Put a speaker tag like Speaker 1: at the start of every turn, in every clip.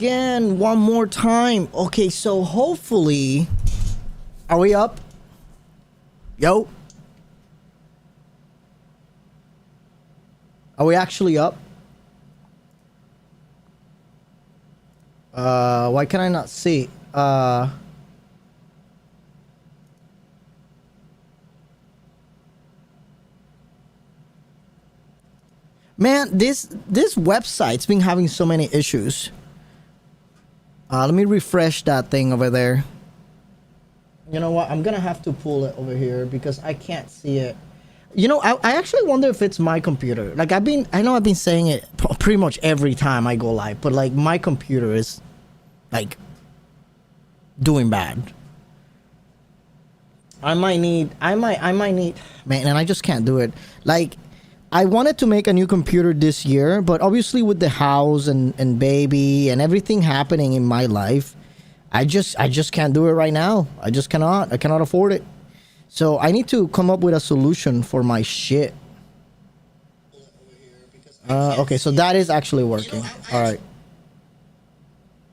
Speaker 1: again one more time. Okay, so hopefully, are we up? Yo, are we actually up? Why can I not see? Man, this website's been having so many issues. Let me refresh that thing over there. You know what? I'm gonna have to pull it over here because I can't see it. You know, I actually wonder if it's my computer. Like I know I've been saying it pretty much every time I go live, but like my computer is like doing bad. I might need, man, and I just can't do it. Like, I wanted to make a new computer this year, but obviously with the house and baby and everything happening in my life, I just can't do it right now. I just cannot. I cannot afford it. So I need to come up with a solution for my shit. Okay, so that is actually working. All right.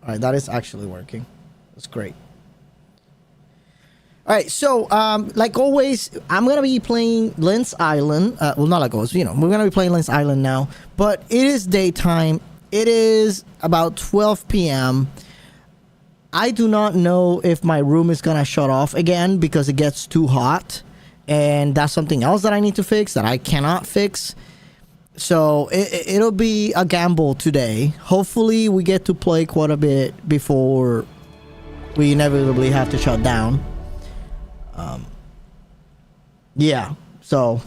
Speaker 1: All right, that is actually working. That's great. All right, so like always, I'm gonna be playing Lens Island. Well, not like always, you know, we're gonna be playing Lens Island now. But it is daytime. It is about 12 p.m. I do not know if my room is gonna shut off again because it gets too hot, and that's something else that I need to fix that I cannot fix. So it'll be a gamble today. Hopefully, we get to play quite a bit before we inevitably have to shut down. Yeah, so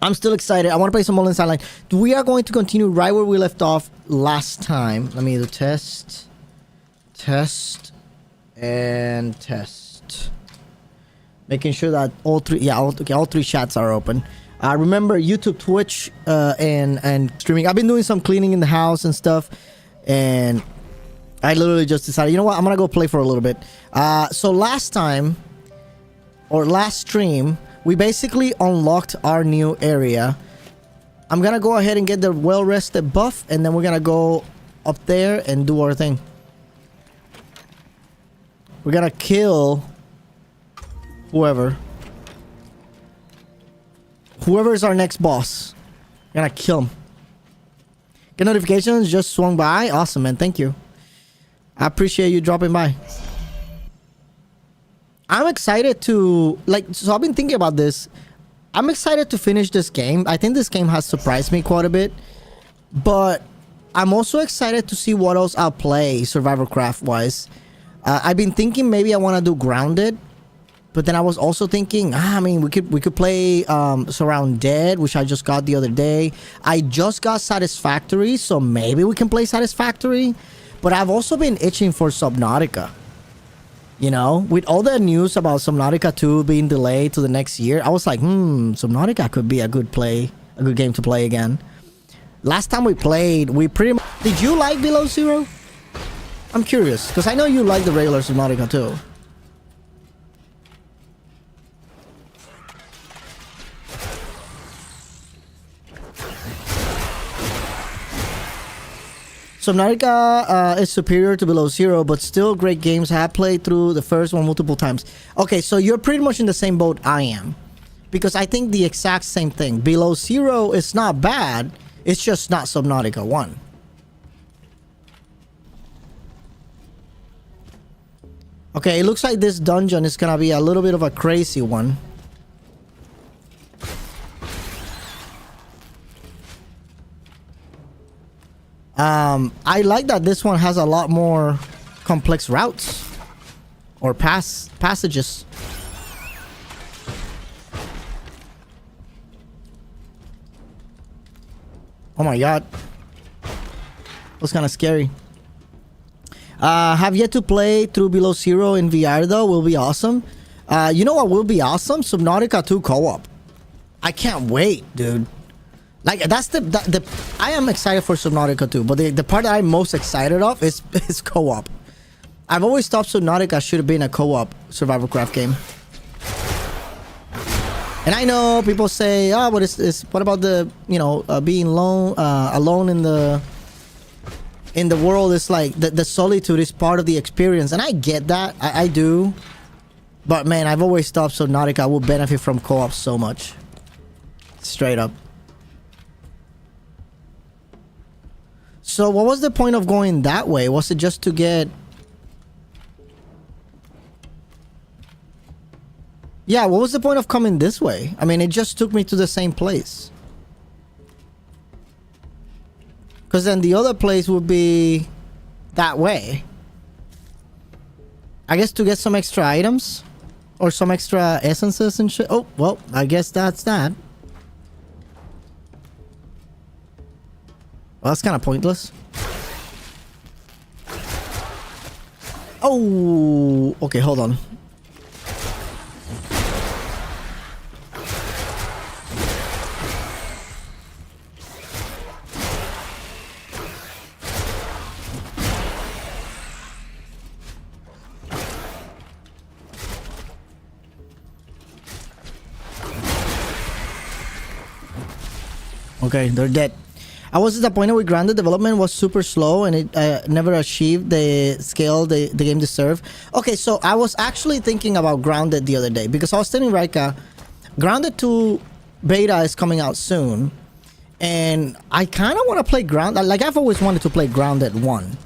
Speaker 1: I'm still excited. I want to play some more Lens Island. We are going to continue right where we left off last time. Let me do test, and test. Making sure that all three, all three chats are open. Remember YouTube, Twitch, and streaming. I've been doing some cleaning in the house and stuff, and I literally just decided, you know what, I'm gonna go play for a little bit. So last time, or last stream, we basically unlocked our new area. I'm gonna go ahead and get the well-rested buff, and then we're gonna go up there and do our thing. We're gonna kill whoever is our next boss. We're gonna kill him. Get notifications, just swung by. Awesome, man, thank you. I appreciate you dropping by. I'm excited to, like, so I've been thinking about this. I'm excited to finish this game. I think this game has surprised me quite a bit. But I'm also excited to see what else I'll play survival craft wise. I've been thinking maybe I want to do Grounded. But then I was also thinking, I mean, we could play Surround Dead, which I just got the other day. I just got Satisfactory, so maybe we can play Satisfactory. But I've also been itching for Subnautica. You know, with all the news about Subnautica 2 being delayed to the next year, I was like, Subnautica could be a good game to play again. Last time we played, we pretty much... Did you like Below Zero? I'm curious, because I know you like the regular Subnautica too. Subnautica is superior to Below Zero, but still great games. I have played through the first one multiple times. Okay, so you're pretty much in the same boat I am. Because I think the exact same thing. Below Zero is not bad. It's just not Subnautica 1. Okay, it looks like this dungeon is gonna be a little bit of a crazy one. I like that this one has a lot more complex routes or passages. Oh my god, was kind of scary. Have yet to play through Below Zero in VR though. Will be awesome. You know what will be awesome? Subnautica 2 co-op. I can't wait, dude. Like, that's the I am excited for Subnautica 2, but the part that I'm most excited of is co-op. I've always thought Subnautica should have been a co-op survival craft game. And I know people say, oh, what about the, you know, being alone in in the world is like the solitude is part of the experience, and I get that. I do. But man, I've always thought Subnautica would benefit from co-op so much. Straight up. So what was the point of going that way? Was it just to get... Yeah, what was the point of coming this way? I mean, it just took me to the same place. Because then the other place would be that way. I guess to get some extra items? Or some extra essences and shit? Oh, well, I guess that's that. Well, that's kind of pointless. Oh, okay, hold on. Okay, they're dead. I was disappointed with Grounded. Development was super slow and it never achieved the scale the game deserved. Okay, so I was actually thinking about Grounded the other day because I was telling Raika, Grounded 2 beta is coming out soon. And I kind of want to play Grounded. Like, I've always wanted to play Grounded 1.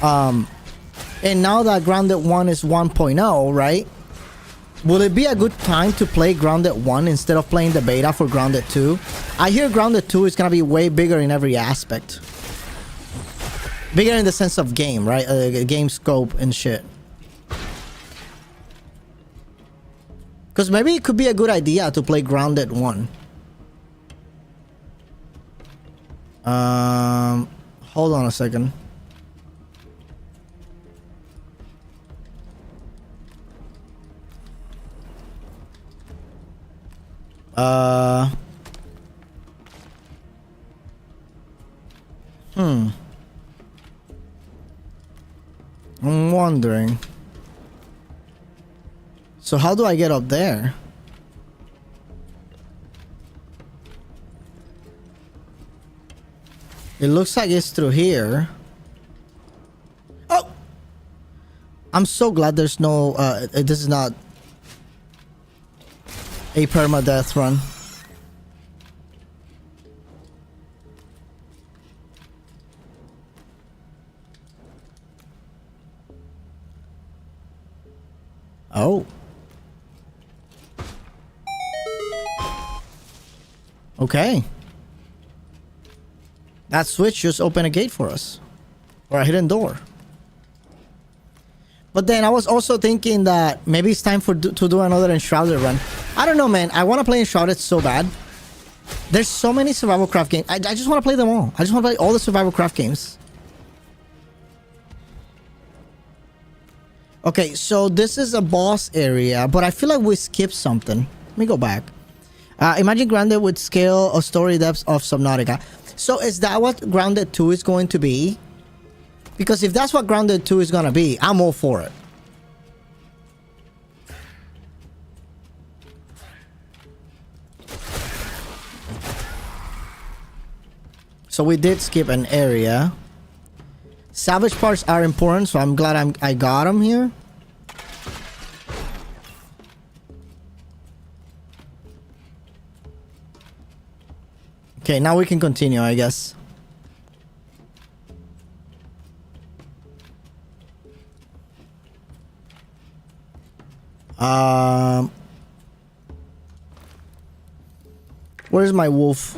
Speaker 1: And now that Grounded 1 is 1.0, right? Will it be a good time to play Grounded 1 instead of playing the beta for Grounded 2? I hear Grounded 2 is going to be way bigger in every aspect. Bigger in the sense of game, right? Game scope and shit. Because maybe it could be a good idea to play Grounded 1. Hold on a second. I'm wondering. So how do I get up there? It looks like it's through here. Oh! I'm so glad there's no, this is not a permadeath run. Oh. Okay. That switch just opened a gate for us. Or a hidden door. But then I was also thinking that maybe it's time to do another Enshrouded run. I don't know, man. I want to play Enshrouded so bad. There's so many survival craft games. I just want to play them all. I just want to play all the survival craft games. Okay, so this is a boss area, but I feel like we skipped something. Let me go back. Imagine Grounded with scale or story depths of Subnautica. So is that what Grounded 2 is going to be? Because if that's what Grounded 2 is going to be, I'm all for it. So we did skip an area. Salvage parts are important, so I'm glad I got them here. Okay, now we can continue, I guess. Where's my wolf?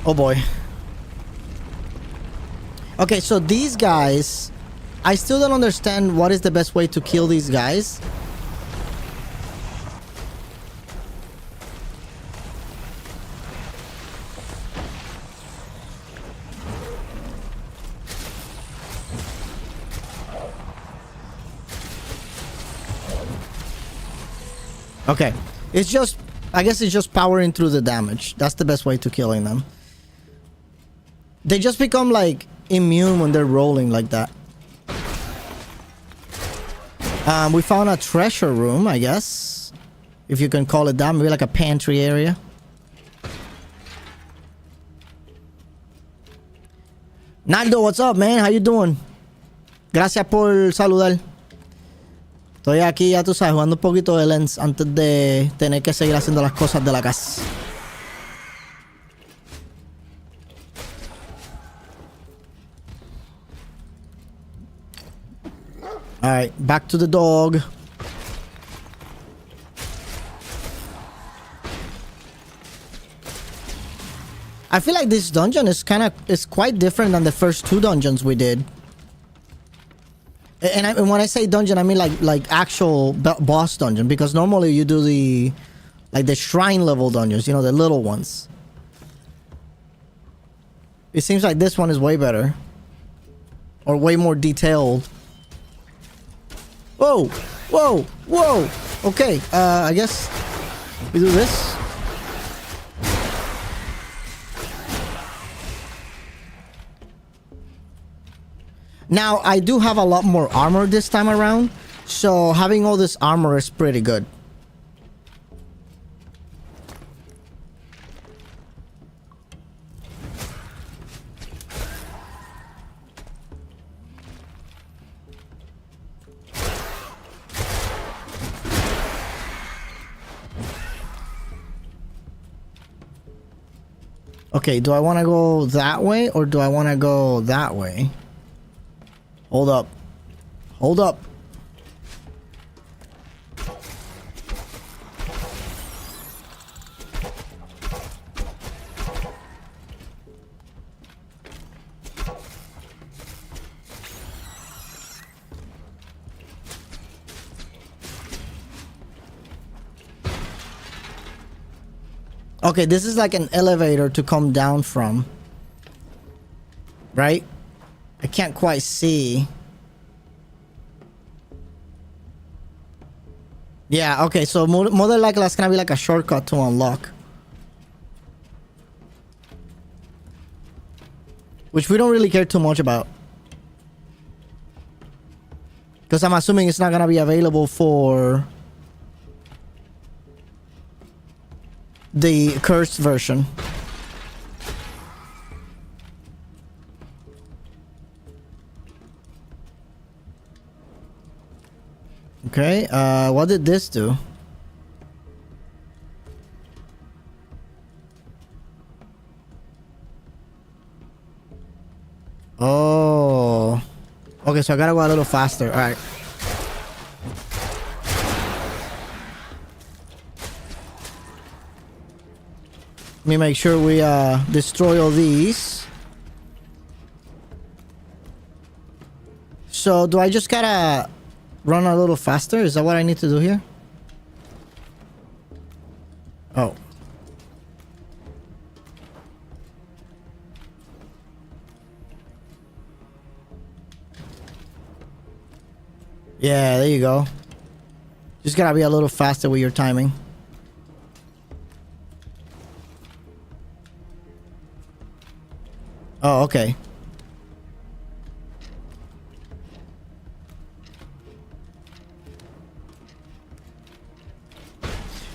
Speaker 1: Oh boy. Okay, so these guys, I still don't understand what is the best way to kill these guys. Okay, it's just, I guess it's just powering through the damage. That's the best way to killing them. They just become like immune when they're rolling like that. We found a treasure room, I guess, if you can call it that. Maybe like a pantry area. Naldo, what's up, man? How you doing? Gracias por saludar. Estoy aquí, ya tú sabes, jugando un poquito de Lens antes de tener que seguir haciendo las cosas de la casa. Alright, back to the dog. I feel like this dungeon is quite different than the first 2 dungeons we did. And when I say dungeon, I mean like actual boss dungeon, because normally you do the shrine level dungeons, you know, the little ones. It seems like this one is way better, or way more detailed. Whoa, whoa, whoa. Okay, I guess we do this. Now, I do have a lot more armor this time around, so having all this armor is pretty good. Okay, do I want to go that way or do I want to go that way? Hold up. Hold up. Okay, this is like an elevator to come down from. Right? I can't quite see. Yeah, okay, so more than likely that's gonna be like a shortcut to unlock. Which we don't really care too much about. Because I'm assuming it's not gonna be available for the cursed version. Okay, what did this do? Oh. Okay, so I gotta go a little faster. Alright. Let me make sure we destroy all these. So do I just gotta run a little faster? Is that what I need to do here? Oh. Yeah, there you go. Just gotta be a little faster with your timing. Oh, okay.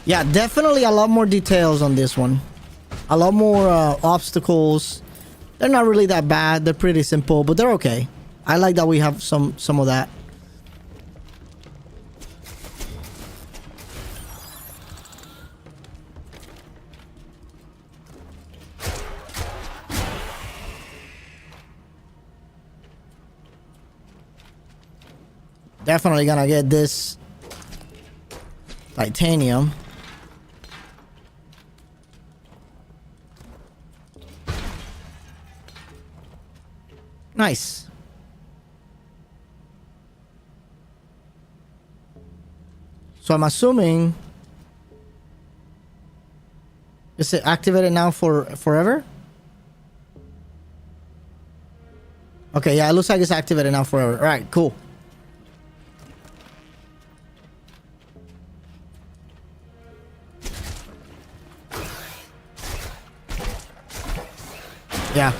Speaker 1: Yeah, definitely a lot more details on this one. A lot more obstacles. They're not really that bad. They're pretty simple, but they're okay. I like that we have some of that. Definitely gonna get this titanium. Nice. So I'm assuming, is it activated now for forever? Okay, yeah, it looks like it's activated now forever. All right, cool. Yeah.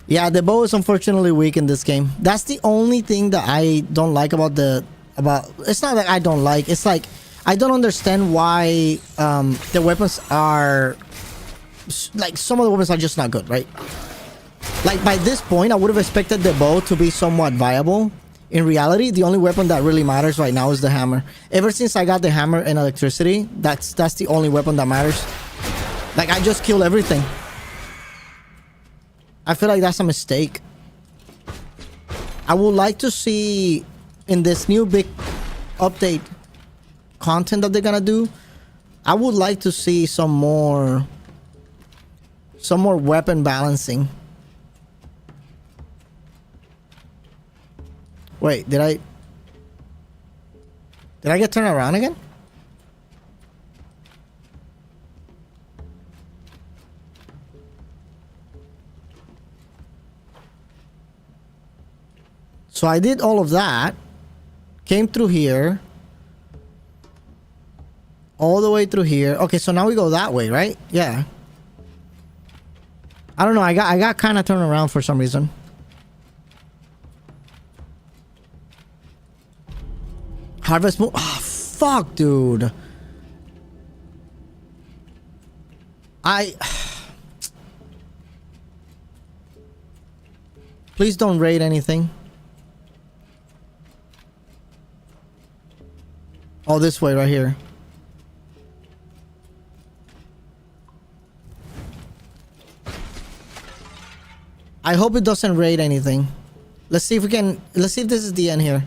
Speaker 1: Yeah, the bow is unfortunately weak in this game. That's the only thing that I don't like about it's not that I don't like, it's like I don't understand why the weapons are like, some of the weapons are just not good, right? Like, by this point, I would have expected the bow to be somewhat viable. In reality, the only weapon that really matters right now is the hammer. Ever since I got the hammer and electricity, that's the only weapon that matters. Like, I just kill everything. I feel like that's a mistake. I would like to see in this new big update content that they're gonna do, I would like to see some more weapon balancing. Wait, did I get turned around again? So I did all of that, came through here, all the way through here. Okay, so now we go that way, right? Yeah. I don't know. I got kind of turned around for some reason. Harvest Moon. Oh, fuck, dude. Please don't raid anything. Oh, this way right here. I hope it doesn't raid anything. Let's see if we can. Let's see if this is the end here.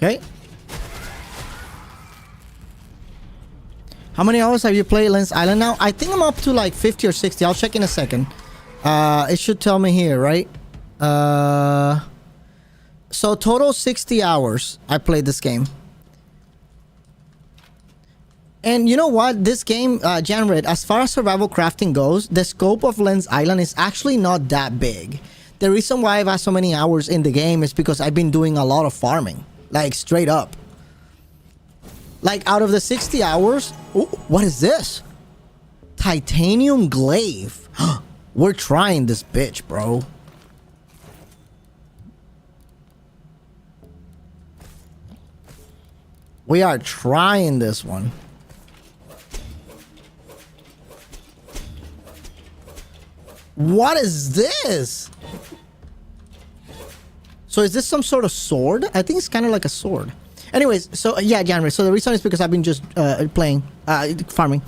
Speaker 1: Okay. How many hours have you played Lens Island now? I think I'm up to like 50 or 60. I'll check in a second. It should tell me here, right? So total 60 hours I played this game. And you know what? This game, Janred, as far as survival crafting goes, the scope of Lens Island is actually not that big. The reason why I've had so many hours in the game is because I've been doing a lot of farming. Like, straight up. Like, out of the 60 hours... Ooh, what is this? Titanium glaive. We're trying this bitch, bro. We are trying this one. What is this? So is this some sort of sword? I think it's kind of like a sword. Anyways, so yeah, January. So the reason is because I've been just playing, farming.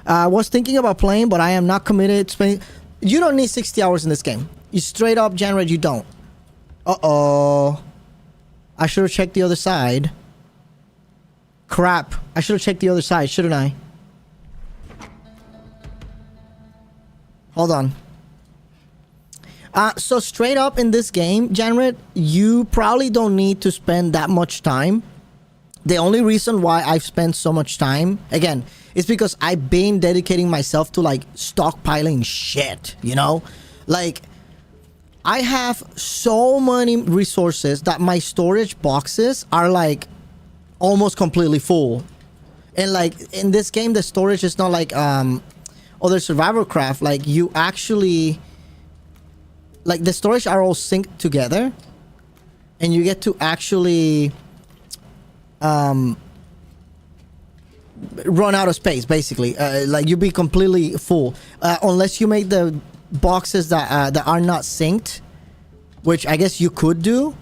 Speaker 1: I was thinking about playing, but I am not committed to spending. You don't need 60 hours in this game. You straight up, January, you don't. Uh-oh. I should have checked the other side. Crap. I should have checked the other side, shouldn't I? Hold on. So straight up in this game, Janred, you probably don't need to spend that much time. The only reason why I've spent so much time, again, is because I've been dedicating myself to like stockpiling shit, you know? Like, I have so many resources that my storage boxes are like almost completely full. And like in this game, the storage is not like other survival craft. Like you actually... Like the storage are all synced together, and you get to actually run out of space. Basically, like you be completely full unless you make the boxes that are not synced, which I guess you could do.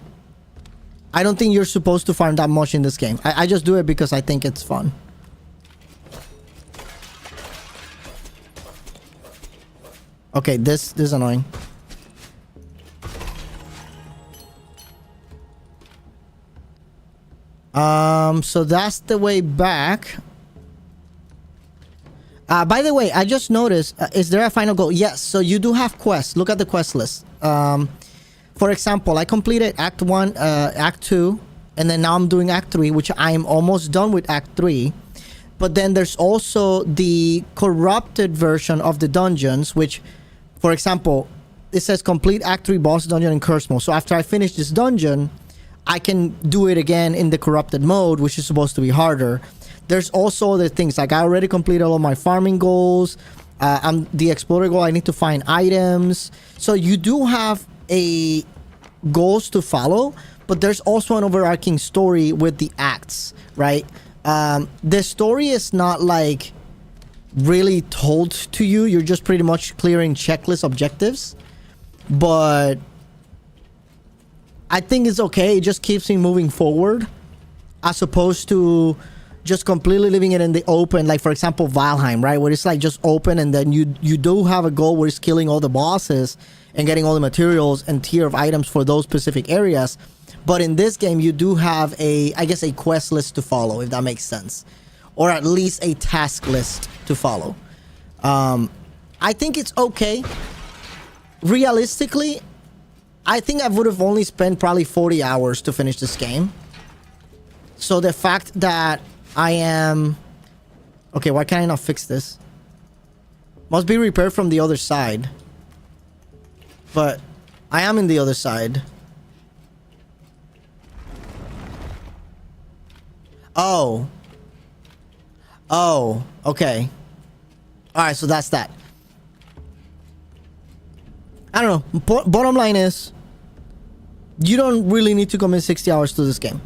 Speaker 1: I don't think you're supposed to farm that much in this game. I just do it because I think it's fun. Okay, this is annoying. So that's the way back. By the way, I just noticed, is there a final goal? Yes, so you do have quests. Look at the quest list. For example, I completed Act 1, Act 2, And then now I'm doing Act 3, which I am almost done with Act 3. But then there's also the corrupted version of the dungeons, which, for example, it says complete Act 3 boss dungeon in curse mode. So after I finish this dungeon, I can do it again in the corrupted mode, which is supposed to be harder. There's also other things, like I already completed all of my farming goals. I'm the explorer goal. I need to find items. So you do have a goals to follow, but there's also an overarching story with the acts, right? The story is not like really told to you. You're just pretty much clearing checklist objectives, but I think it's okay. It just keeps me moving forward as opposed to just completely leaving it in the open. Like, for example, Valheim, right? Where it's like just open, and then you do have a goal where it's killing all the bosses and getting all the materials and tier of items for those specific areas. But in this game, you do have I guess a quest list to follow, if that makes sense. Or at least a task list to follow. I think it's okay. Realistically, I think I would have only spent probably 40 hours to finish this game. So the fact that I am... Okay, why can I not fix this? Must be repaired from the other side. But I am in the other side. Oh. Oh, okay. Alright, so that's that. I don't know. Bottom line is, you don't really need to commit 60 hours to this game.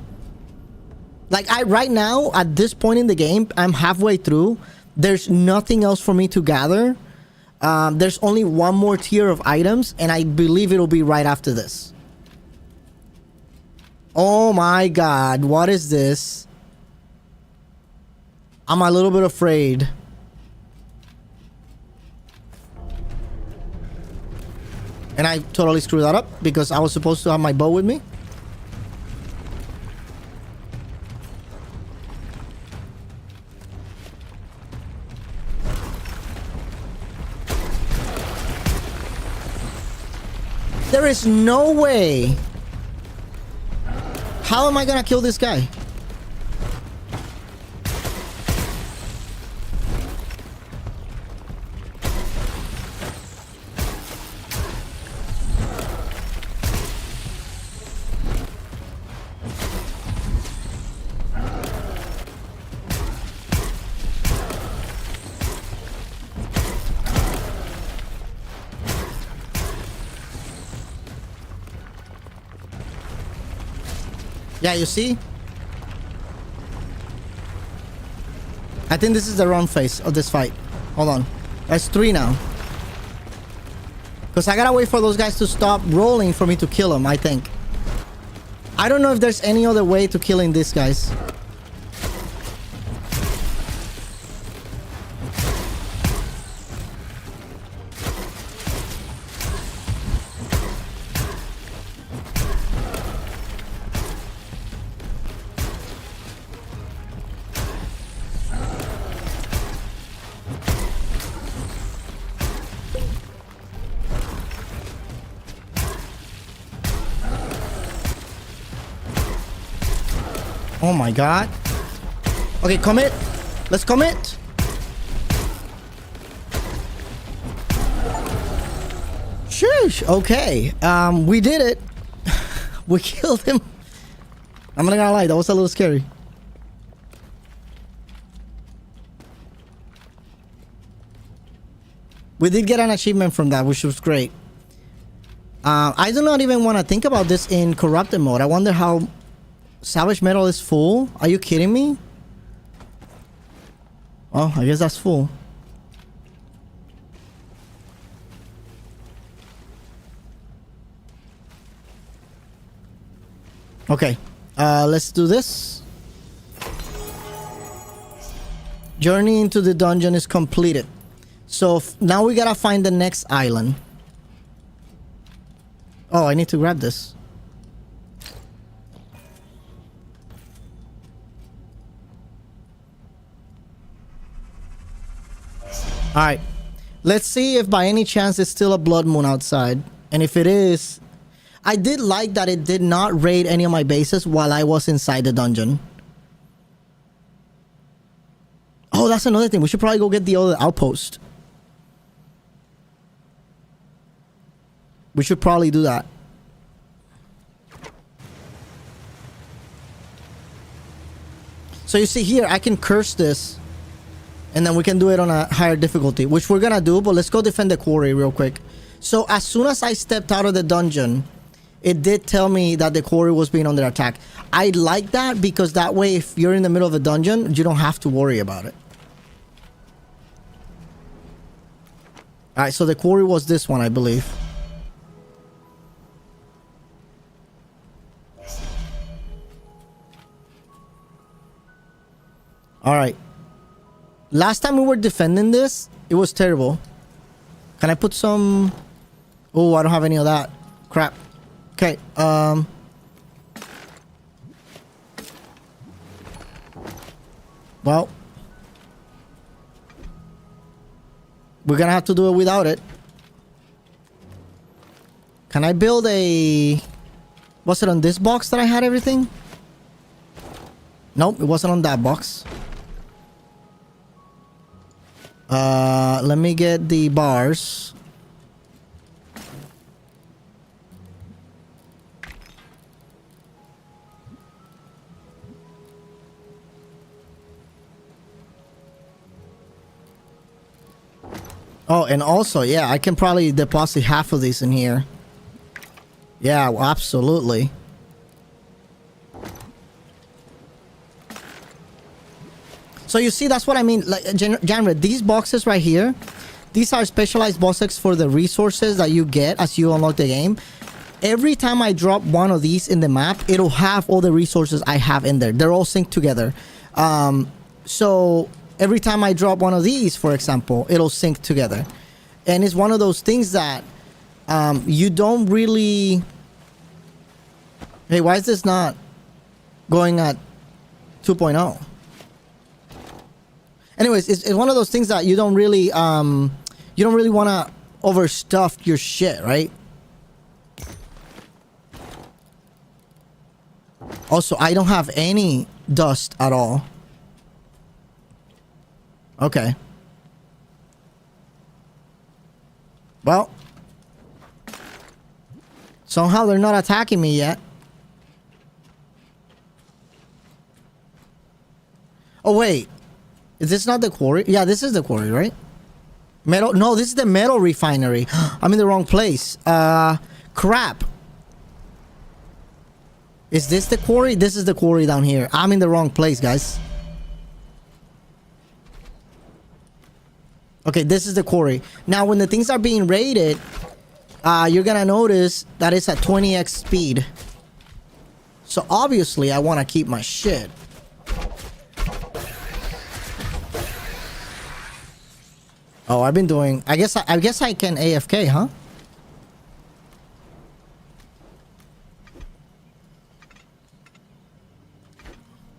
Speaker 1: Like, right now, at this point in the game, I'm halfway through. There's nothing else for me to gather. There's only one more tier of items, and I believe it'll be right after this. Oh my god, what is this? I'm a little bit afraid. And I totally screwed that up because I was supposed to have my bow with me. There is no way. How am I gonna kill this guy? Yeah, you see? I think this is the wrong phase of this fight. Hold on. That's 3 now. Because I gotta wait for those guys to stop rolling for me to kill them, I think. I don't know if there's any other way to killing these guys. Oh my god. Okay, commit. Let's commit. Sheesh. Okay. We did it. We killed him. I'm not gonna lie, that was a little scary. We did get an achievement from that, which was great. I do not even want to think about this in corrupted mode. I wonder how salvage metal is full. Are you kidding me? Oh, I guess that's full. Okay, let's do this. Journey into the dungeon is completed. So now we gotta find the next island. Oh, I need to grab this. Alright. Let's see if by any chance it's still a blood moon outside. And if it is... I did like that it did not raid any of my bases while I was inside the dungeon. Oh, that's another thing. We should probably go get the other outpost. We should probably do that. So you see here, I can curse this. And then we can do it on a higher difficulty, which we're gonna do. But let's go defend the quarry real quick. So as soon as I stepped out of the dungeon, it did tell me that the quarry was being under attack. I like that because that way, if you're in the middle of a dungeon, you don't have to worry about it. All right, so the quarry was this one, I believe. All right. Last time we were defending this, it was terrible. Can I put some... Oh, I don't have any of that. Crap. Okay, well, we're gonna have to do it without it. Can I build a... Was it on this box that I had everything? Nope, it wasn't on that box. Let me get the bars. Oh, and also, yeah, I can probably deposit half of these in here. Yeah, well, absolutely. So you see, that's what I mean. Like, Janred, these boxes right here, these are specialized boxes for the resources that you get as you unlock the game. Every time I drop one of these in the map, it'll have all the resources I have in there. They're all synced together. So every time I drop one of these, for example, it'll sync together. And it's one of those things that you don't really... Hey, why is this not going at 2.0? Anyways, it's one of those things that you don't really want to overstuff your shit, right? Also, I don't have any dust at all. Okay. Well, somehow they're not attacking me yet. Oh, wait. Is this not the quarry? Yeah, this is the quarry, right? Metal? No, this is the metal refinery. I'm in the wrong place. Crap. Is this the quarry? This is the quarry down here. I'm in the wrong place, guys. Okay, this is the quarry. Now, when the things are being raided, you're gonna notice that it's at 20x speed. So obviously, I want to keep my shit. Oh, I've been doing... I guess I can AFK, huh?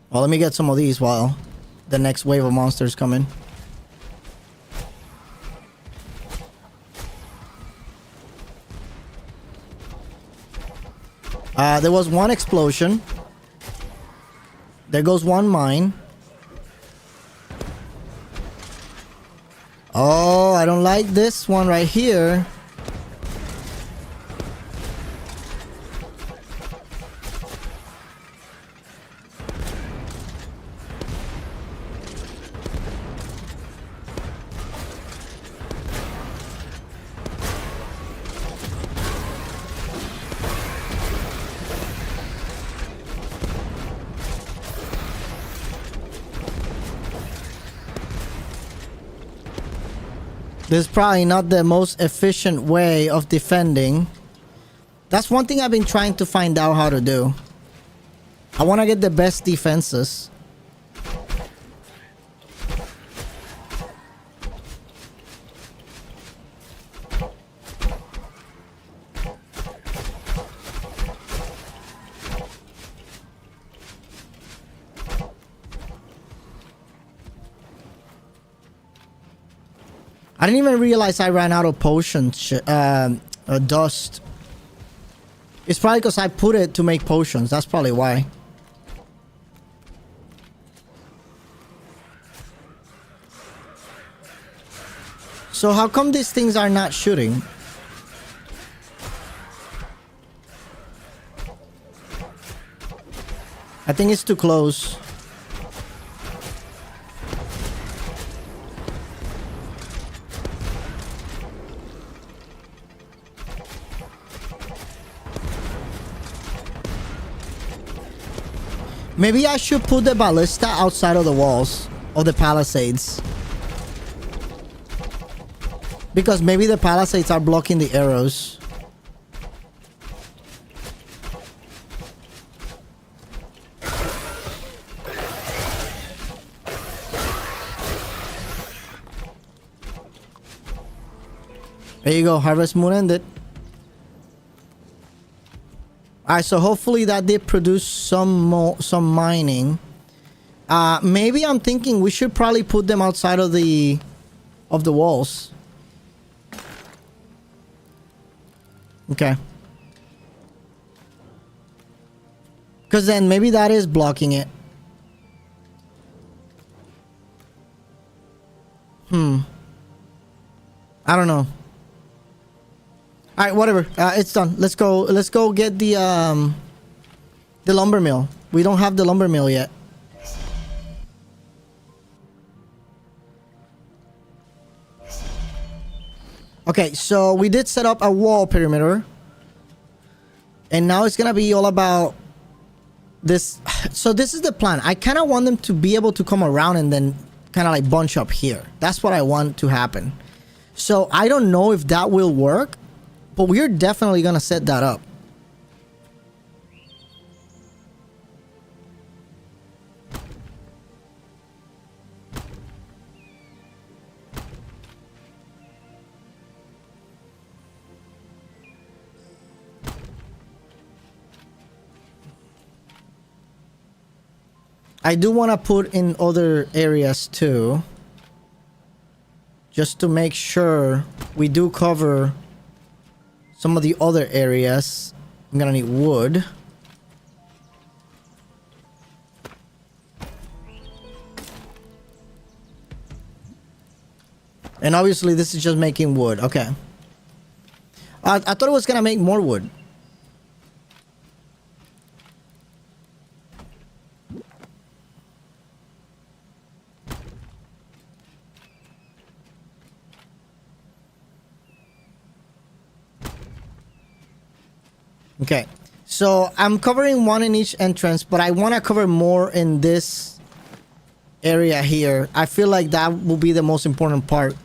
Speaker 1: Well, let me get some of these while the next wave of monsters come in. There was one explosion. There goes one mine. Oh, I don't like this one right here. This is probably not the most efficient way of defending. That's one thing I've been trying to find out how to do. I want to get the best defenses. I didn't even realize I ran out of potion dust. It's probably because I put it to make potions. That's probably why. So how come these things are not shooting? I think it's too close. Maybe I should put the ballista outside of the walls of the palisades. Because maybe the palisades are blocking the arrows. There you go. Harvest Moon ended. Alright, so hopefully that did produce some mining. Maybe I'm thinking we should probably put them outside of the walls. Okay. Because then maybe that is blocking it. I don't know. All right, whatever. It's done. Let's go. Let's go get the lumber mill. We don't have the lumber mill yet. Okay, so we did set up a wall perimeter. And now it's gonna be all about this. So this is the plan. I kind of want them to be able to come around and then kind of like bunch up here. That's what I want to happen. So I don't know if that will work, but we're definitely gonna set that up. I do want to put in other areas too, just to make sure we do cover some of the other areas. I'm gonna need wood. And obviously this is just making wood. Okay. I thought it was gonna make more wood. Okay, so I'm covering one in each entrance, but I want to cover more in this area here. I feel like that will be the most important part.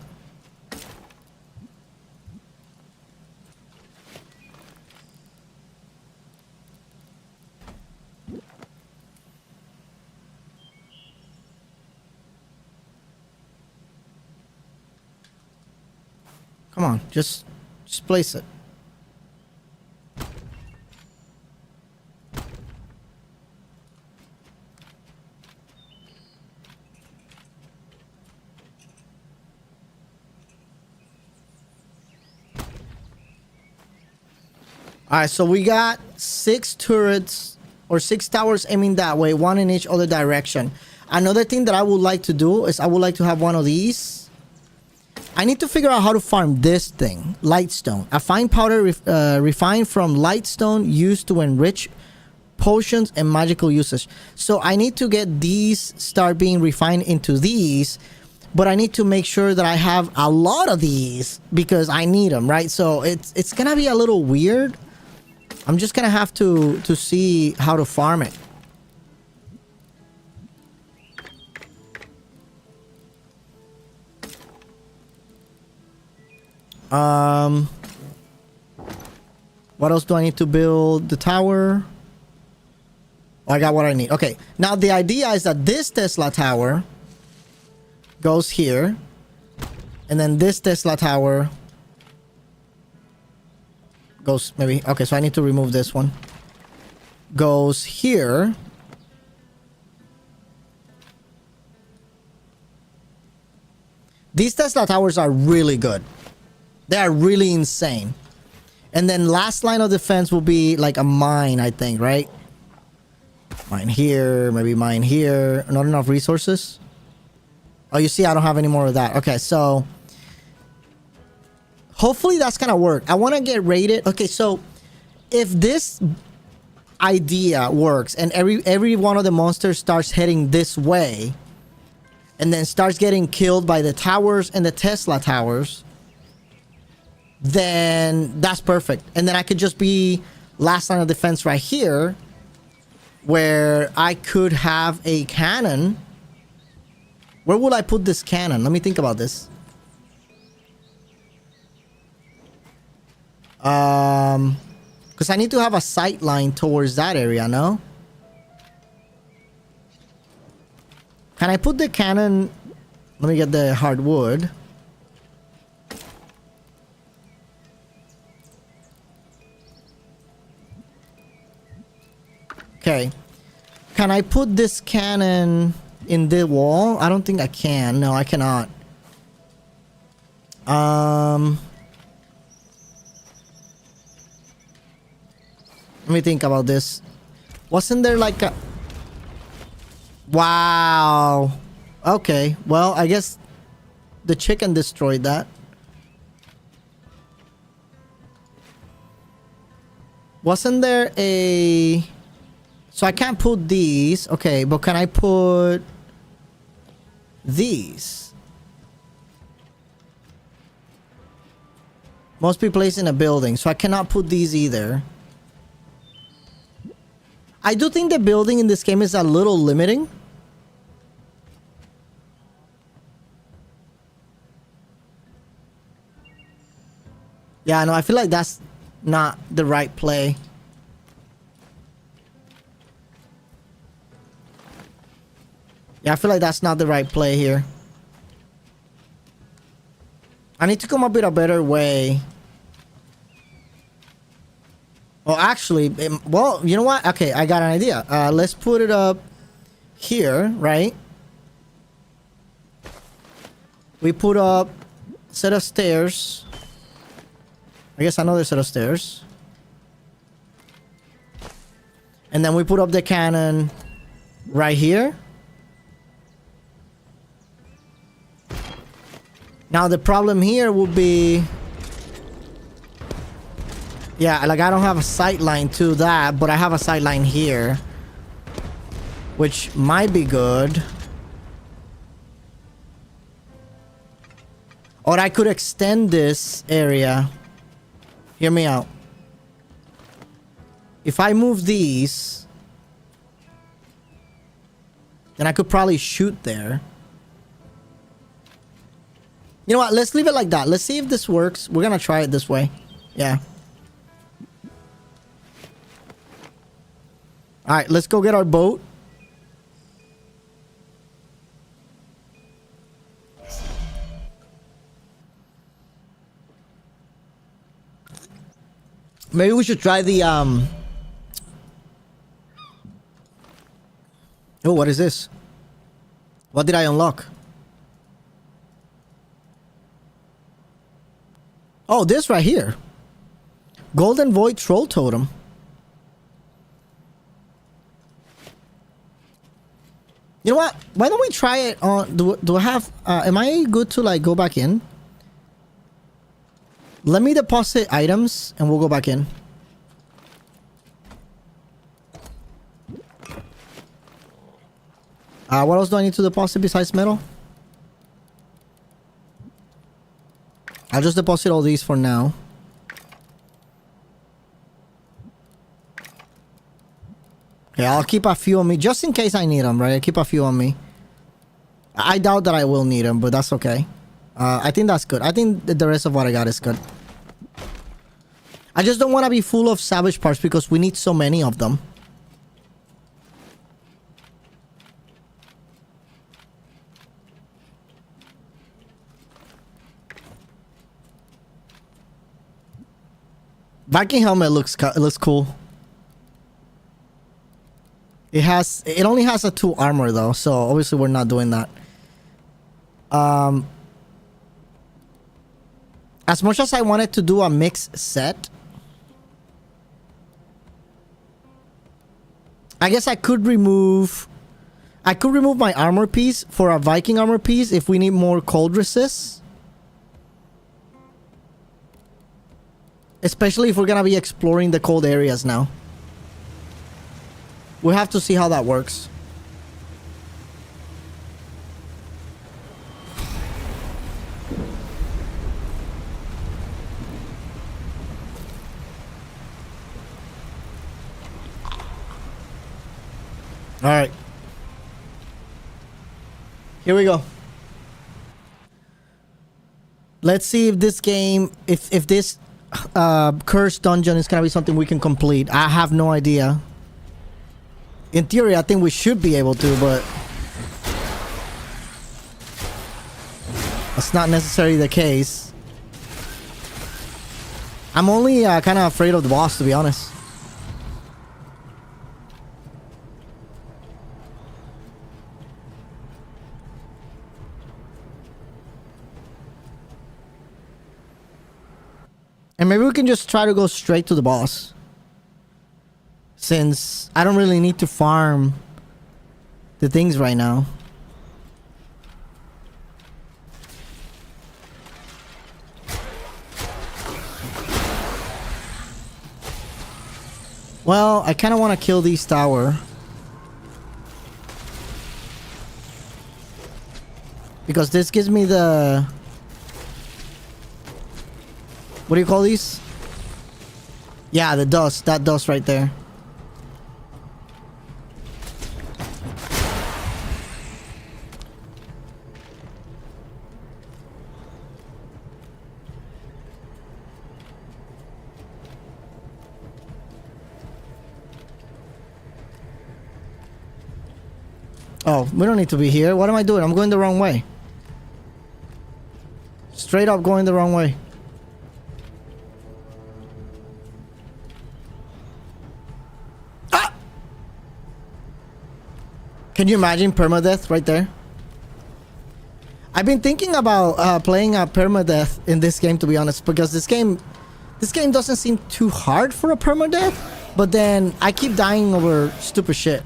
Speaker 1: Come on, just place it. Alright, so we got 6 turrets or 6 towers aiming that way, one in each other direction. Another thing that I would like to do is I would like to have one of these. I need to figure out how to farm this thing, lightstone. A fine powder refined from lightstone used to enrich potions and magical usage. So I need to get these start being refined into these, but I need to make sure that I have a lot of these because I need them, right? So it's gonna be a little weird. I'm just gonna have to see how to farm it. What else do I need to build? The tower. Oh, I got what I need. Okay, now the idea is that this Tesla tower goes here, and then this Tesla tower goes maybe. Okay, so I need to remove this one. Goes here. These Tesla towers are really good. They are really insane. And then last line of defense will be like a mine, I think, right? Mine here, maybe mine here. Not enough resources. Oh, you see, I don't have any more of that. Okay, so hopefully that's gonna work. I want to get rated. Okay, so if this idea works and every one of the monsters starts heading this way and then starts getting killed by the towers and the Tesla towers, then that's perfect. And then I could just be last line of defense right here, where I could have a cannon. Where would I put this cannon? Let me think about this. Because I need to have a sight line towards that area, no? Can I put the cannon? Let me get the hardwood. Okay. Can I put this cannon in the wall? I don't think I can. No, I cannot. Let me think about this. Wasn't there like a... Wow. Okay. Well, I guess the chicken destroyed that. Wasn't there a... So I can't put these. Okay, but can I put these? Must be placed in a building. So I cannot put these either. I do think the building in this game is a little limiting. Yeah, no, I feel like that's not the right play. Yeah, I feel like that's not the right play here. I need to come up with a better way. Oh, actually, well, you know what? Okay, I got an idea. Let's put it up here, right? We put up a set of stairs. I guess another set of stairs. And then we put up the cannon right here. Now the problem here would be... Yeah, like I don't have a sight line to that, but I have a sight line here. Which might be good. Or I could extend this area. Hear me out. If I move these, then I could probably shoot there. You know what? Let's leave it like that. Let's see if this works. We're gonna try it this way. Yeah. Alright, let's go get our boat. Maybe we should try the Oh, what is this? What did I unlock? Oh, this right here. Golden Void Troll Totem. You know what? Why don't we try it on... Do I have... am I good to like go back in? Let me deposit items and we'll go back in. What else do I need to deposit besides metal? I'll just deposit all these for now. Okay, I'll keep a few on me just in case I need them, right? I'll keep a few on me. I doubt that I will need them, but that's okay. I think that's good. I think the rest of what I got is good. I just don't want to be full of salvage parts because we need so many of them. Viking helmet looks cool. It only has a 2 armor though, so obviously we're not doing that. As much as I wanted to do a mixed set, I guess I could remove my armor piece for a Viking armor piece if we need more cold resist. Especially if we're gonna be exploring the cold areas now. We'll have to see how that works. All right. Here we go. Let's see if this game, if this cursed dungeon is gonna be something we can complete. I have no idea. In theory, I think we should be able to, but that's not necessarily the case. I'm only kind of afraid of the boss, to be honest. And maybe we can just try to go straight to the boss. Since I don't really need to farm the things right now. Well, I kind of want to kill these tower. Because this gives me the... What do you call these? Yeah, the dust. That dust right there. Oh, we don't need to be here. What am I doing? I'm going the wrong way. Straight up going the wrong way. Can you imagine permadeath right there? I've been thinking about playing a permadeath in this game, to be honest, because this game doesn't seem too hard for a permadeath, but then I keep dying over stupid shit.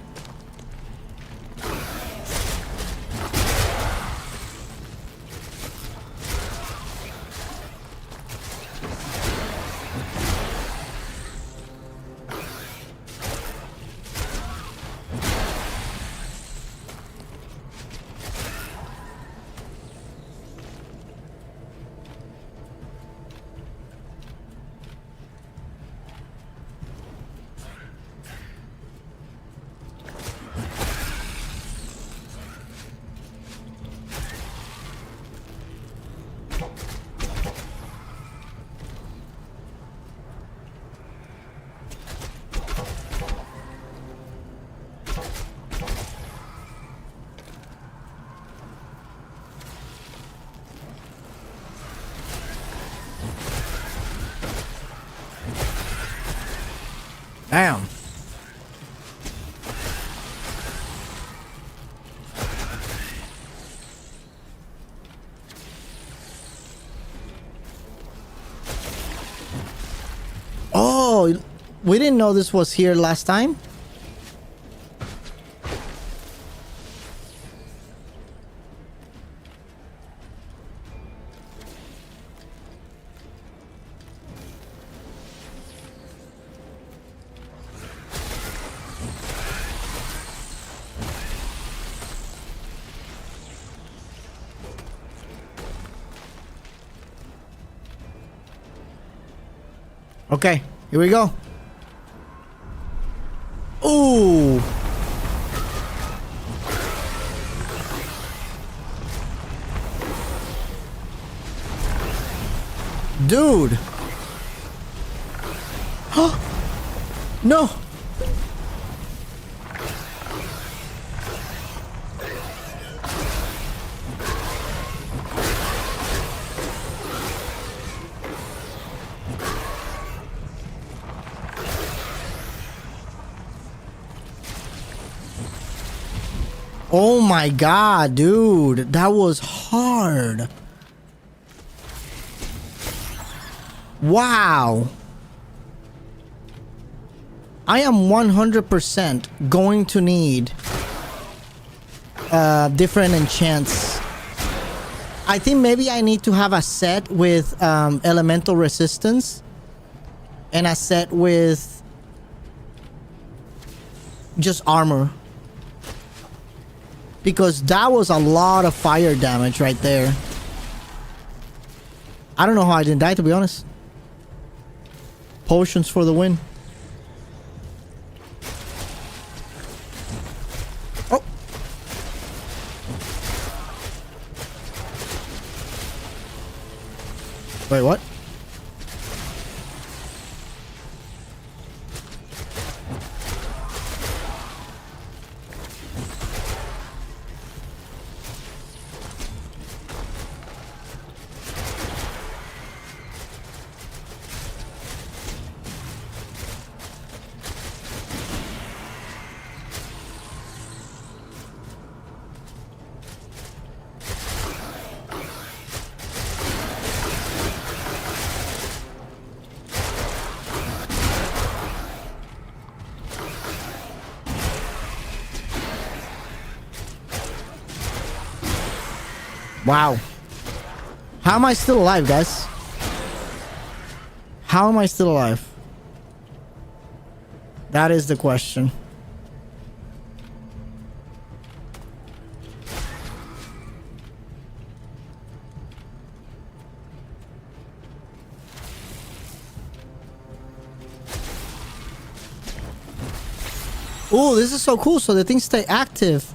Speaker 1: Damn. Oh, we didn't know this was here last time. Okay, here we go. Ooh. Dude. No. Oh my god, dude. That was hard. Wow. I am 100% going to need different enchants. I think maybe I need to have a set with elemental resistance and a set with just armor, because that was a lot of fire damage right there. I don't know how I didn't die, to be honest. Potions for the win. Oh. Wait, what? Wow. How am I still alive, guys? How am I still alive? That is the question. Oh, this is so cool. So the things stay active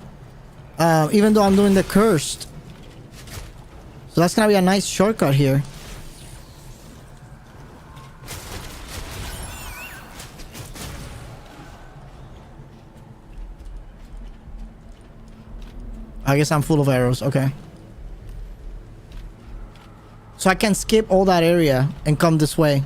Speaker 1: even though I'm doing the cursed. So that's gonna be a nice shortcut here. I guess I'm full of arrows. Okay. So I can skip all that area and come this way.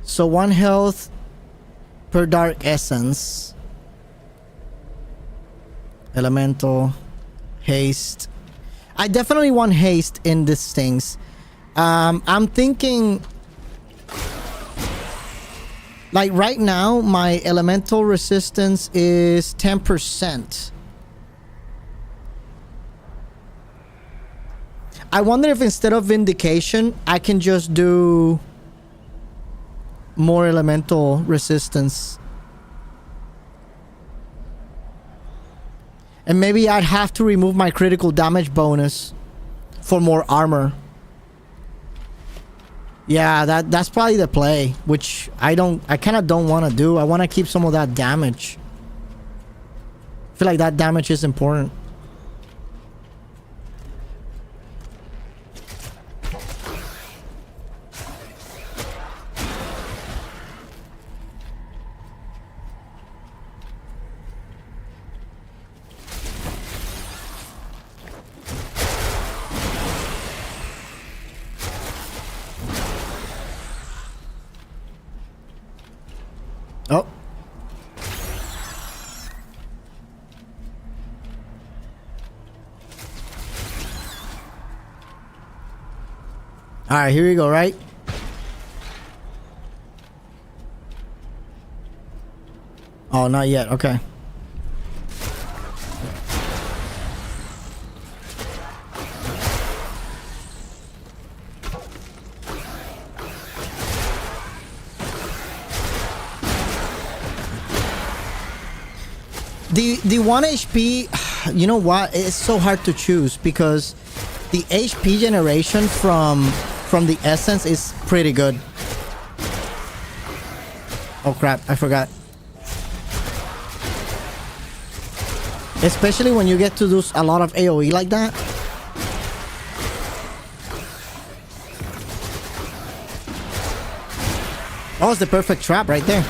Speaker 1: So 1 health per dark essence. Elemental. Haste. I definitely want haste in these things. I'm thinking... Like right now, my elemental resistance is 10%. I wonder if instead of vindication, I can just do more elemental resistance. And maybe I'd have to remove my critical damage bonus for more armor. Yeah, that's probably the play, which I kind of don't want to do. I want to keep some of that damage. I feel like that damage is important. Oh. All right, here we go, right? Oh, not yet. Okay. The 1 HP, you know what? It's so hard to choose because the HP generation from the essence is pretty good. Oh crap, I forgot. Especially when you get to do a lot of AoE like that. Oh, it's the perfect trap right there.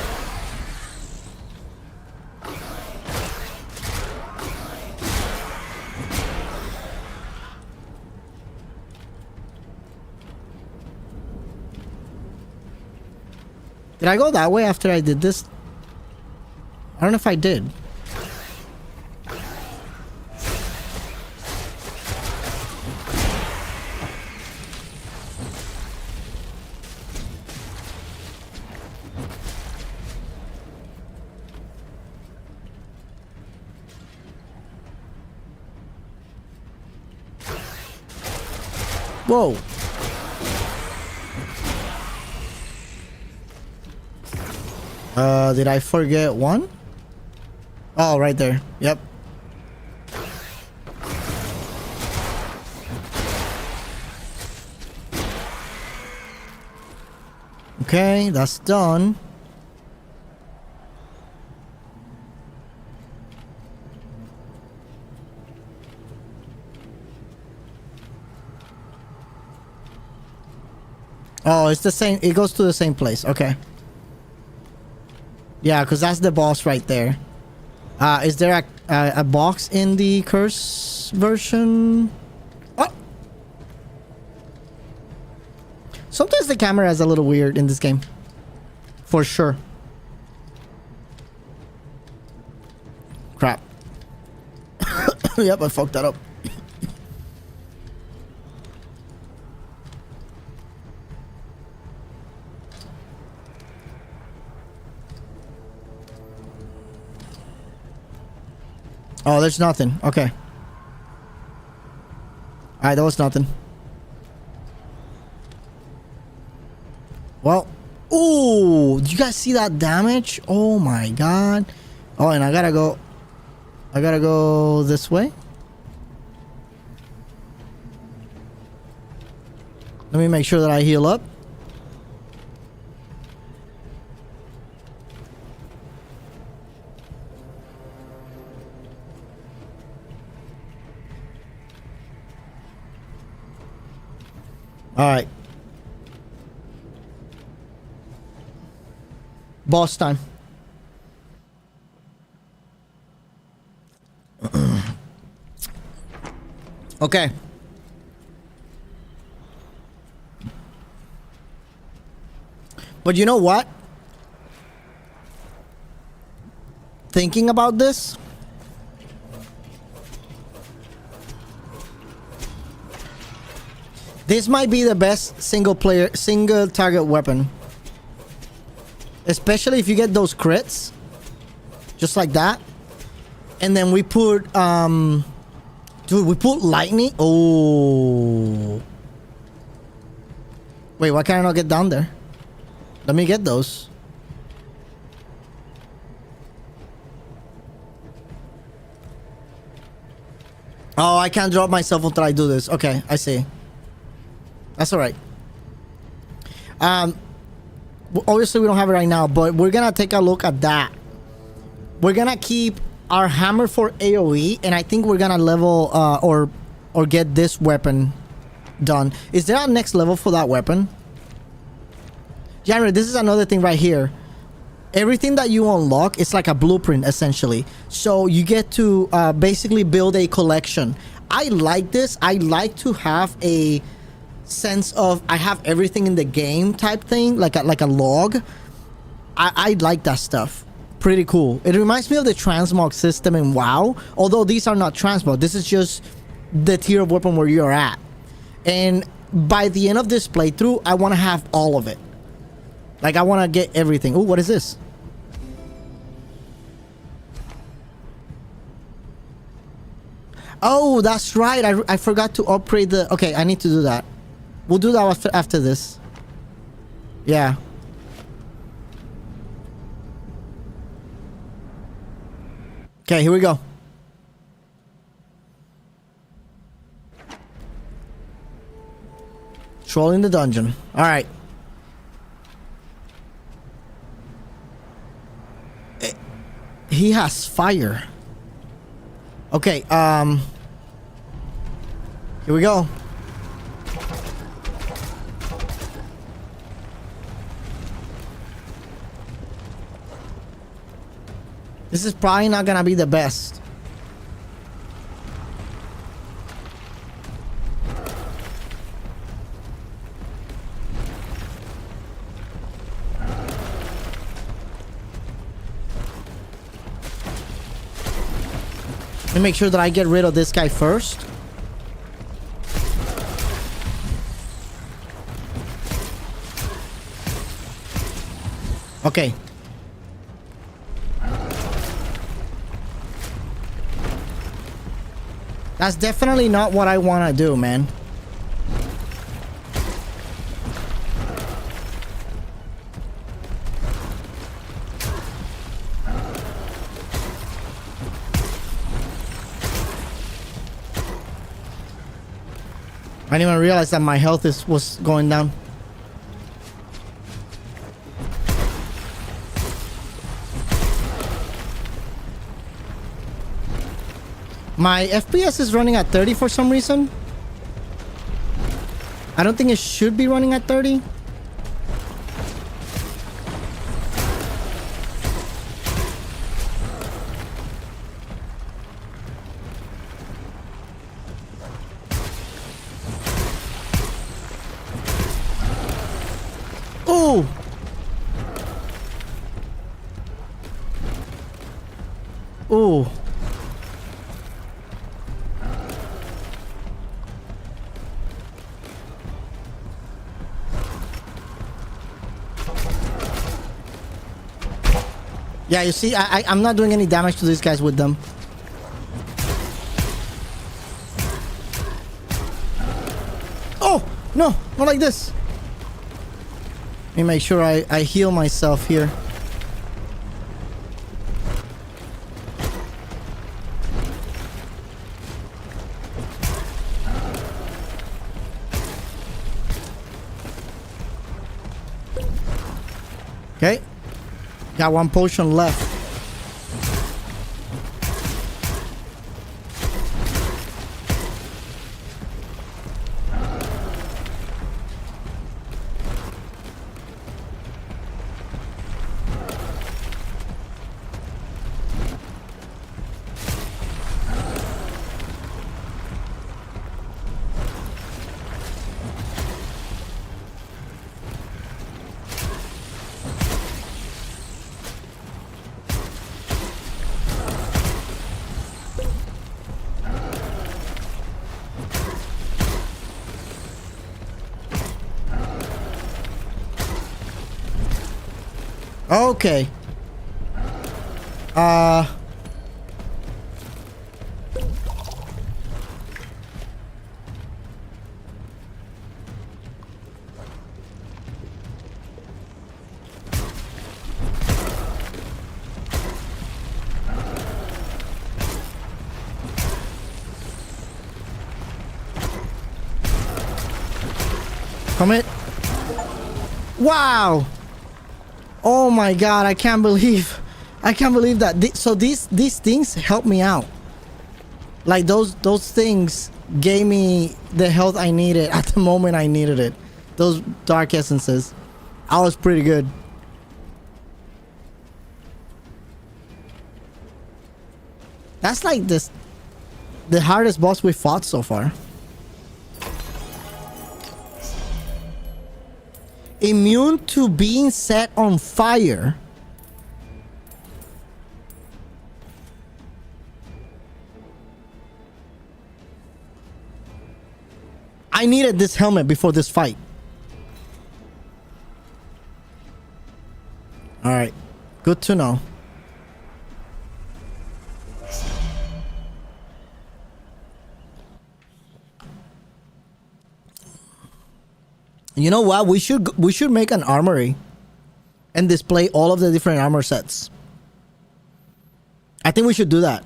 Speaker 1: Did I go that way after I did this? I don't know if I did. Whoa. Did I forget one? Oh, right there. Yep. Okay, that's done. Oh, it's the same. It goes to the same place. Okay. Yeah, because that's the boss right there. Is there a box in the curse version? Oh! Sometimes the camera is a little weird in this game. For sure. Crap. Yep, I fucked that up. Oh, there's nothing. Okay. Alright, that was nothing. Well. Ooh! Did you guys see that damage? Oh my god. Oh, and I gotta go... I gotta go this way. Let me make sure that I heal up. All right. Boss time. Okay. But you know what? Thinking about this, this might be the best single target weapon. Especially if you get those crits. Just like that. And then we put, dude, we put lightning. Oh. Wait, why can't I not get down there? Let me get those. Oh, I can't drop myself until I do this. Okay, I see. That's alright. Obviously we don't have it right now, but we're gonna take a look at that. We're gonna keep our hammer for AoE, and I think we're gonna level or get this weapon done. Is there a next level for that weapon? January, this is another thing right here. Everything that you unlock is like a blueprint essentially. So you get to basically build a collection. I like this. I like to have a sense of I have everything in the game type thing, like a log. I like that stuff. Pretty cool. It reminds me of the transmog system in WoW, although these are not transmog. This is just the tier of weapon where you're at. And by the end of this playthrough, I want to have all of it. Like, I want to get everything. Oh, what is this? Oh, that's right. I forgot to upgrade the... Okay, I need to do that. We'll do that after this. Yeah. Okay, here we go. Trolling the dungeon. All right. He has fire. Okay, here we go. This is probably not gonna be the best. Let me make sure that I get rid of this guy first. Okay. That's definitely not what I want to do, man. I didn't even realize that my health was going down. My FPS is running at 30 for some reason. I don't think it should be running at 30. Oh! Oh! Yeah, you see, I'm not doing any damage to these guys with them. Oh! No! Not like this! Let me make sure I heal myself here. Okay. Got one potion left. Okay. Come it. Wow. Oh my god, I can't believe that. So these things help me out. Like those things gave me the health I needed at the moment I needed it. Those dark essences. I was pretty good. That's like the hardest boss we fought so far. Immune to being set on fire. I needed this helmet before this fight. All right, good to know. You know what? We should make an armory and display all of the different armor sets. I think we should do that.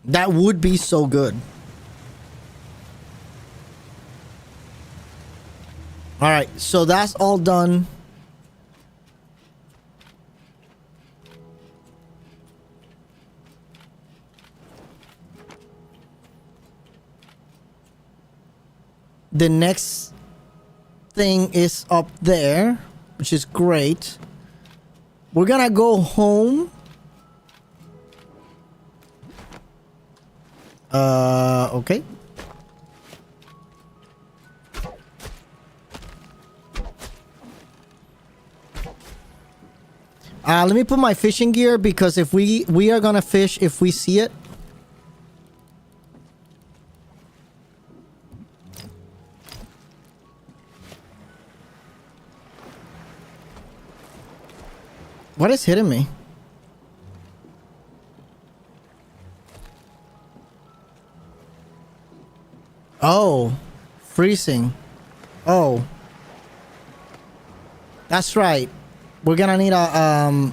Speaker 1: That would be so good. All right, so that's all done. The next thing is up there, which is great. We're gonna go home. Okay. Let me put my fishing gear, because if we are gonna fish if we see it. What is hitting me? Oh, freezing. Oh, that's right. We're gonna need a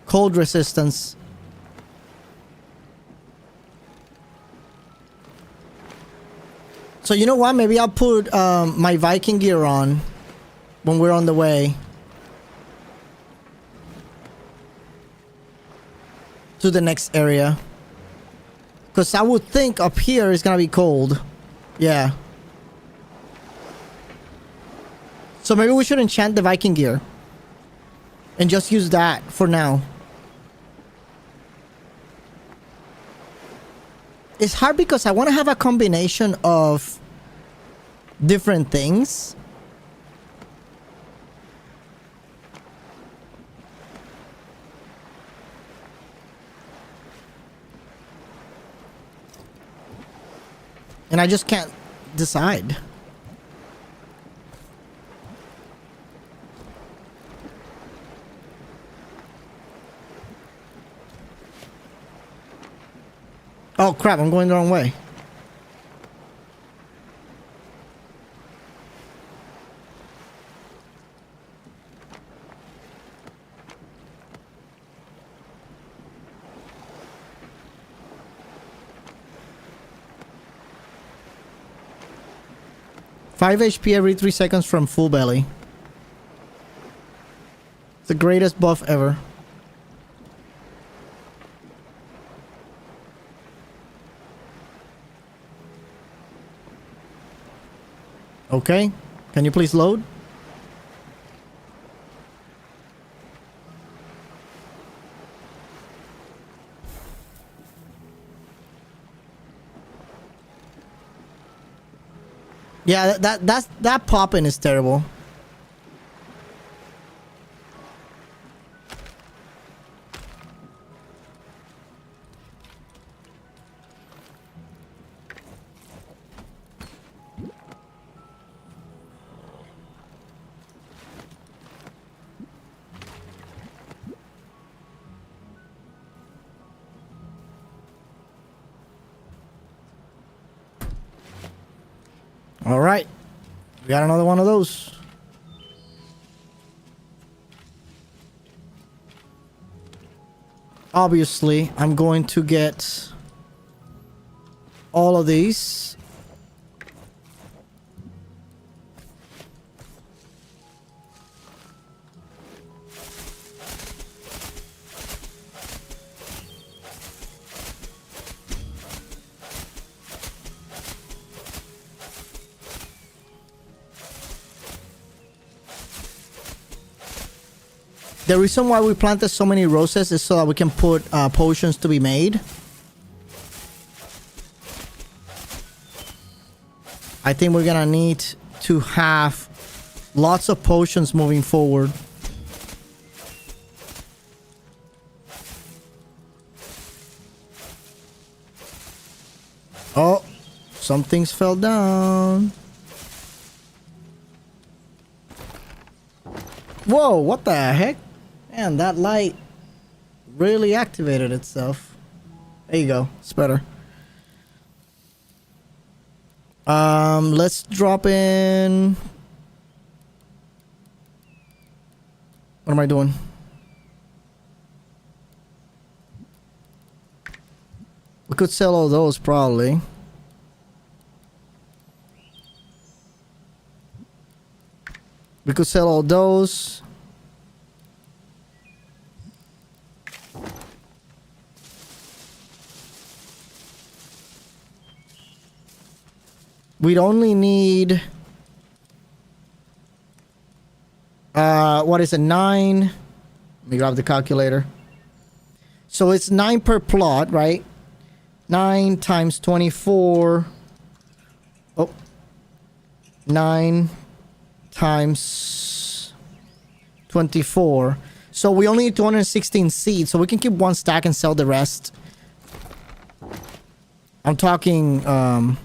Speaker 1: cold resistance So you know what? Maybe I'll put my Viking gear on when we're on the way to the next area. Because I would think up here is gonna be cold. Yeah. So maybe we should enchant the Viking gear. And just use that for now. It's hard because I want to have a combination of different things. And I just can't decide. Oh crap, I'm going the wrong way. Five HP every 3 seconds from full belly. It's the greatest buff ever. Okay, can you please load? Yeah, that popping is terrible. All right, we got another one of those. Obviously, I'm going to get all of these. The reason why we planted so many roses is so that we can put potions to be made. I think we're gonna need to have lots of potions moving forward. Oh, some things fell down. Whoa, what the heck? Man, that light really activated itself. There you go. It's better. Let's drop in. What am I doing? We could sell all those probably. We could sell all those. We'd only need what is it, 9? Let me grab the calculator. So it's 9 per plot, right? 9 times 24. Oh, 9 times 24. So we only need 216 seeds, so we can keep one stack and sell the rest. I'm talking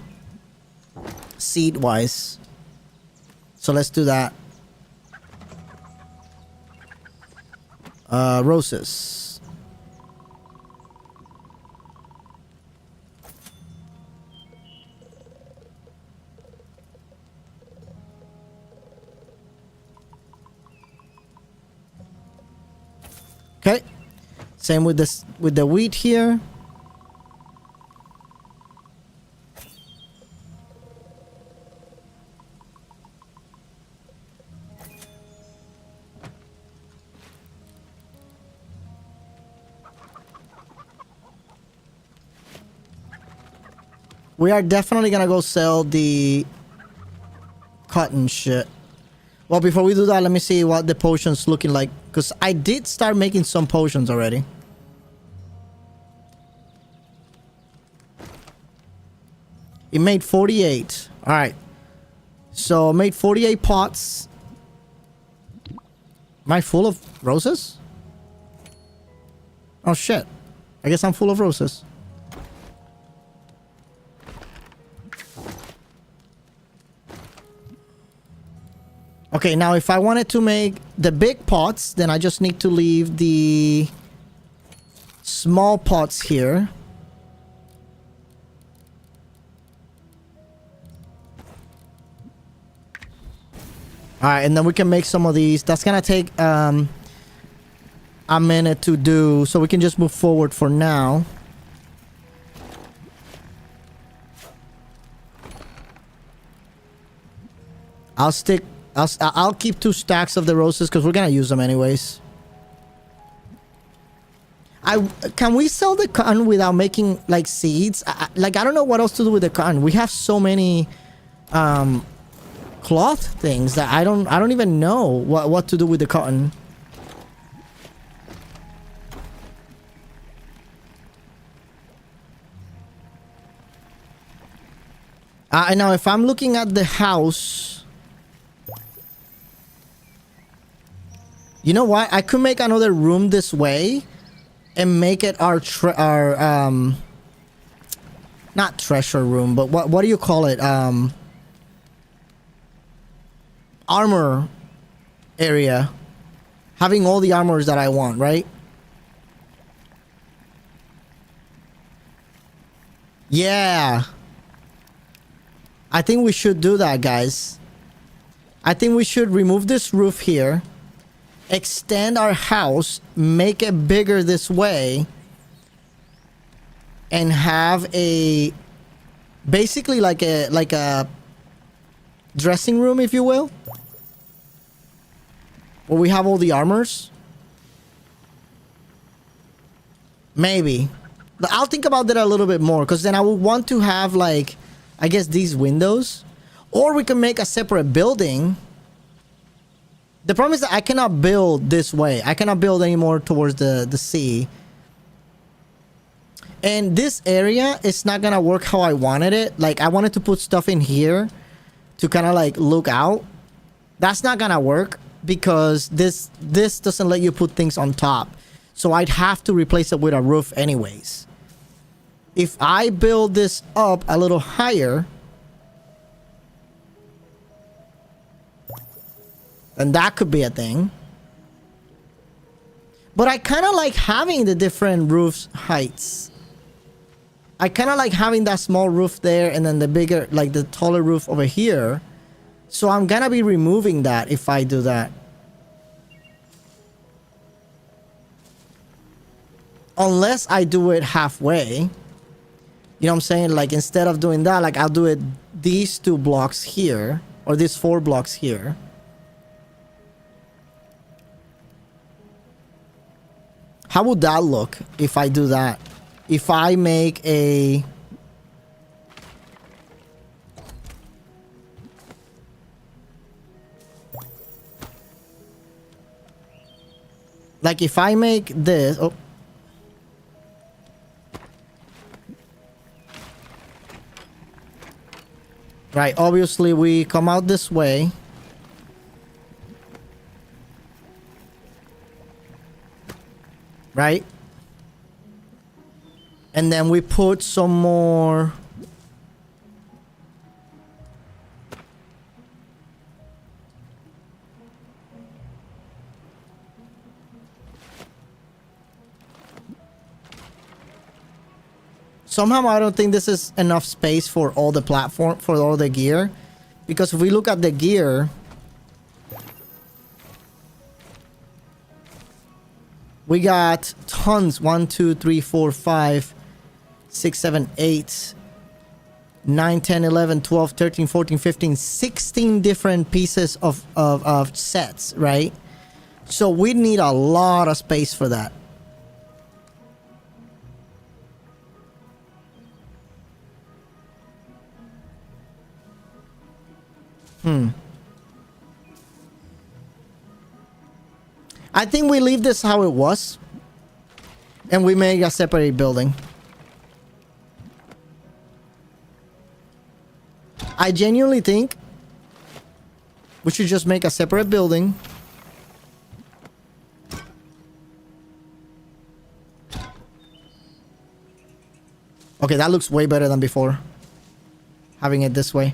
Speaker 1: seed wise. So let's do that. Roses. Okay. Same with this, with the wheat here. We are definitely gonna go sell the cotton shit. Well, before we do that, let me see what the potions looking like. Because I did start making some potions already. It made 48. Alright. So, made 48 pots. Am I full of roses? Oh, shit. I guess I'm full of roses. Okay, now if I wanted to make the big pots, then I just need to leave the small pots here. Alright, and then we can make some of these. That's gonna take a minute to do, so we can just move forward for now. I'll keep 2 stacks of the roses because we're gonna use them anyways. Can we sell the cotton without making like seeds? I don't know what else to do with the cotton. We have so many cloth things that I don't even know what to do with the cotton. And now if I'm looking at the house, you know what? I could make another room this way and make it our not treasure room, but what do you call it? Armor area. Having all the armors that I want, right? Yeah. I think we should do that, guys. I think we should remove this roof here. Extend our house, make it bigger this way, and have a basically like a dressing room, if you will, where we have all the armors. Maybe. But I'll think about that a little bit more, because then I would want to have like, I guess, these windows, or we can make a separate building. The problem is that I cannot build this way. I cannot build anymore towards the sea. And this area is not gonna work how I wanted it. Like, I wanted to put stuff in here to kind of like look out. That's not gonna work because this doesn't let you put things on top. So I'd have to replace it with a roof anyways. If I build this up a little higher, and that could be a thing. But I kind of like having the different roof heights. I kind of like having that small roof there and then the bigger, like the taller roof over here. So I'm gonna be removing that if I do that. Unless I do it halfway. You know what I'm saying? Like, instead of doing that, like, I'll do it these 2 blocks here, or these 4 blocks here. How would that look if I do that? If I make a... like, if I make this... oh. Right, obviously we come out this way. Right? And then we put some more... somehow I don't think this is enough space for all the platform, for all the gear. Because if we look at the gear... we got tons. 1, 2, 3, 4, 5, 6, 7, 8, 9, 10, 11, 12, 13, 14, 15, 16 different pieces of sets, right? So we need a lot of space for that. I think we leave this how it was. And we make a separate building. I genuinely think we should just make a separate building. Okay, that looks way better than before. Having it this way.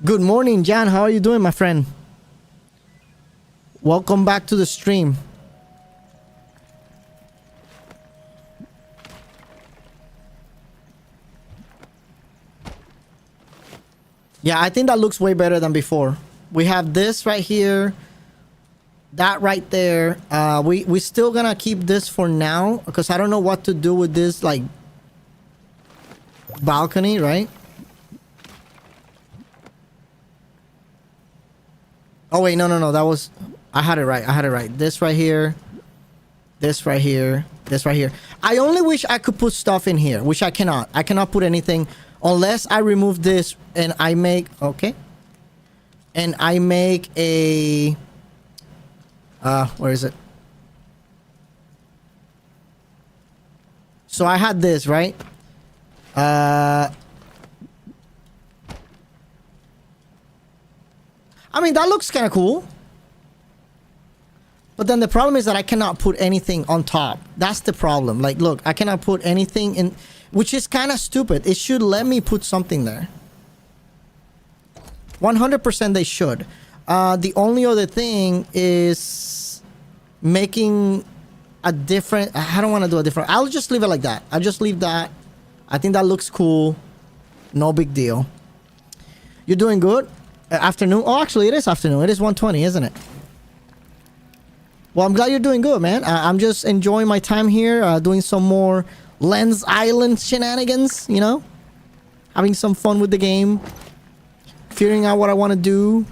Speaker 1: Good morning, Jan. How are you doing, my friend? Welcome back to the stream. Yeah, I think that looks way better than before. We have this right here. That right there. We still gonna keep this for now because I don't know what to do with this like balcony, right? Oh wait, no. That was I had it right. This right here. This right here. This right here. I only wish I could put stuff in here, which I cannot. I cannot put anything unless I remove this and I make and I make a where is it? So I had this, right? I mean, that looks kind of cool. But then the problem is that I cannot put anything on top. That's the problem. Like, look, I cannot put anything in, which is kind of stupid. It should let me put something there. 100% they should. The only other thing is making a different... I don't want to do a different... I'll just leave it like that. I'll just leave that. I think that looks cool. No big deal. You're doing good? Afternoon? Oh, actually, it is afternoon. It is 1:20, isn't it? Well, I'm glad you're doing good, man. I'm just enjoying my time here, doing some more Lens Island shenanigans, you know? Having some fun with the game. Figuring out what I want to do.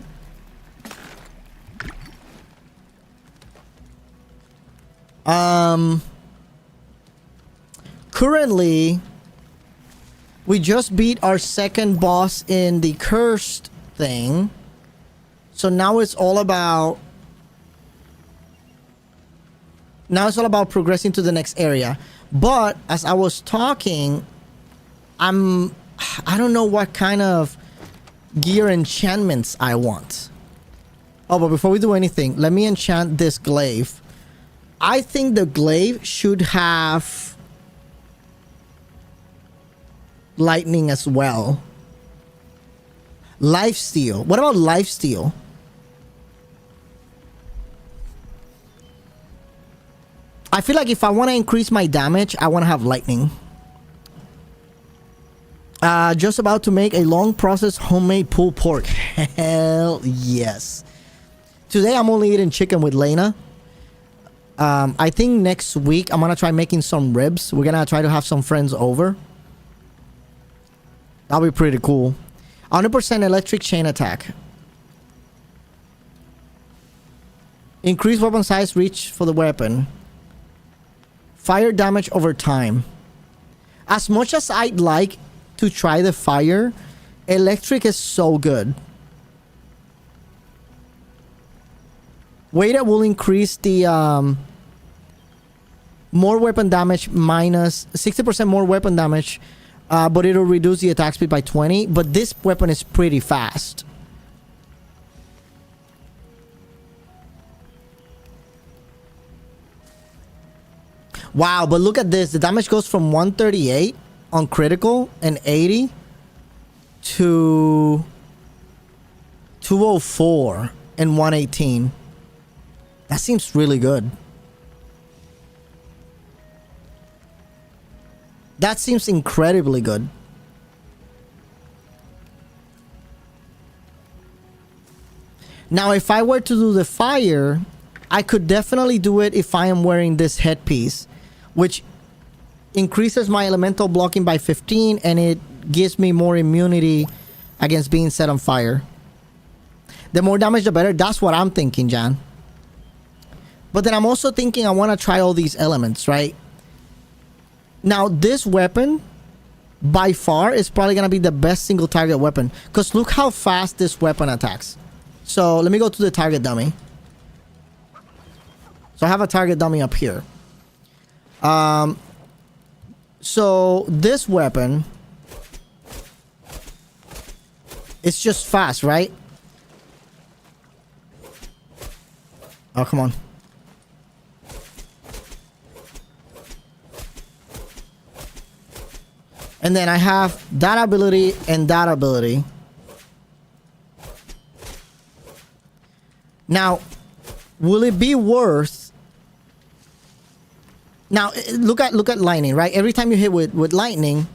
Speaker 1: Currently, we just beat our second boss in the cursed thing. So now it's all about... Now it's all about progressing to the next area. But as I was talking, I don't know what kind of gear enchantments I want. Oh, but before we do anything, let me enchant this glaive. I think the glaive should have lightning as well. Lifesteal. What about lifesteal? I feel like if I want to increase my damage, I want to have lightning. Just about to make a long process homemade pulled pork. Hell yes. Today I'm only eating chicken with Lena. I think next week I'm gonna try making some ribs. We're gonna try to have some friends over. That'll be pretty cool. 100% electric chain attack. Increase weapon size, reach for the weapon. Fire damage over time. As much as I'd like to try the fire, electric is so good. Weight will increase the more weapon damage minus 60% more weapon damage, but it'll reduce the attack speed by 20. But this weapon is pretty fast. Wow, but look at this. The damage goes from 138 on critical and 80 to 204 and 118. That seems really good. That seems incredibly good. Now, if I were to do the fire, I could definitely do it if I am wearing this headpiece, which increases my elemental blocking by 15 and it gives me more immunity against being set on fire. The more damage, the better. That's what I'm thinking, Jan. But then I'm also thinking I want to try all these elements, right? Now this weapon by far is probably gonna be the best single target weapon, because look how fast this weapon attacks. So let me go to the target dummy. So I have a target dummy up here. So this weapon, it's just fast, right? Oh, come on. And then I have that ability and that ability. Now, will it be worth... Now, look at lightning, right? Every time you hit with lightning,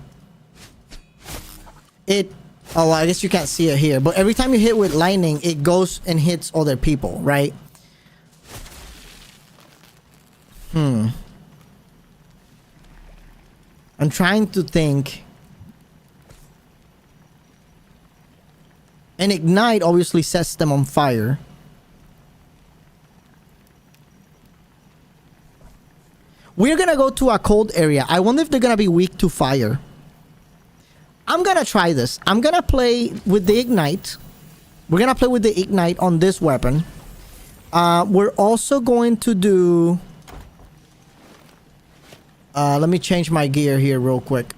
Speaker 1: it... Oh, well, I guess you can't see it here. But every time you hit with lightning, it goes and hits other people, right? I'm trying to think. And ignite obviously sets them on fire. We're gonna go to a cold area. I wonder if they're gonna be weak to fire. I'm gonna try this. I'm gonna play with the ignite. We're gonna play with the ignite on this weapon. We're also going to do... let me change my gear here real quick.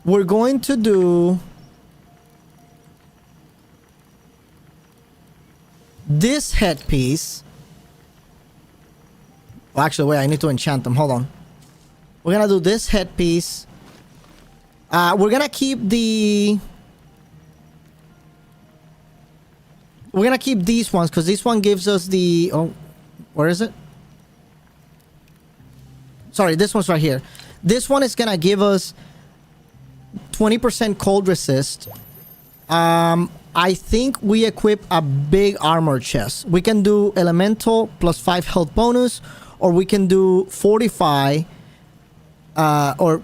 Speaker 1: We're going to do this headpiece. Well, actually, wait, I need to enchant them. Hold on. We're gonna do this headpiece. We're gonna keep the... We're gonna keep these ones, because this one gives us the... Oh, where is it? Sorry, this one's right here. This one is gonna give us 20% cold resist. I think we equip a big armor chest. We can do elemental plus 5 health bonus, or we can do fortify, or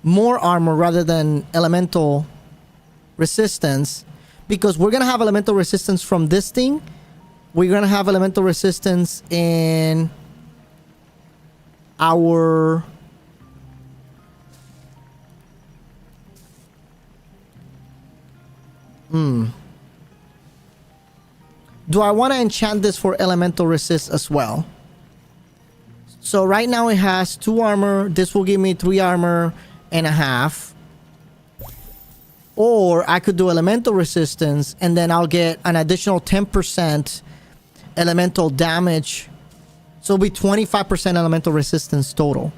Speaker 1: more armor rather than elemental resistance, because we're gonna have elemental resistance from this thing. We're gonna have elemental resistance in our... Do I want to enchant this for elemental resist as well? So right now it has 2 armor. This will give me 3 armor and a half. Or I could do elemental resistance, and then I'll get an additional 10% elemental damage. So it'll be 25% elemental resistance total.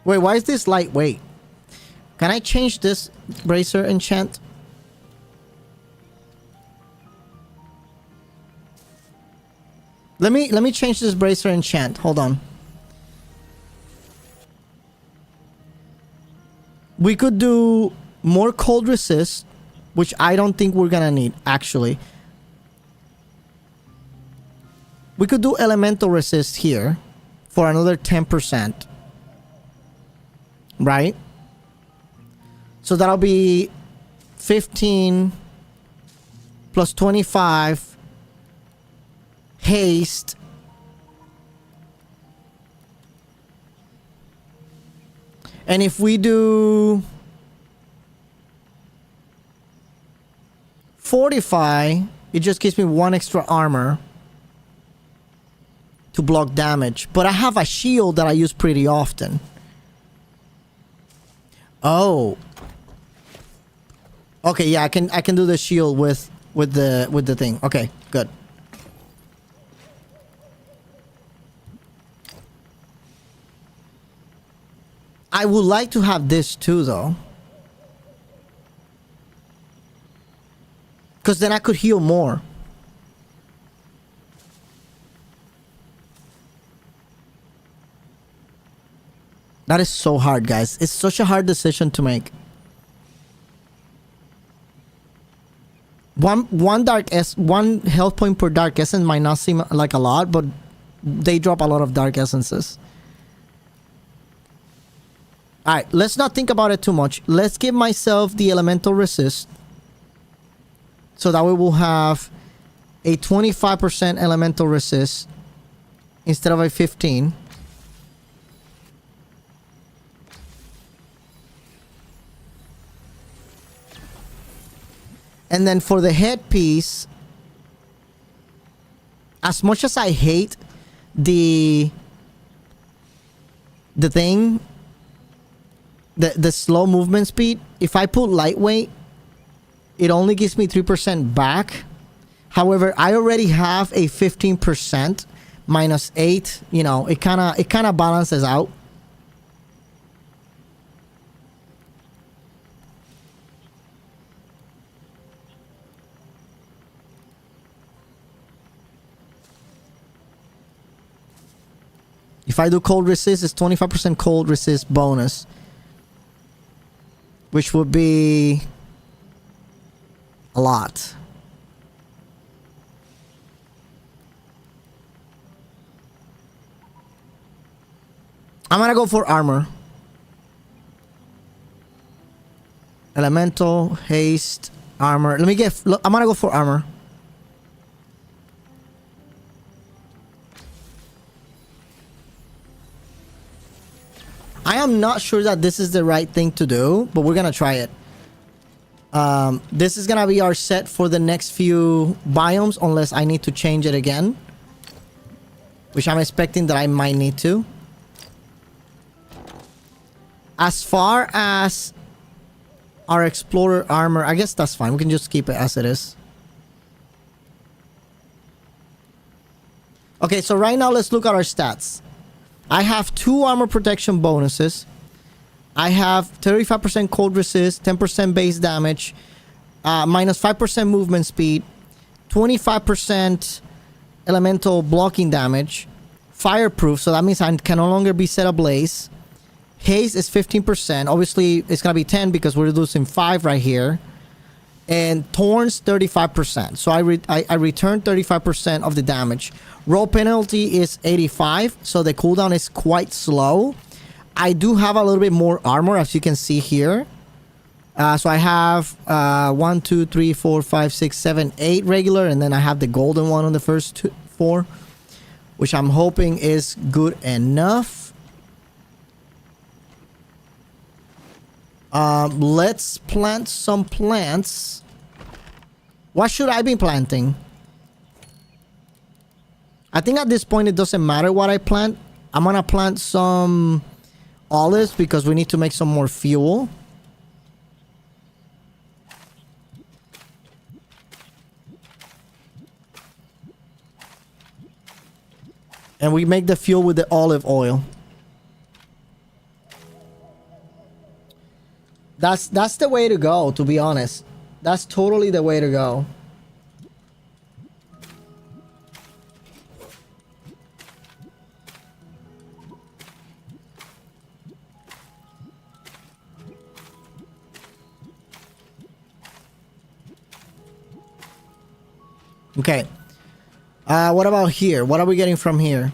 Speaker 1: Wait, why is this lightweight? Can I change this bracer enchant? Let me change this bracer enchant. Hold on. We could do more cold resist, which I don't think we're gonna need, actually. We could do elemental resist here for another 10%. Right? So that'll be 15 plus 25 haste. And if we do fortify, it just gives me 1 extra armor to block damage. But I have a shield that I use pretty often. Oh. Okay, yeah, I can do the shield with the thing. Okay, good. I would like to have this too, though. Because then I could heal more. That is so hard, guys. It's such a hard decision to make. One health point per dark essence might not seem like a lot, but they drop a lot of dark essences. All right, let's not think about it too much. Let's give myself the elemental resist. So that way we'll have a 25% elemental resist instead of a 15. And then for the headpiece, as much as I hate the thing, the slow movement speed, if I put lightweight, it only gives me 3% back. However, I already have a 15% minus 8. You know, it kind of balances out. If I do cold resist, it's 25% cold resist bonus, which would be a lot. I'm gonna go for armor. Elemental, haste, armor. I'm gonna go for armor. I am not sure that this is the right thing to do, but we're gonna try it. This is gonna be our set for the next few biomes, unless I need to change it again, which I'm expecting that I might need to. As far as our explorer armor, I guess that's fine. We can just keep it as it is. Okay, so right now let's look at our stats. I have 2 armor protection bonuses. I have 35% cold resist, 10% base damage, minus 5% movement speed, 25% elemental blocking damage, fireproof, so that means I can no longer be set ablaze. Haze is 15%. Obviously, it's going to be 10 because we're reducing 5 right here. And Thorns, 35%. So I return 35% of the damage. Roll penalty is 85, so the cooldown is quite slow. I do have a little bit more armor, as you can see here. So I have 1, 2, 3, 4, 5, 6, 7, 8 regular, and then I have the golden one on the first 4, which I'm hoping is good enough. Let's plant some plants. What should I be planting? I think at this point it doesn't matter what I plant. I'm gonna plant some olives because we need to make some more fuel. And we make the fuel with the olive oil. That's the way to go, to be honest. That's totally the way to go. Okay. What about here? What are we getting from here?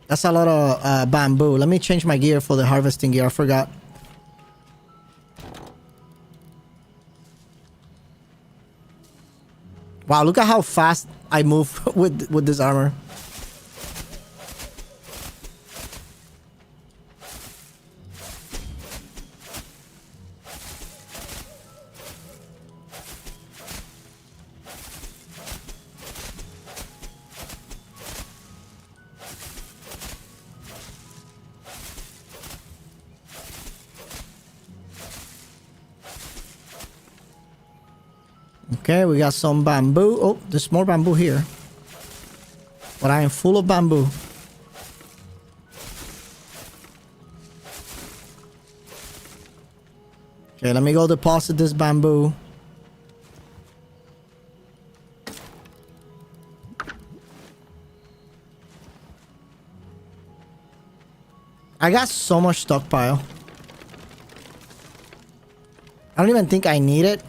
Speaker 1: That's a lot of bamboo. Let me change my gear for the harvesting gear. I forgot. Wow, look at how fast I move with this armor. Okay, we got some bamboo. Oh, there's more bamboo here. But I am full of bamboo. Okay, let me go deposit this bamboo. I got so much stockpile. I don't even think I need it.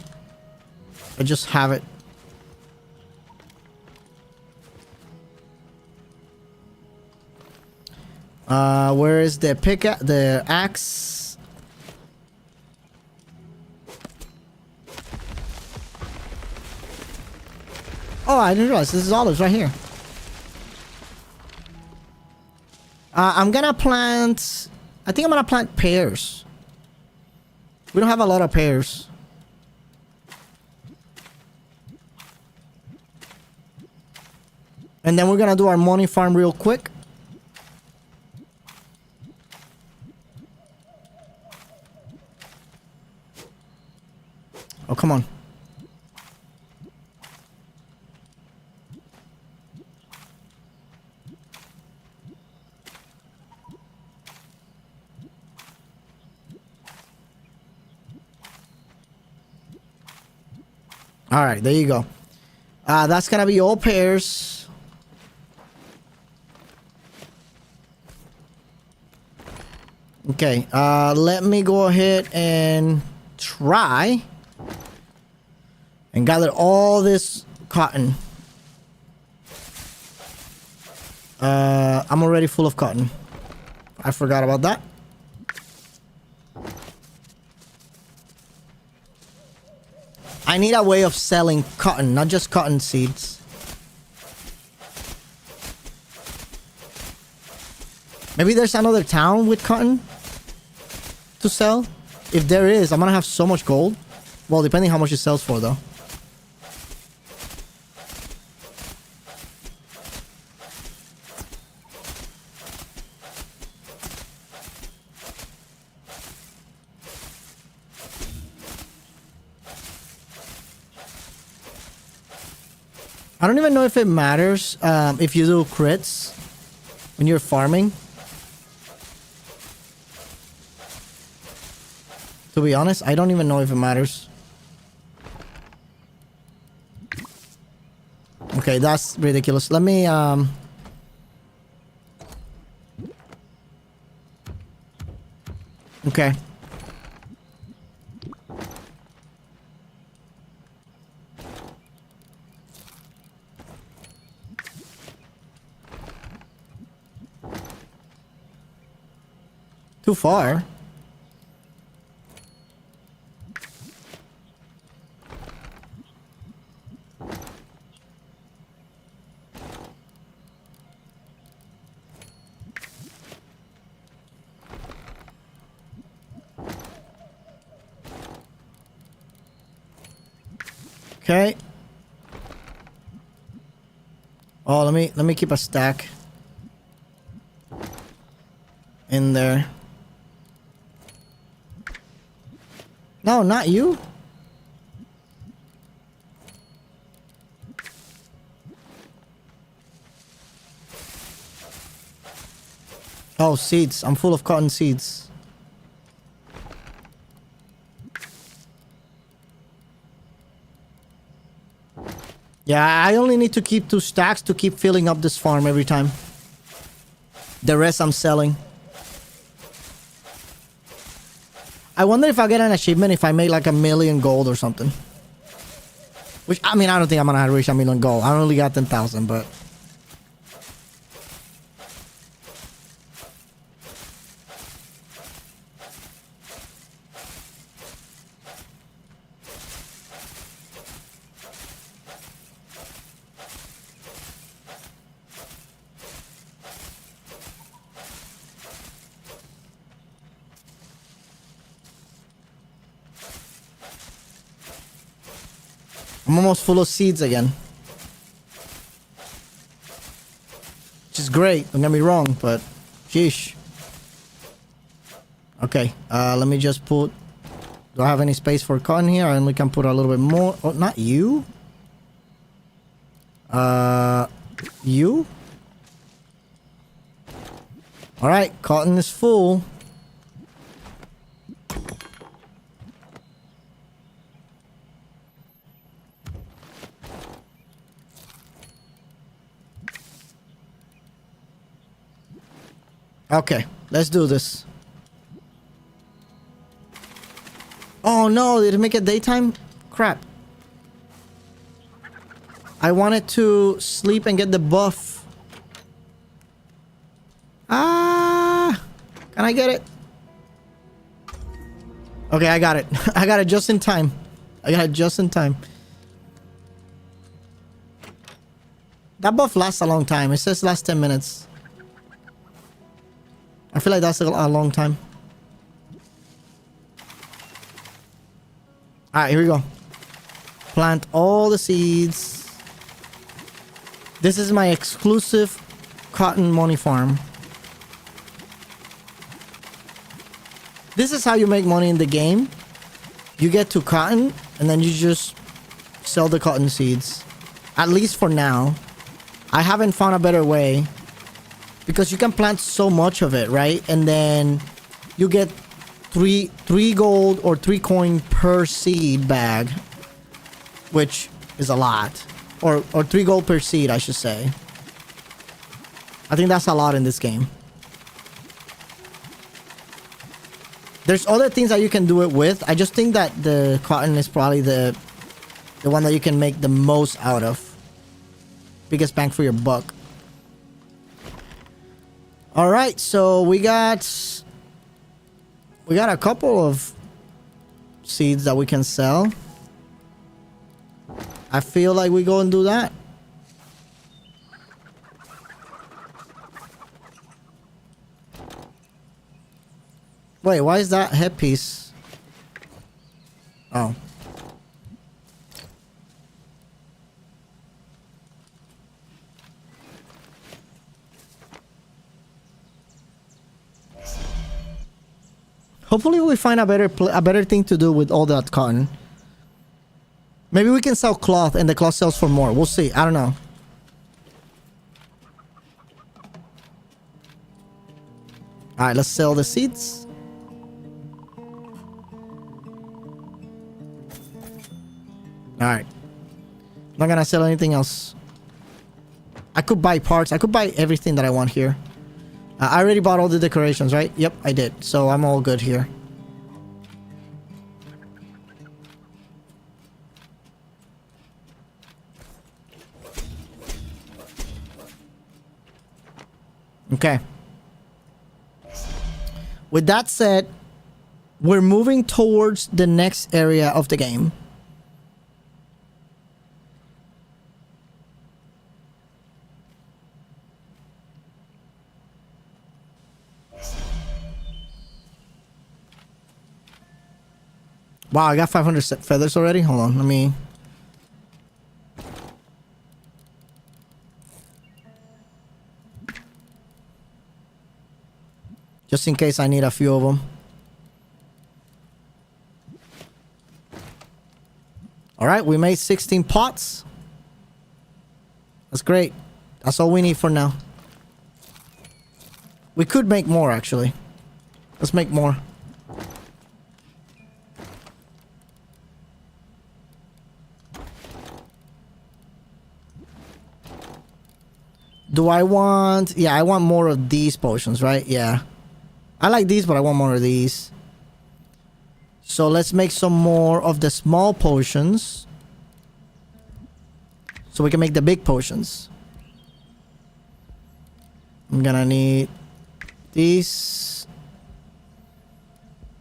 Speaker 1: I just have it. Where is the the axe? Oh, I didn't realize this is olives right here. I'm gonna plant... I think I'm gonna plant pears. We don't have a lot of pears. And then we're gonna do our money farm real quick. Oh, come on. All right, there you go. That's gonna be all pears. Okay, let me go ahead and try and gather all this cotton. I'm already full of cotton. I forgot about that. I need a way of selling cotton, not just cotton seeds. Maybe there's another town with cotton to sell. If there is, I'm gonna have so much gold. Well, depending how much it sells for, though. I don't even know if it matters if you do crits when you're farming. To be honest, I don't even know if it matters. Okay, that's ridiculous. Let me okay. Too far. Okay. Oh, let me keep a stack in there. No, not you. Oh, seeds. I'm full of cotton seeds. Yeah, I only need to keep 2 stacks to keep filling up this farm every time. The rest I'm selling. I wonder if I get an achievement if I make like 1,000,000 gold or something. Which, I mean, I don't think I'm gonna reach 1,000,000 gold. I only got 10,000, but... I'm almost full of seeds again. Which is great, don't get me wrong, but... Sheesh. Okay, let me just put... Do I have any space for cotton here? I only can put a little bit more... Oh, not you? You? Alright, cotton is full. Okay, let's do this. Oh no, did it make it daytime? Crap. I wanted to sleep and get the buff. Ah! I get it? Okay, I got it. I got it just in time. I got it just in time. That buff lasts a long time. It says last 10 minutes. I feel like that's a long time. Alright, here we go. Plant all the seeds. This is my exclusive cotton money farm. This is how you make money in the game. You get to cotton and then you just sell the cotton seeds. At least for now. I haven't found a better way. Because you can plant so much of it, right? And then you get three gold or 3 coin per seed bag. Which is a lot. Or 3 gold per seed, I should say. I think that's a lot in this game. There's other things that you can do it with. I just think that the cotton is probably the one that you can make the most out of. Biggest bang for your buck. Alright, so we got a couple of seeds that we can sell. I feel like we go and do that. Wait, why is that headpiece? Oh. Hopefully we find a better thing to do with all that cotton. Maybe we can sell cloth and the cloth sells for more. We'll see. I don't know. Alright, let's sell the seeds. Alright. Not gonna sell anything else. I could buy parts. I could buy everything that I want here. I already bought all the decorations, right? Yep, I did. So I'm all good here. Okay. With that said, we're moving towards the next area of the game. Wow, I got 500 feathers already. Hold on, let me... Just in case I need a few of them. Alright, we made 16 pots. That's great. That's all we need for now. We could make more, actually. Let's make more. Do I want... Yeah, I want more of these potions, right? Yeah. I like these, but I want more of these. So let's make some more of the small potions. So we can make the big potions. I'm gonna need these.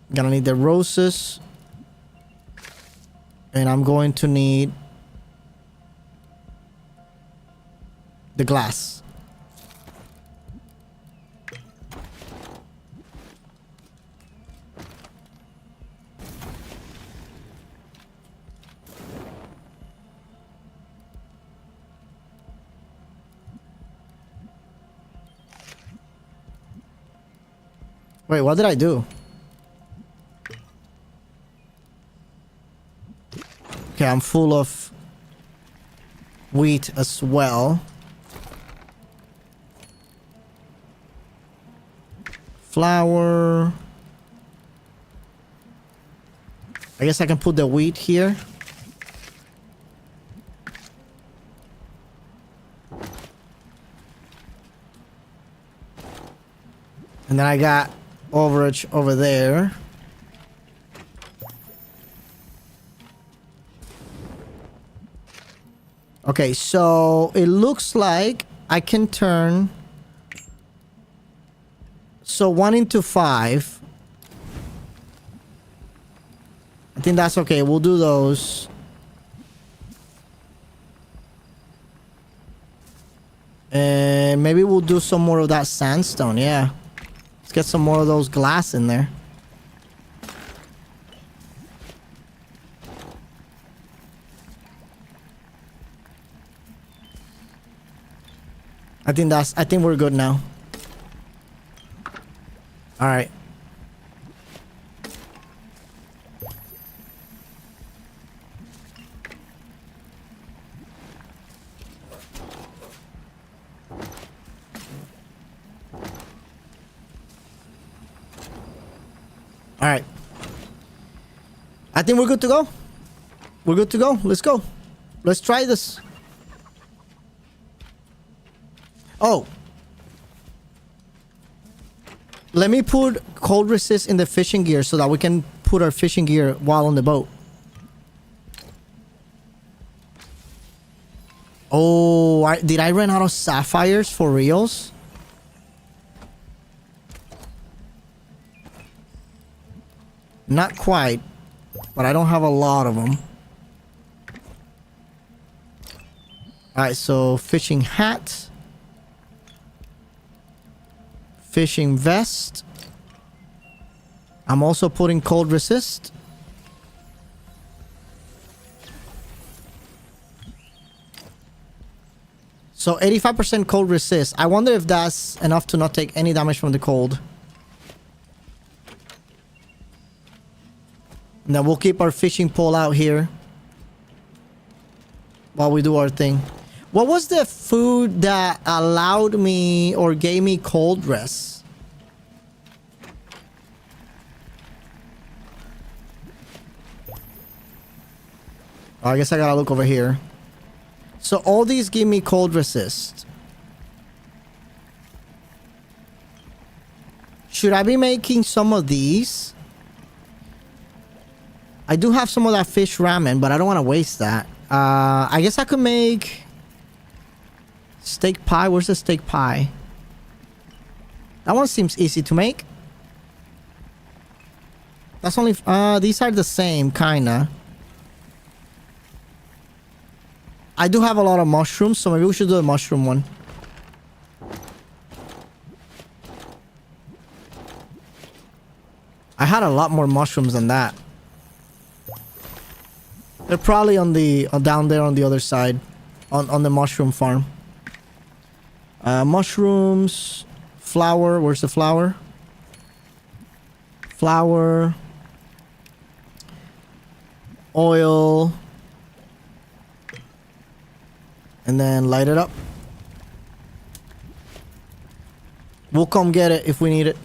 Speaker 1: I'm gonna need the roses. And I'm going to need the glass. Wait, what did I do? Okay, I'm full of wheat as well. Flour. I guess I can put the wheat here. And then I got overage over there. Okay, so it looks like I can turn So 1 into 5. I think that's okay. We'll do those. And maybe we'll do some more of that sandstone. Yeah. Let's get some more of those glass in there. I think we're good now. All right. All right. I think we're good to go. We're good to go. Let's go. Let's try this. Oh. Let me put cold resist in the fishing gear so that we can put our fishing gear while on the boat. Oh, did I run out of sapphires for reals? Not quite, but I don't have a lot of them. Alright, so fishing hat. Fishing vest. I'm also putting cold resist. So 85% cold resist. I wonder if that's enough to not take any damage from the cold. And then we'll keep our fishing pole out here while we do our thing. What was the food that allowed me or gave me cold rest? Oh, I guess I gotta look over here. So all these give me cold resist. Should I be making some of these? I do have some of that fish ramen, but I don't want to waste that. I guess I could make steak pie. Where's the steak pie? That one seems easy to make. That's only... these are the same, kinda. I do have a lot of mushrooms, so maybe we should do the mushroom one. I had a lot more mushrooms than that. They're probably on the down there on the other side, on the mushroom farm. Mushrooms, flour. Where's the flour? Flour, oil, and then light it up. We'll come get it if we need it.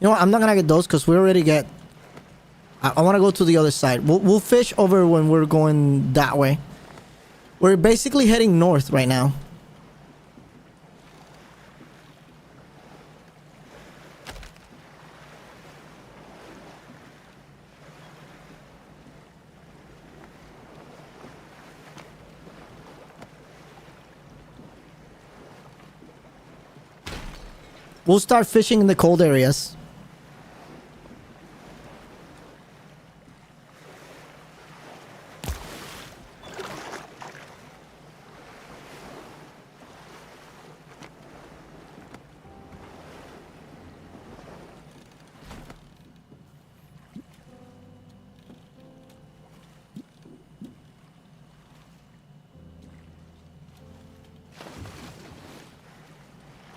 Speaker 1: You know what? I'm not gonna get those because we already get... I want to go to the other side. We'll fish over when we're going that way. We're basically heading north right now. We'll start fishing in the cold areas.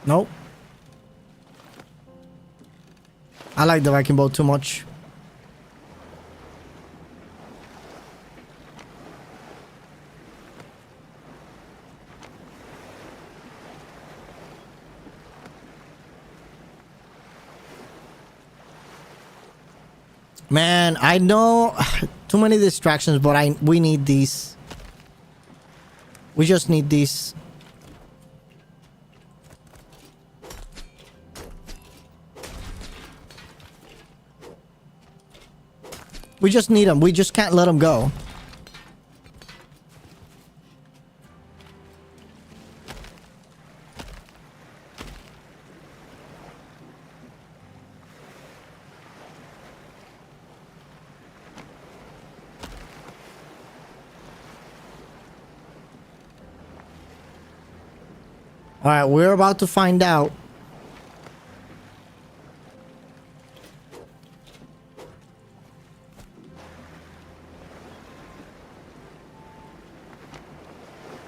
Speaker 1: Nope. I like the Viking boat too much. Man, I know too many distractions, but we need these. We just need these. We just need them. We just can't let them go. All right, we're about to find out.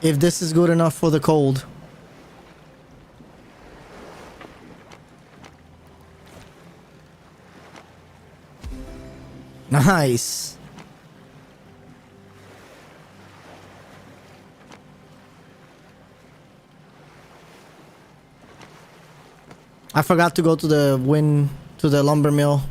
Speaker 1: If this is good enough for the cold. Nice. I forgot to go to the lumber mill.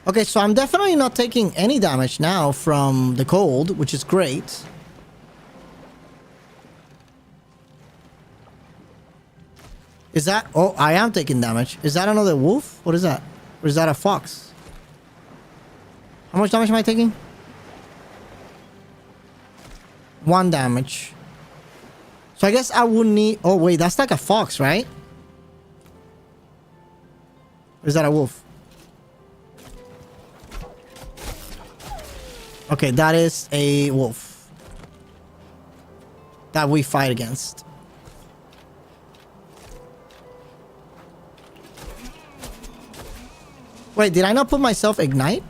Speaker 1: Okay, so I'm definitely not taking any damage now from the cold, which is great. Is that... Oh, I am taking damage. Is that another wolf? What is that? Or is that a fox? How much damage am I taking? 1 damage. So I guess I would need... Oh, wait, that's like a fox, right? Or is that a wolf? Okay, that is a wolf that we fight against. Wait, did I not put myself ignite?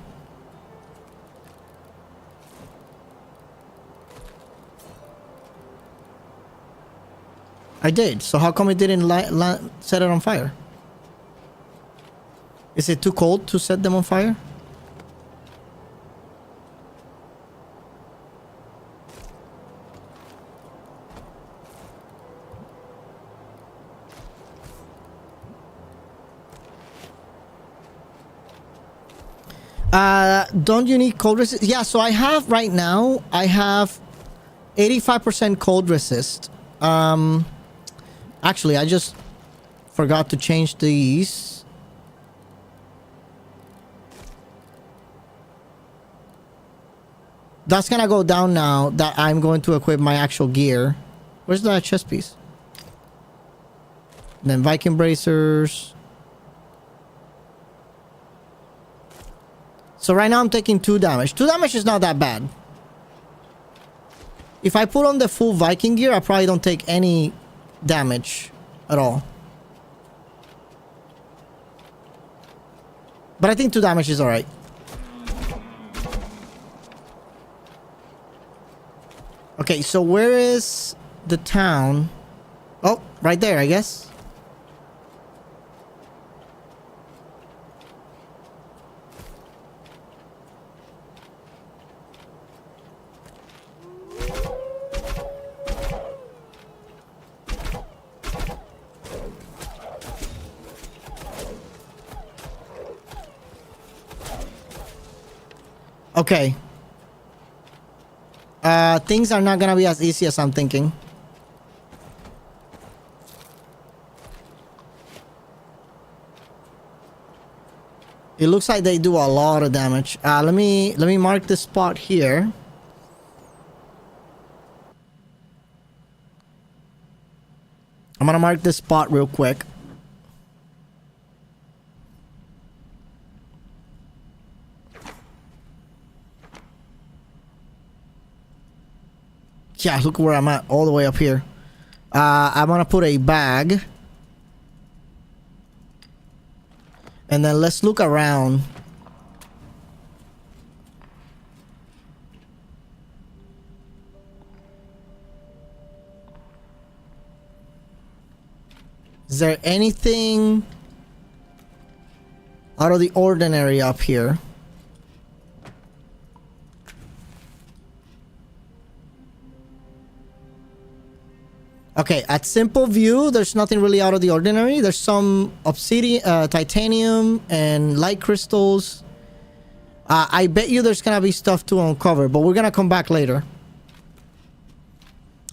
Speaker 1: I did. So how come it didn't set it on fire? Is it too cold to set them on fire? Don't you need cold resist? Yeah, so I have right now, I have 85% cold resist. Actually, I just forgot to change these. That's gonna go down now that I'm going to equip my actual gear. Where's that chest piece? And then Viking bracers. So right now I'm taking 2 damage. 2 damage is not that bad. If I put on the full Viking gear, I probably don't take any damage at all. But I think 2 damage is alright. Okay, so where is the town? Oh, right there, I guess. Okay. Things are not gonna be as easy as I'm thinking. It looks like they do a lot of damage. Let me mark this spot here. I'm gonna mark this spot real quick. Yeah, look where I'm at, all the way up here. I'm gonna put a bag. And then let's look around. Is there anything out of the ordinary up here? Okay, at simple view, there's nothing really out of the ordinary. There's some obsidian, titanium, and light crystals. I bet you there's gonna be stuff to uncover, but we're gonna come back later.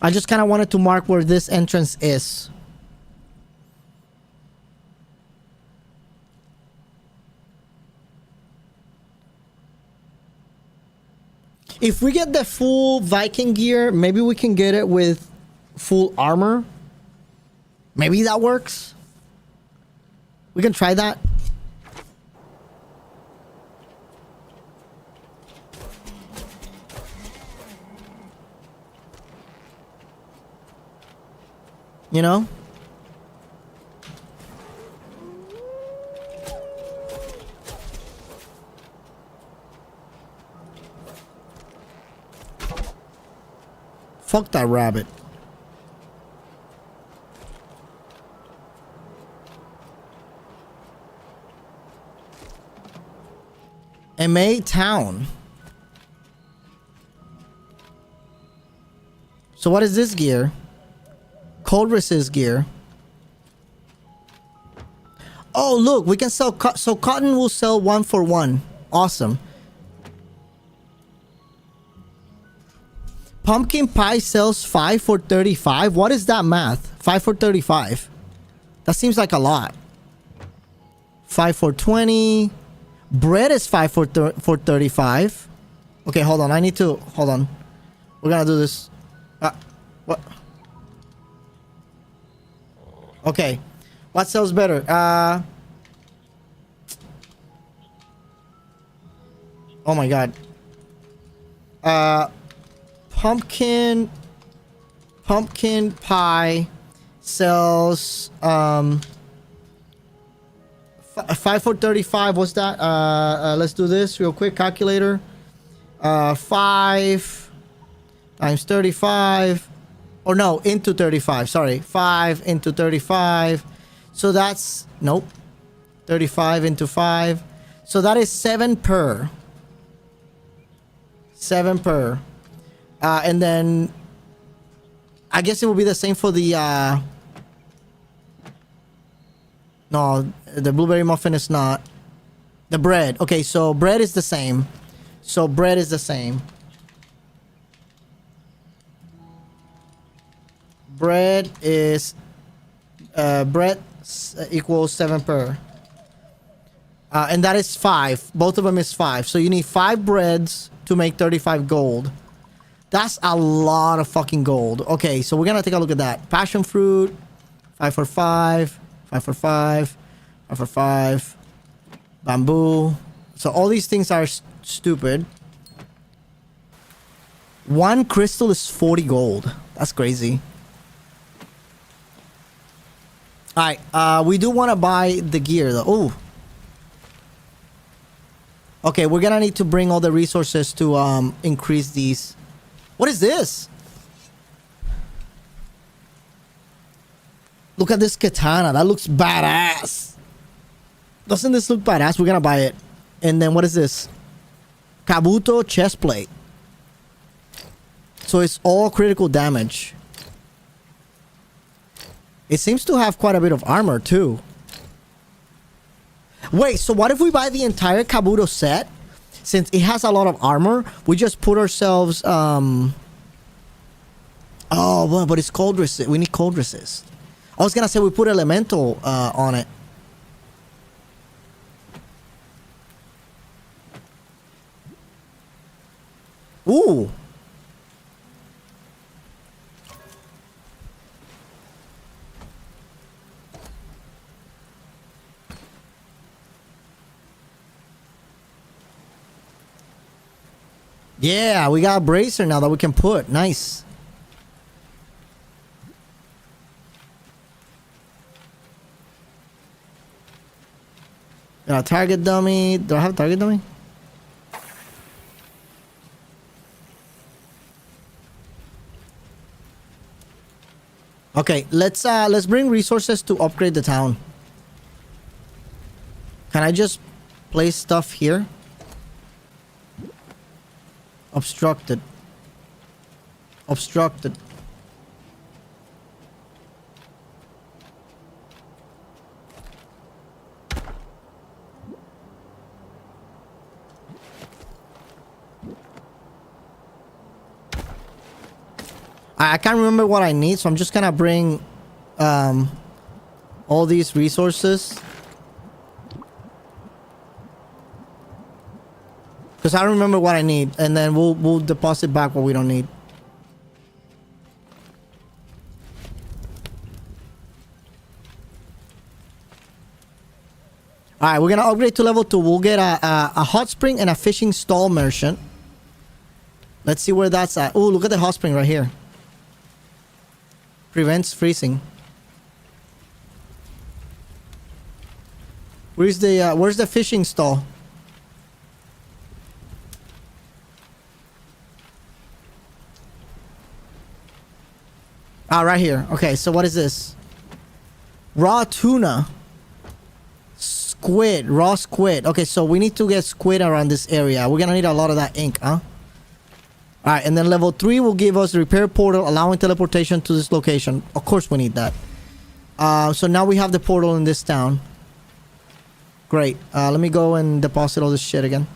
Speaker 1: I just kind of wanted to mark where this entrance is. If we get the full Viking gear, maybe we can get it with full armor. Maybe that works. We can try that. You know? Fuck that rabbit. MA Town. So what is this gear? Cold resist gear. Oh, look, we can sell so cotton will sell 1 for 1. Awesome. Pumpkin pie sells 5 for 35. What is that math? 5 for 35. That seems like a lot. 5 for 20. Bread is 5 for 35. Okay, hold on. I need to hold on. We're gonna do this. What? Okay. What sells better? Oh my god. Pumpkin pie sells 5 for 35. What's that? Let's do this real quick. Calculator. 5 times 35. Or no, into 35. Sorry. 5 into 35. So that's... Nope. 35 into 5. So that is 7 per. 7 per. And then... I guess it will be the same for the... No, the blueberry muffin is not. The bread. Okay, so bread is the same. So bread is the same. Bread is... bread equals 7 per. And that is 5. Both of them is 5. So you need 5 breads to make 35 gold. That's a lot of fucking gold. Okay, so we're gonna take a look at that. Passion fruit. 5 for 5. 5 for 5. 5 for 5. Bamboo. So all these things are stupid. 1 crystal is 40 gold. That's crazy. Alright, we do want to buy the gear though. Oh. Okay, we're gonna need to bring all the resources to increase these. What is this? Look at this katana. That looks badass. Doesn't this look badass? We're gonna buy it. And then what is this? Kabuto chestplate. So it's all critical damage. It seems to have quite a bit of armor too. Wait, so what if we buy the entire Kabuto set? Since it has a lot of armor, we just put ourselves... Oh, well, but it's cold resist. We need cold resist. I was gonna say we put elemental on it. Ooh. Yeah, we got a bracer now that we can put. Nice. Got a target dummy. Do I have a target dummy? Okay, let's bring resources to upgrade the town. Can I just place stuff here? Obstructed. Obstructed. I can't remember what I need, so I'm just gonna bring all these resources. Because I don't remember what I need, and then we'll deposit back what we don't need. All right, we're gonna upgrade to level 2. We'll get a hot spring and a fishing stall merchant. Let's see where that's at. Oh, look at the hot spring right here. Prevents freezing. Where's the fishing stall? Ah, right here. Okay, so what is this? Raw tuna. Squid. Raw squid. Okay, so we need to get squid around this area. We're gonna need a lot of that ink, huh? Alright, and then level 3 will give us the repair portal, allowing teleportation to this location. Of course we need that. So now we have the portal in this town. Great. Let me go and deposit all this shit again.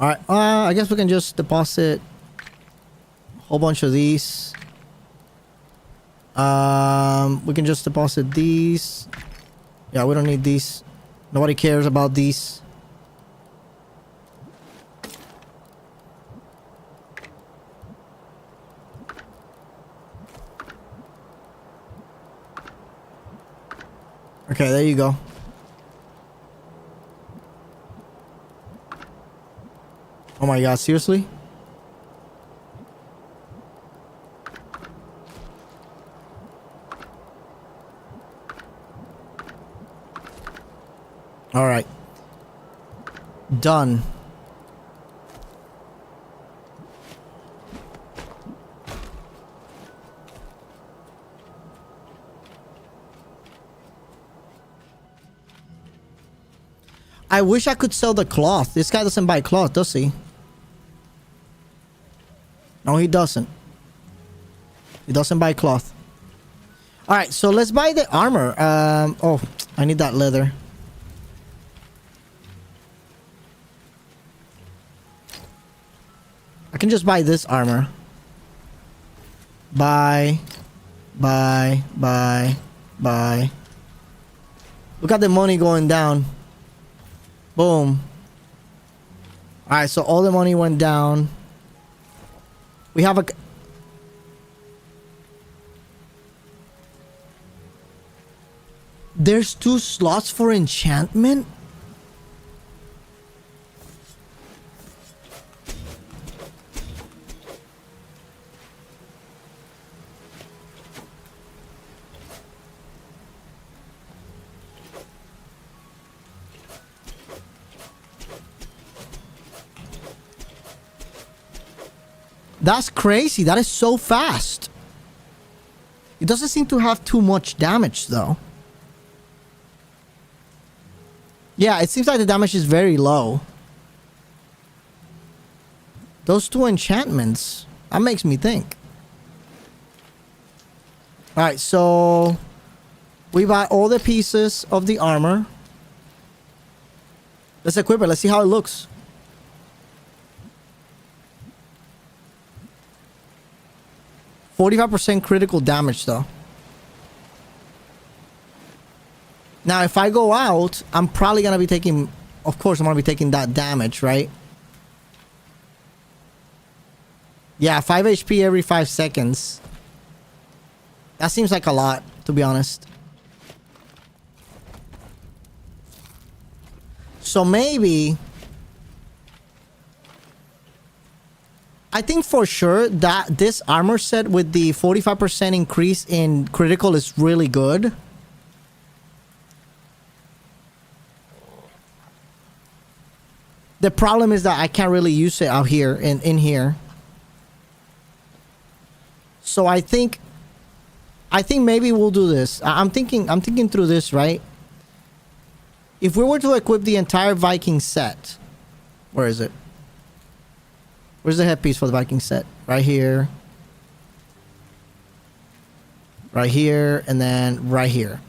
Speaker 1: Alright, I guess we can just deposit a whole bunch of these. We can just deposit these. Yeah, we don't need these. Nobody cares about these. Okay, there you go. Oh my god, seriously? All right. Done. I wish I could sell the cloth. This guy doesn't buy cloth, does he? No, he doesn't. He doesn't buy cloth. All right, so let's buy the armor. Oh, I need that leather. I can just buy this armor. Buy. Look at the money going down. Boom. Alright, so all the money went down. We have a... There's 2 slots for enchantment? That's crazy. That is so fast. It doesn't seem to have too much damage, though. Yeah, it seems like the damage is very low. Those 2 enchantments. That makes me think. Alright, so... we buy all the pieces of the armor. Let's equip it. Let's see how it looks. %45 critical damage, though. Now, if I go out, I'm probably going to be taking... Of course, I'm going to be taking that damage, right? Yeah, 5 HP every 5 seconds. That seems like a lot, to be honest. So maybe... I think for sure that this armor set with the 45% increase in critical is really good. The problem is that I can't really use it out here in here. So I think maybe we'll do this. I'm thinking through this, right? If we were to equip the entire Viking set, where is it? Where's the headpiece for the Viking set? Right here. Right here. And then right here.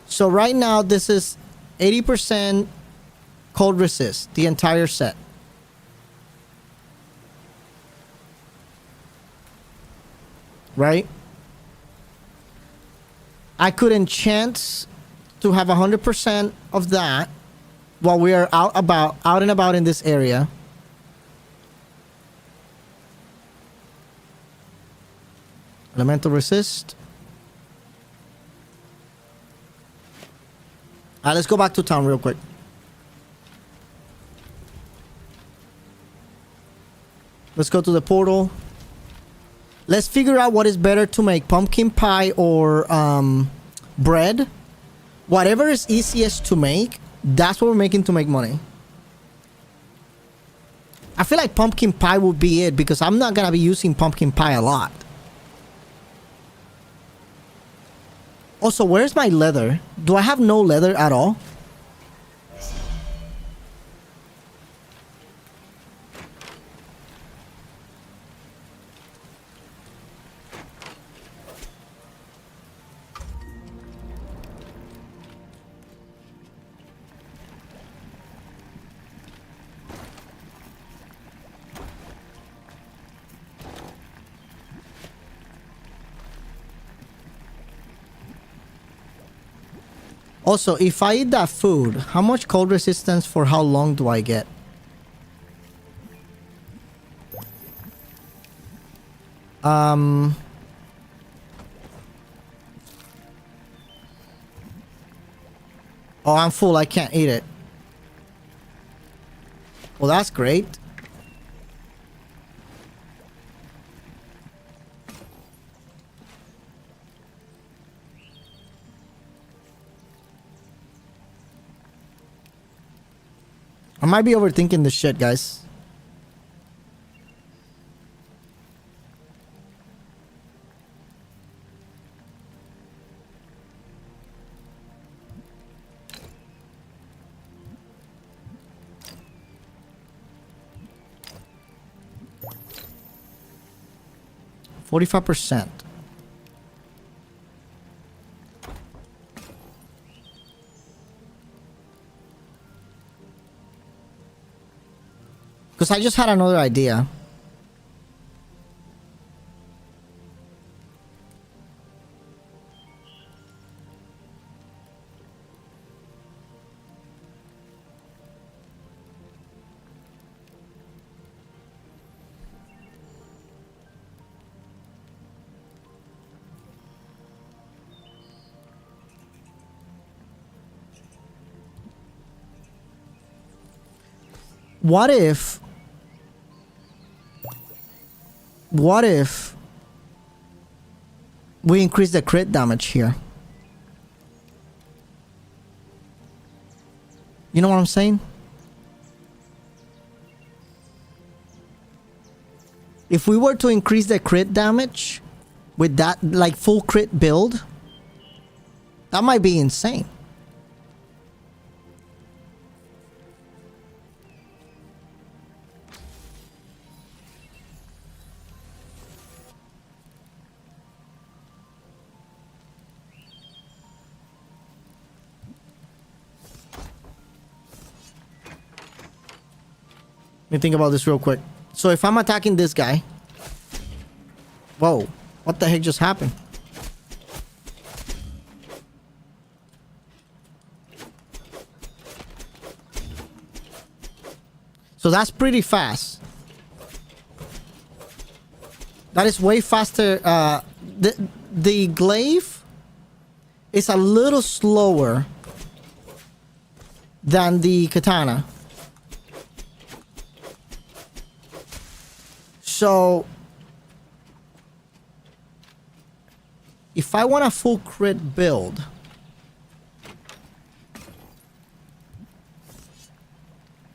Speaker 1: So right now, this is 80% cold resist. The entire set. Right? I could enchant to have 100% of that while we are out and about in this area. Elemental resist. Alright, let's go back to town real quick. Let's go to the portal. Let's figure out what is better to make, pumpkin pie or bread. Whatever is easiest to make, that's what we're making to make money. I feel like pumpkin pie would be it because I'm not gonna be using pumpkin pie a lot. Also, where's my leather? Do I have no leather at all? Also, if I eat that food, how much cold resistance for how long do I get? Oh, I'm full. I can't eat it. Well, that's great. I might be overthinking this shit, guys. %45%. Because I just had another idea. What if we increase the crit damage here? You know what I'm saying? If we were to increase the crit damage with that, like, full crit build, that might be insane. Let me think about this real quick. So if I'm attacking this guy... Whoa. What the heck just happened? So that's pretty fast. That is way faster. The glaive is a little slower than the katana. So if I want a full crit build,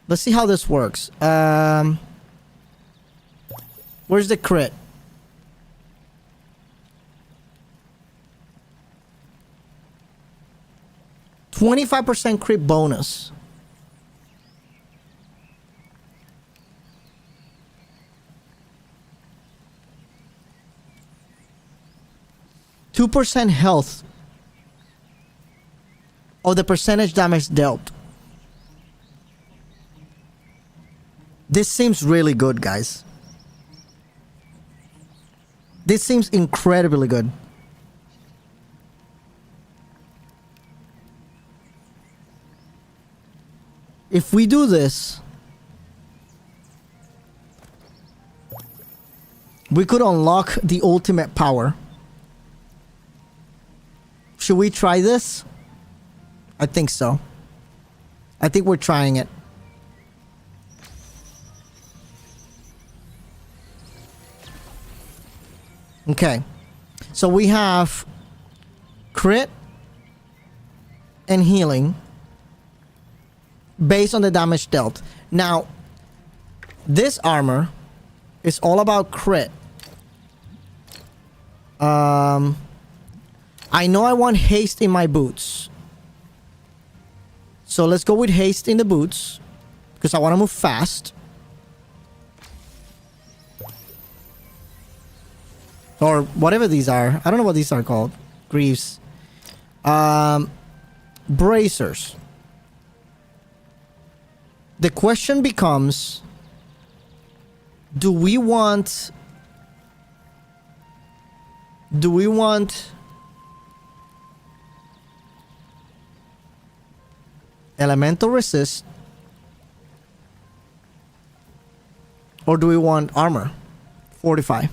Speaker 1: let's see how this works. Where's the crit? %25 crit bonus. %2 health of the percentage damage dealt. This seems really good, guys. This seems incredibly good. If we do this, we could unlock the ultimate power. Should we try this? I think so. I think we're trying it. Okay. So we have crit and healing based on the damage dealt. Now, this armor is all about crit. I know I want haste in my boots. So let's go with haste in the boots because I want to move fast. Or whatever these are. I don't know what these are called. Greaves. Bracers. The question becomes, do we want elemental resist, or do we want armor? Fortify.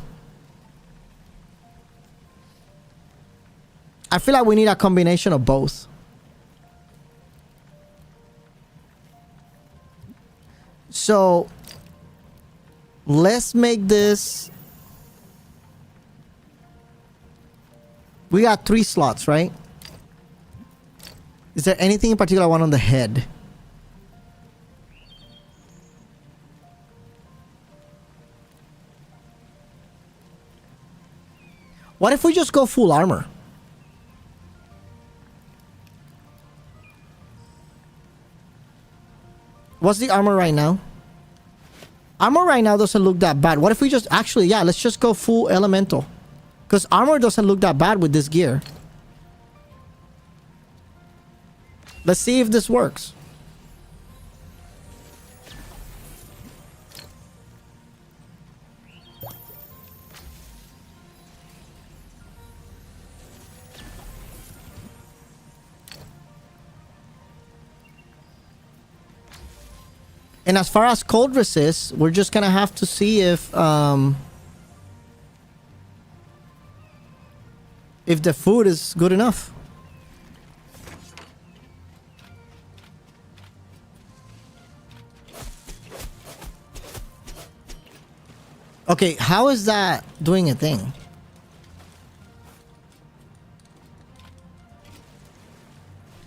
Speaker 1: I feel like we need a combination of both. So let's make this. We got 3 slots, right? Is there anything in particular I want on the head? What if we just go full armor? What's the armor right now? Armor right now doesn't look that bad. What if we just... Actually, yeah, let's just go full elemental. Because armor doesn't look that bad with this gear. Let's see if this works. And as far as cold resist, we're just gonna have to see if the food is good enough. Okay, how is that doing a thing?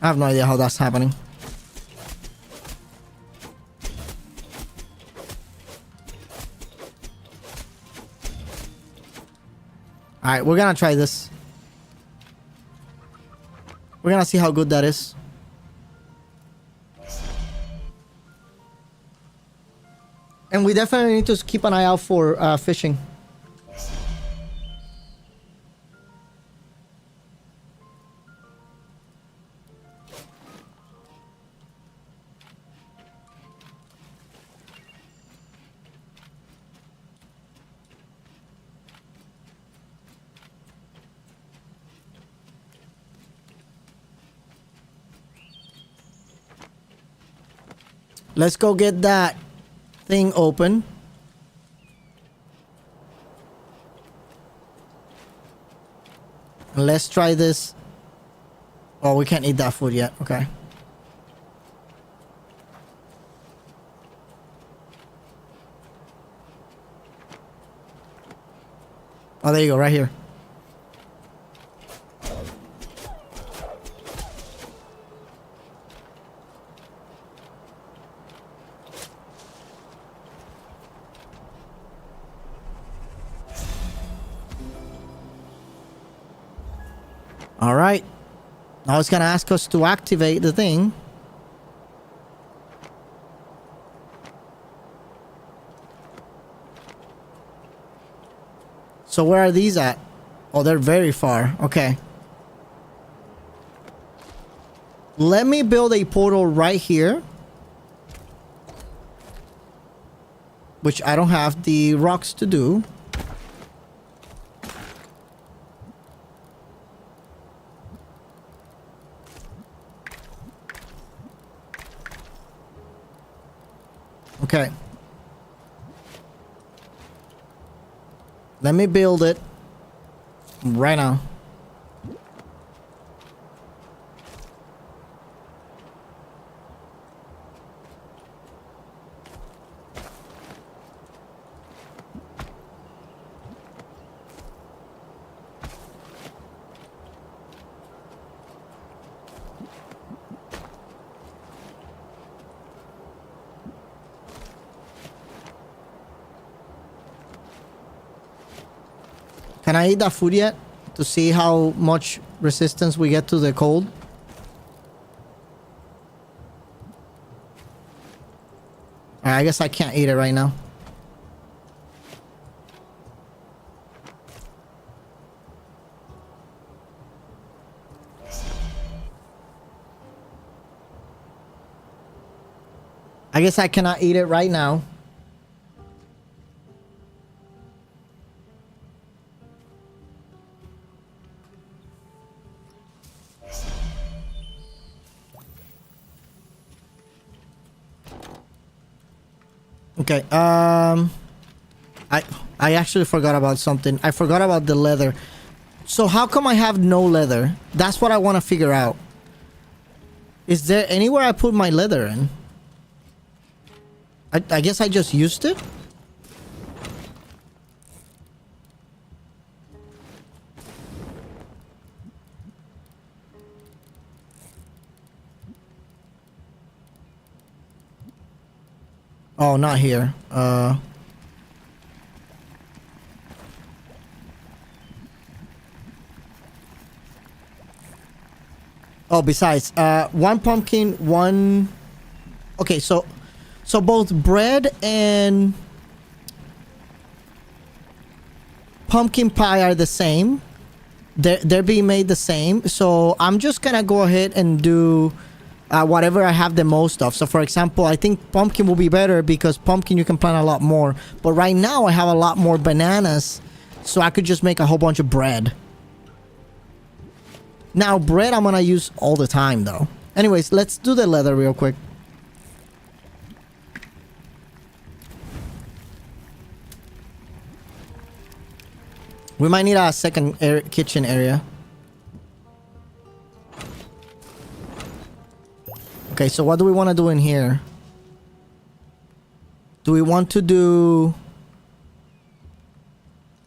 Speaker 1: I have no idea how that's happening. Alright, we're gonna try this. We're gonna see how good that is. And we definitely need to keep an eye out for fishing. Let's go get that thing open. Let's try this. Oh, we can't eat that food yet. Okay. Oh, there you go, right here. All right. Now it's gonna ask us to activate the thing. So where are these at? Oh, they're very far. Okay. Let me build a portal right here. Which I don't have the rocks to do. Okay. Let me build it right now. Can I eat that food yet? To see how much resistance we get to the cold? I guess I can't eat it right now. I guess I cannot eat it right now. Okay, I actually forgot about something. I forgot about the leather. So how come I have no leather? That's what I want to figure out. Is there anywhere I put my leather in? I guess I just used it? Oh, not here. Oh, besides, one pumpkin, one... Okay, so both bread and pumpkin pie are the same. They're being made the same. So I'm just gonna go ahead and do whatever I have the most of. So for example, I think pumpkin will be better because pumpkin you can plant a lot more. But right now I have a lot more bananas, so I could just make a whole bunch of bread. Now bread I'm gonna use all the time though. Anyways, let's do the leather real quick. We might need a second kitchen area. Okay, so what do we want to do in here? Do we want to do...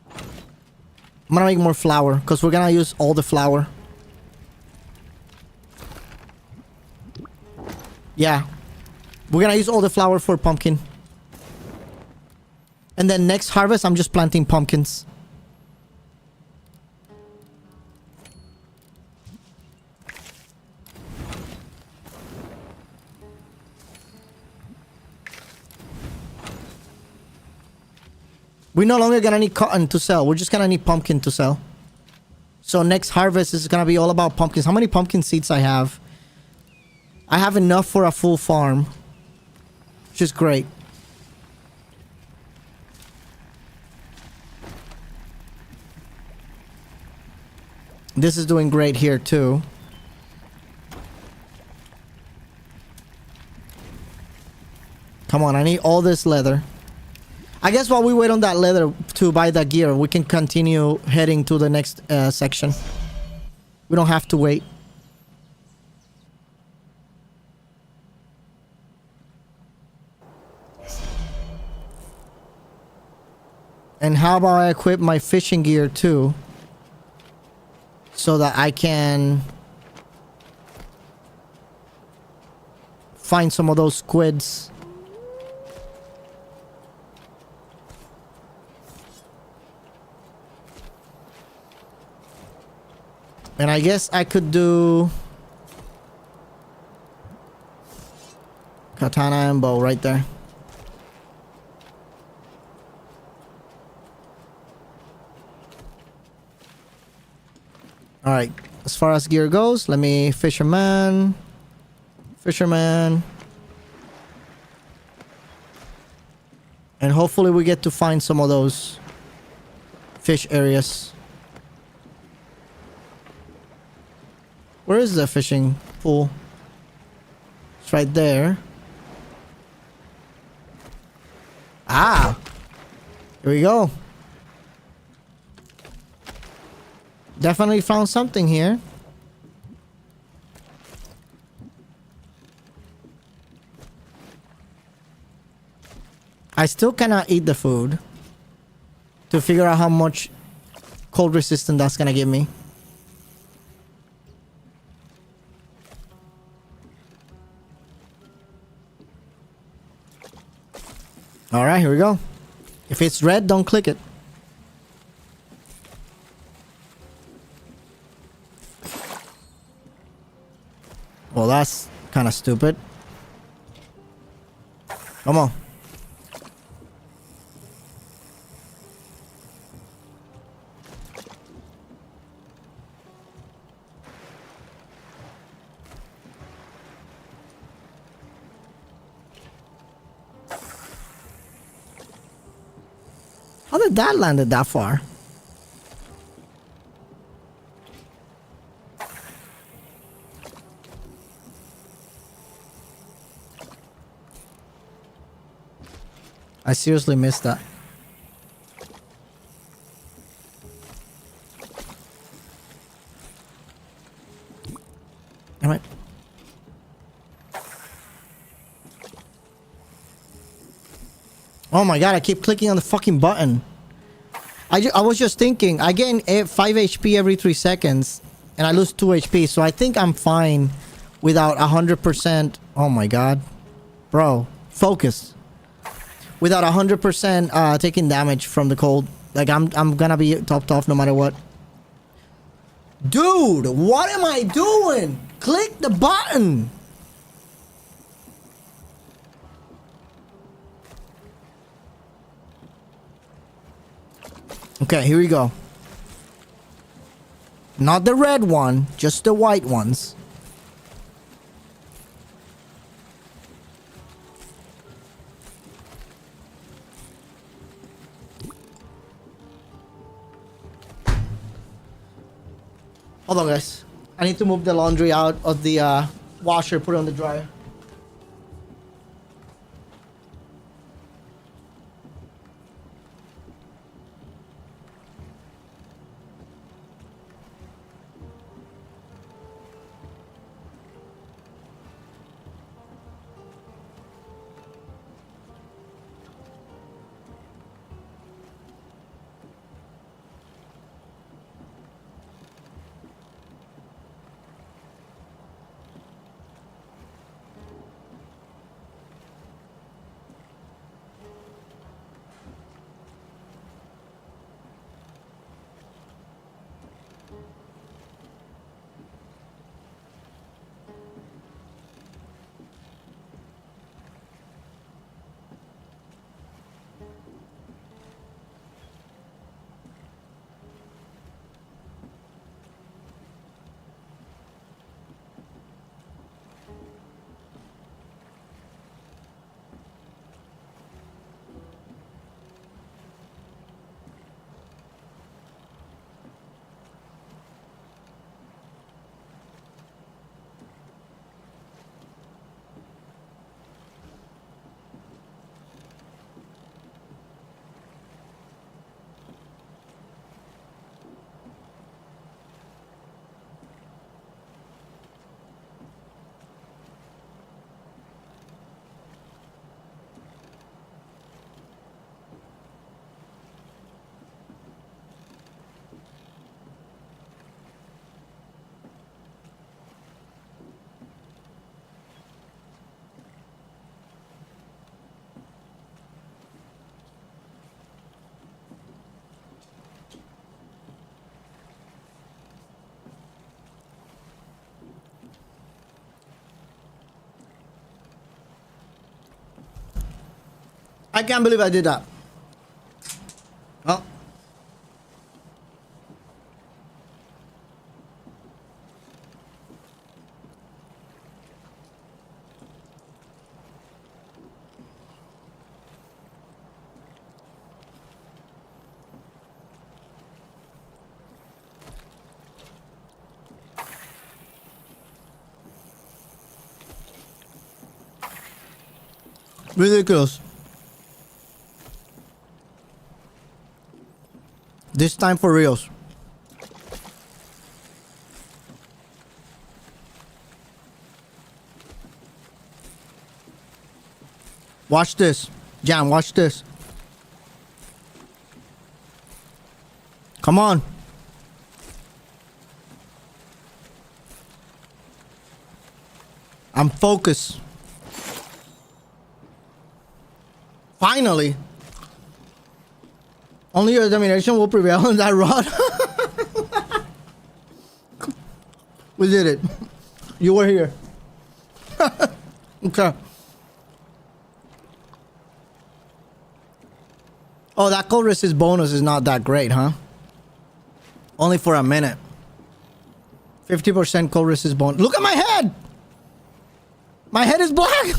Speaker 1: I'm gonna make more flour because we're gonna use all the flour. Yeah. We're gonna use all the flour for pumpkin. And then next harvest, I'm just planting pumpkins. We're no longer gonna need cotton to sell. We're just gonna need pumpkin to sell. So next harvest is gonna be all about pumpkins. How many pumpkin seeds I have? I have enough for a full farm. Which is great. This is doing great here too. Come on, I need all this leather. I guess while we wait on that leather to buy that gear, we can continue heading to the next section. We don't have to wait. And how about I equip my fishing gear too? So that I can find some of those squids. And I guess I could do katana and bow right there. Alright, as far as gear goes, let me fisherman. And hopefully we get to find some of those fish areas. Where is the fishing pool? It's right there. Ah. Here we go. Definitely found something here. I still cannot eat the food to figure out how much cold resistance that's gonna give me. All right, here we go. If it's red, don't click it. Well, that's kind of stupid. Come on. How did that land it that far? I seriously missed that. Damn it. Oh my god, I keep clicking on the fucking button. I was just thinking, I gain 5 HP every 3 seconds, and I lose 2 HP, so I think I'm fine without 100%. Oh my god. Bro, focus. Without 100% taking damage from the cold. Like, I'm gonna be topped off no matter what. Dude, what am I doing? Click the button. Okay, here we go. Not the red one, just the white ones. Hold on, guys. I need to move the laundry out of the washer, put it on the dryer. I can't believe I did that. Oh. Ridiculous. This time for reals. Watch this. Jam, watch this. Come on. I'm focused. Finally. Only your determination will prevail in that rod. We did it. You were here. Okay. Oh, that cold resist bonus is not that great, huh? Only for a minute. 50% cold resist bonus. Look at my head! My head is black!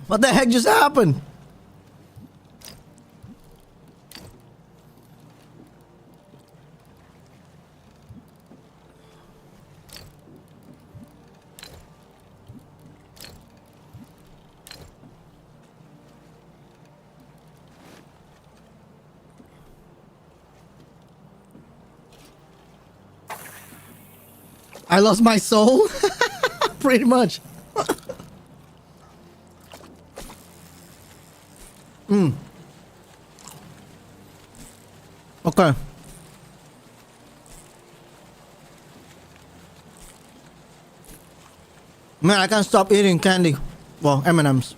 Speaker 1: What the heck just happened? I lost my soul? Pretty much. Okay. Man, I can't stop eating candy. Well, M&M's.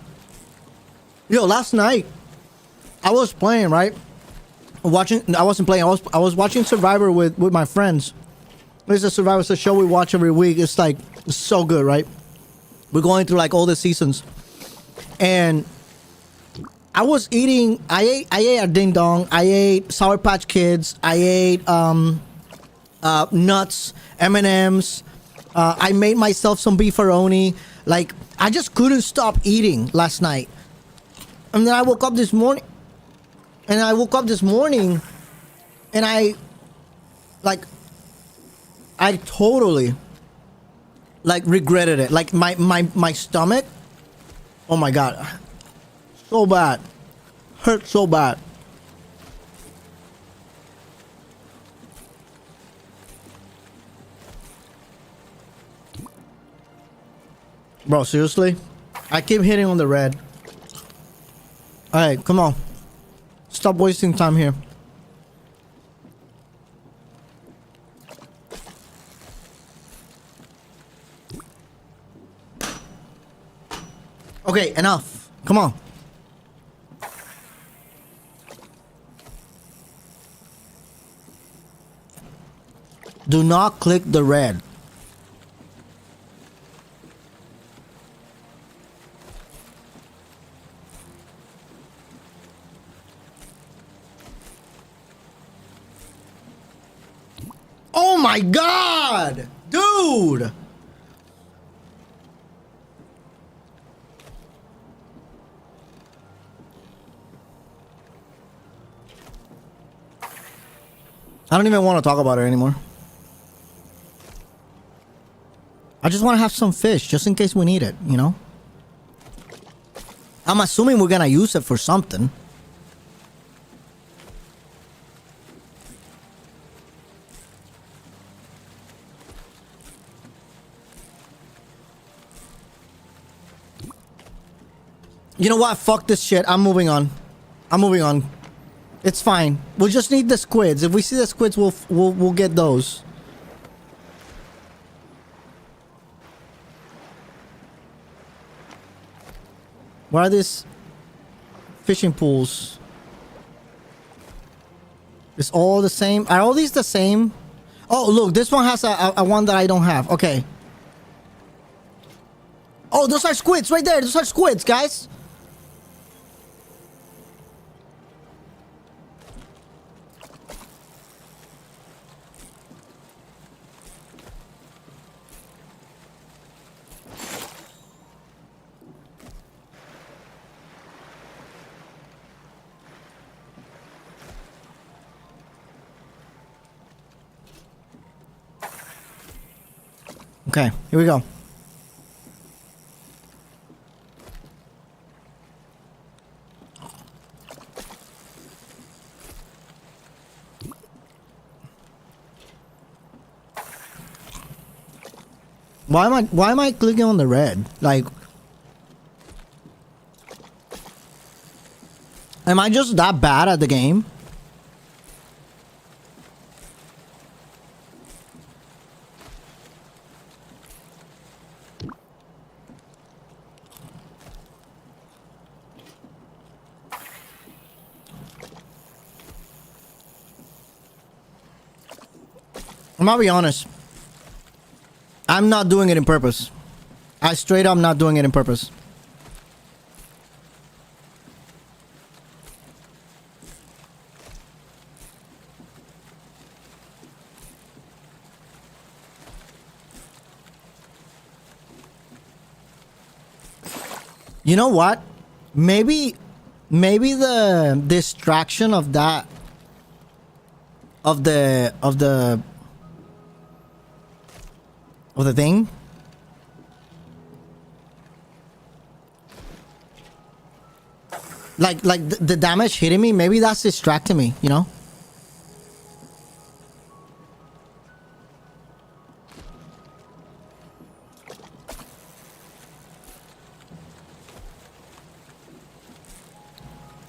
Speaker 1: Yo, last night I was playing, right? I wasn't playing. I was watching Survivor with my friends. This is a Survivor. It's a show we watch every week. It's like so good, right? We're going through like all the seasons, and I was eating. I ate a ding dong. I ate Sour Patch Kids. I ate nuts, M&Ms. I made myself some beefaroni. Like I just couldn't stop eating last night, and then I woke up this morning. And I I totally like regretted it. Like my stomach. Oh my god. So bad. Hurt so bad. Bro, seriously? I keep hitting on the red. Alright, come on. Stop wasting time here. Okay, enough. Come on. Do not click the red. Oh my god! Dude! I don't even want to talk about it anymore. I just want to have some fish, just in case we need it, you know? I'm assuming we're gonna use it for something. You know what? Fuck this shit. I'm moving on. It's fine. We'll just need the squids. If we see the squids, we'll get those. Where are these fishing pools? It's all the same. Are all these the same? Oh, look. This one has a one that I don't have. Okay. Oh, those are squids right there. Those are squids, guys. Okay, here we go. Why am I clicking on the red? Like, am I just that bad at the game? I'm gonna be honest. I'm not doing it in purpose. I straight up not doing it in purpose. You know what? Maybe the distraction of that of the thing, like the damage hitting me, maybe that's distracting me, you know?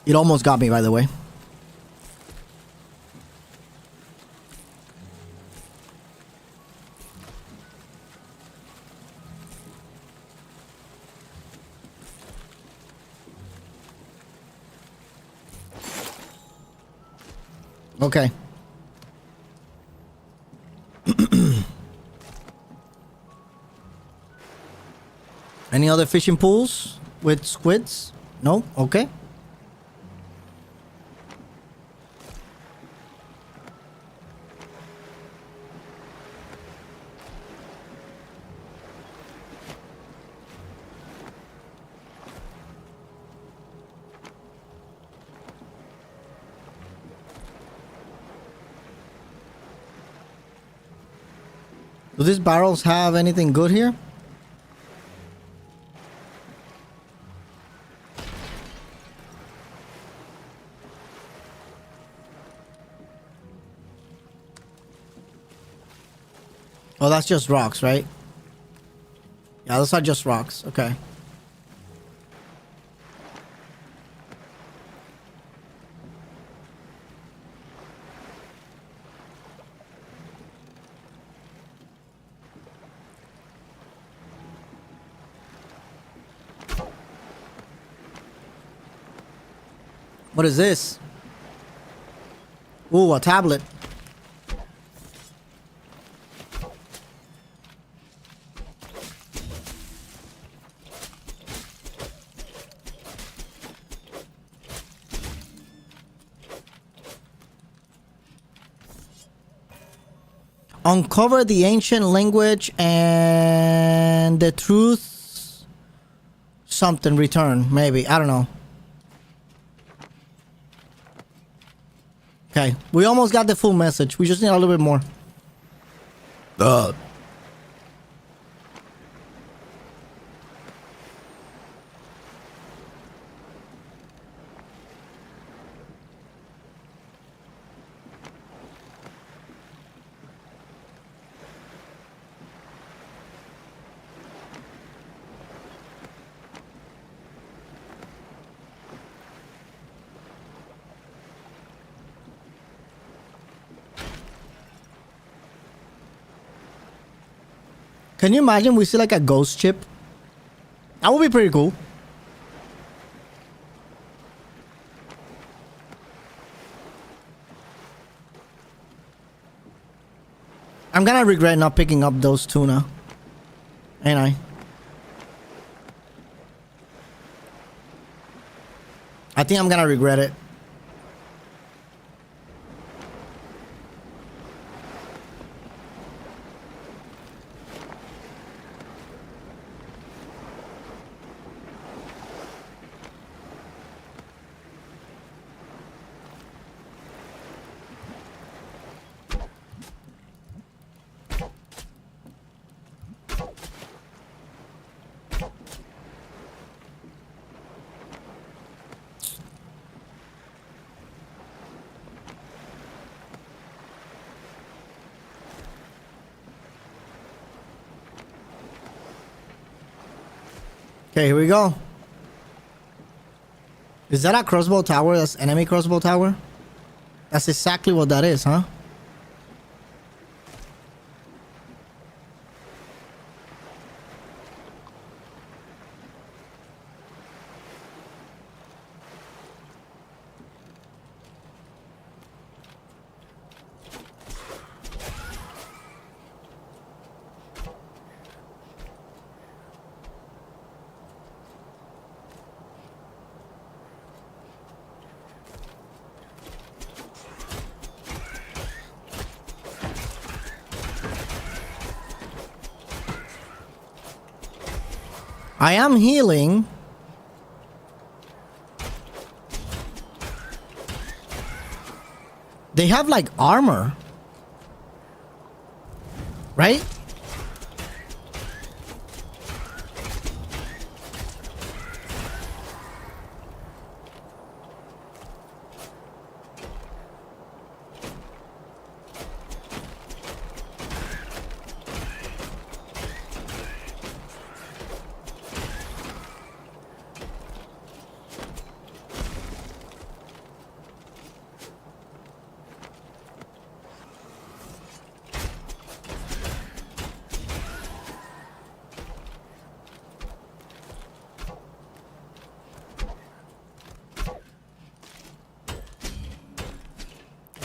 Speaker 1: It almost got me, by the way. Okay. Any other fishing pools with squids? No? Okay. Do these barrels have anything good here? Oh, that's just rocks, right? Yeah, those are just rocks. Okay. What is this? Ooh, a tablet. Uncover the ancient language and the truth. Something return, maybe. I don't know. Okay, we almost got the full message. We just need a little bit more. Can you imagine we see like a ghost ship? That would be pretty cool. I'm gonna regret not picking up those tuna. Ain't I? I think I'm gonna regret it. Okay, here we go. Is that a crossbow tower? That's enemy crossbow tower? That's exactly what that is, huh? I am healing. They have like armor. Right?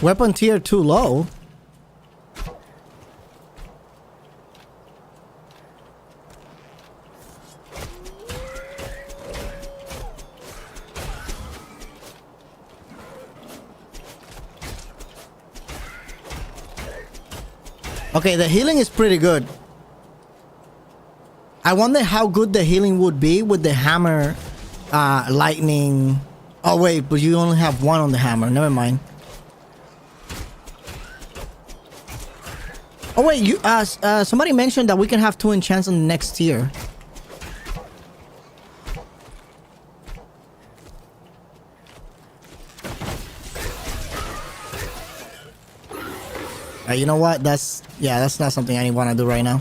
Speaker 1: Weapon tier too low. Okay, the healing is pretty good. I wonder how good the healing would be with the hammer, lightning. Oh wait, but you only have one on the hammer. Never mind. Oh wait, you somebody mentioned that we can have 2 enchants on the next tier. You know what? That's not something I want to do right now.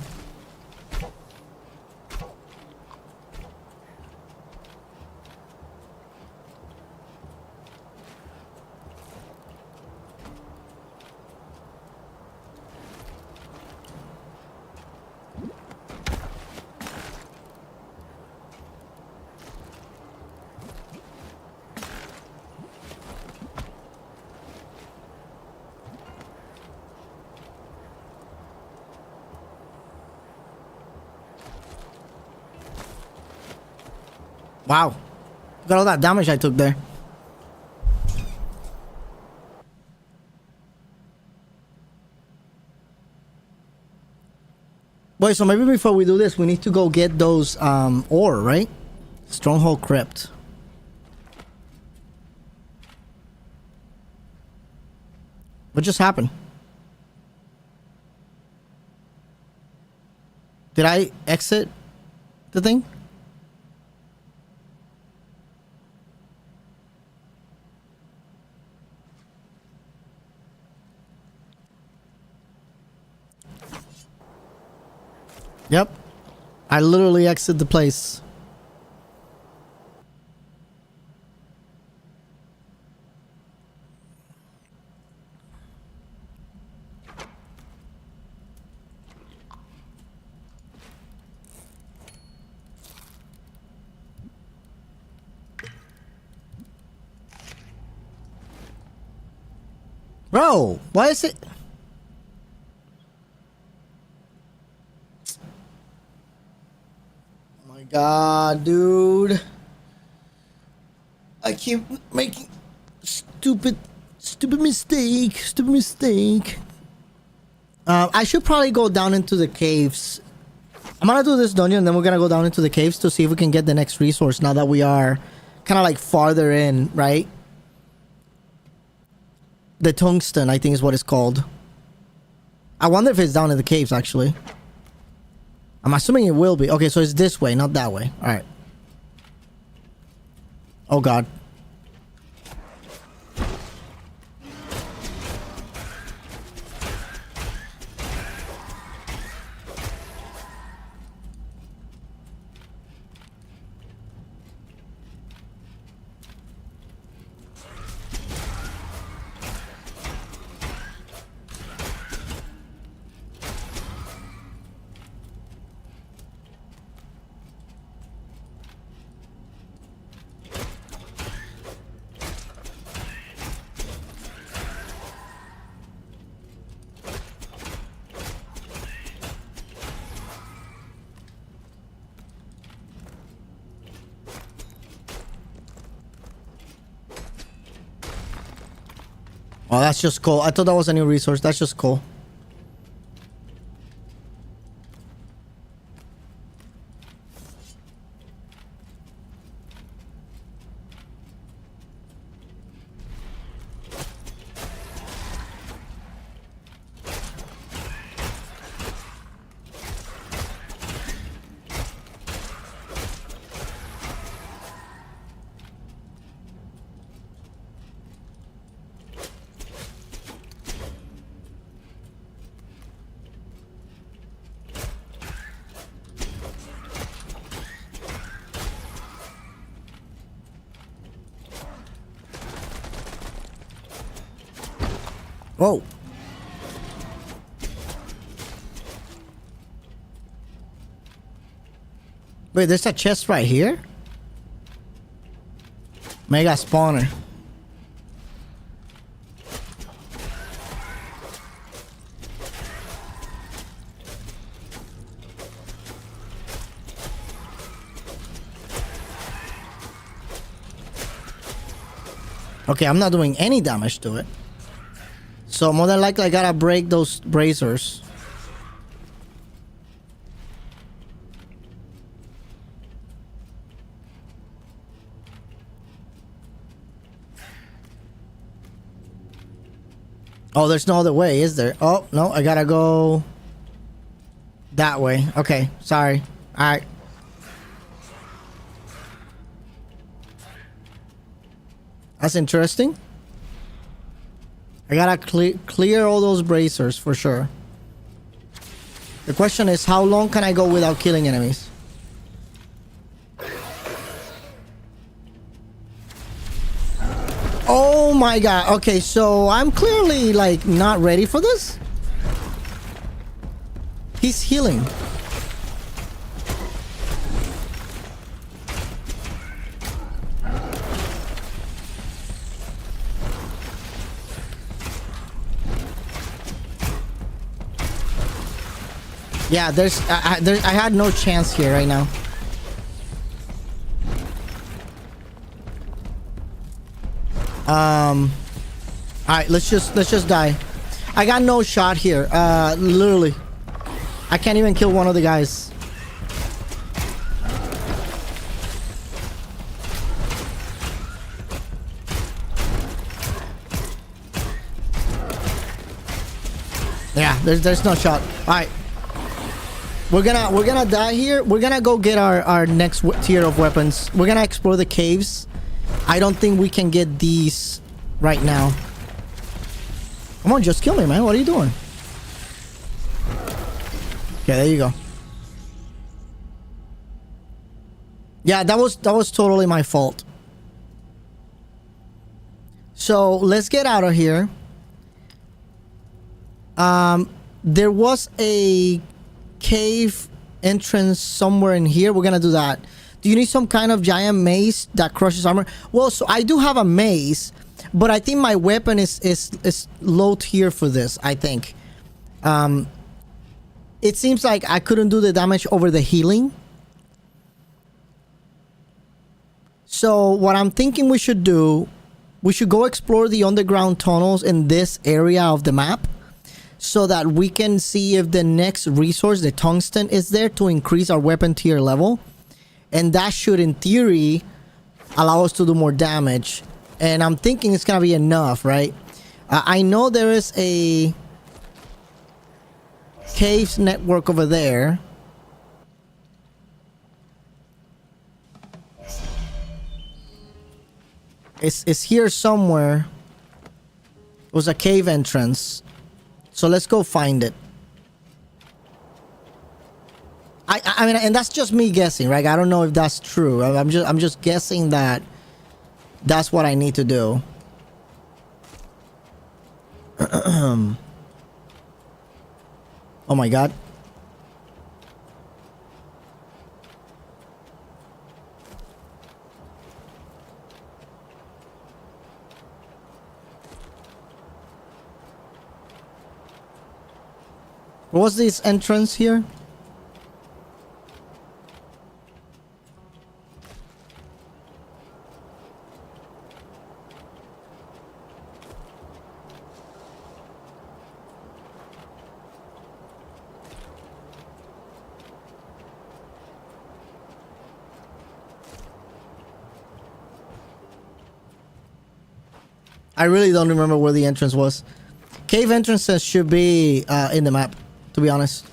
Speaker 1: Wow. Look at all that damage I took there. Boy, so maybe before we do this, we need to go get those ore, right? Stronghold Crypt. What just happened? Did I exit the thing? Yep. I literally exited the place. Bro, why is it... God, dude. I keep making stupid mistake. I should probably go down into the caves. I'm gonna do this dungeon, and then we're gonna go down into the caves to see if we can get the next resource now that we are kind of like farther in, right? The tungsten, I think is what it's called. I wonder if it's down in the caves, actually. I'm assuming it will be. Okay, so it's this way, not that way. All right. Oh, God. Oh, that's just cool. I thought that was a new resource. That's just cool. Whoa. Wait, there's a chest right here? Mega spawner. Okay, I'm not doing any damage to it. So more than likely I gotta break those bracers. Oh, there's no other way, is there? Oh, no, I gotta go that way. Okay, sorry. Alright. That's interesting. I gotta clear all those bracers for sure. The question is, how long can I go without killing enemies? Oh my god. Okay, so I'm clearly like not ready for this. He's healing. Yeah, I had no chance here right now. All right, let's just die. I got no shot here. Literally, I can't even kill one of the guys. Yeah, there's no shot. All right. We're gonna die here. We're gonna go get our next tier of weapons. We're gonna explore the caves. I don't think we can get these right now. Come on, just kill me, man. What are you doing? Okay, there you go. Yeah, that was totally my fault. So let's get out of here. There was a cave entrance somewhere in here. We're gonna do that. Do you need some kind of giant mace that crushes armor? Well, so I do have a mace, but I think my weapon is low tier for this. I think it seems like I couldn't do the damage over the healing. So what I'm thinking we should do, we should go explore the underground tunnels in this area of the map, so that we can see if the next resource, the tungsten, is there to increase our weapon tier level. And that should, in theory, allow us to do more damage. And I'm thinking it's gonna be enough, right? I know there is a caves network over there. It's here somewhere. It was a cave entrance. So let's go find it. I mean, and that's just me guessing, right? I don't know if that's true. I'm just guessing that that's what I need to do. Oh my god. What was this entrance here? I really don't remember where the entrance was. Cave entrances should be in the map, to be honest.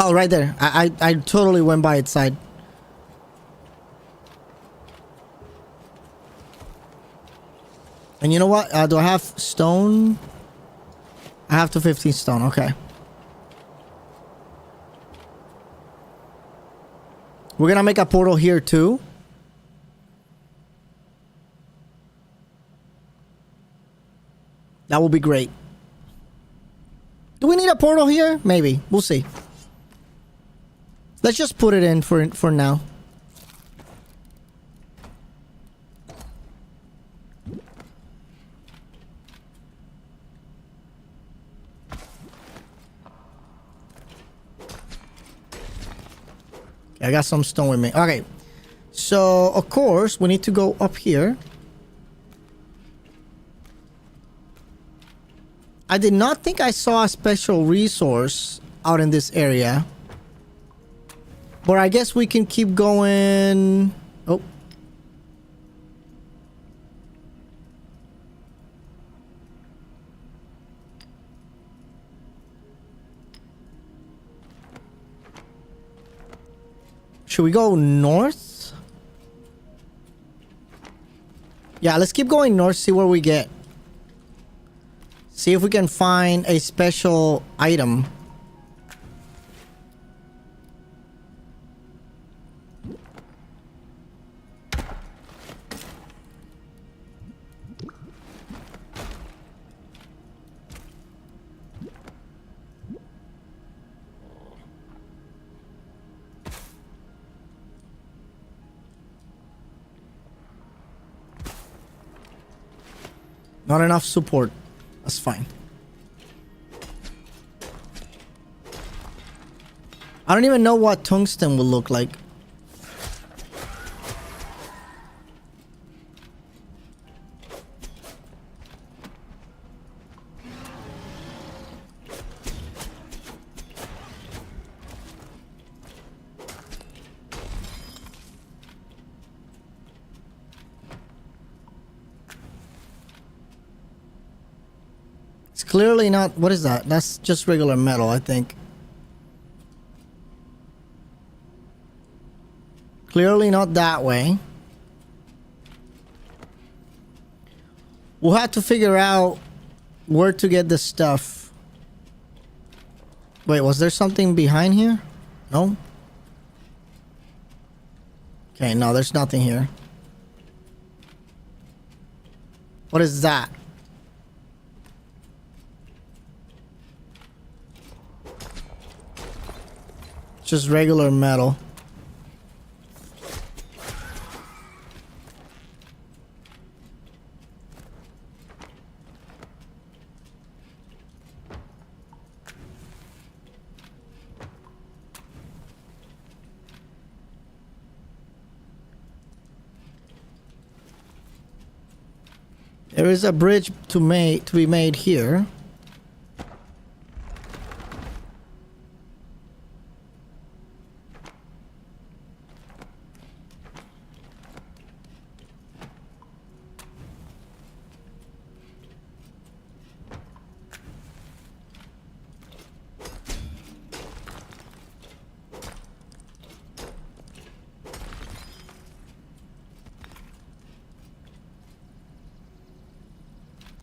Speaker 1: Oh, right there. I totally went by its side. And you know what? Do I have stone? I have 215 stone. Okay. We're gonna make a portal here too. That will be great. Do we need a portal here? Maybe. We'll see. Let's just put it in for now. I got some stone with me. Okay. So, of course, we need to go up here. I did not think I saw a special resource out in this area. But I guess we can keep going. Oh. Should we go north? Yeah, let's keep going north, see where we get. See if we can find a special item. Not enough support. That's fine. I don't even know what tungsten will look like. Clearly not. What is that? That's just regular metal, I think. Clearly not that way. We'll have to figure out where to get this stuff. Wait, was there something behind here? No? Okay, no, there's nothing here. What is that? Just regular metal. There is a bridge to be made here.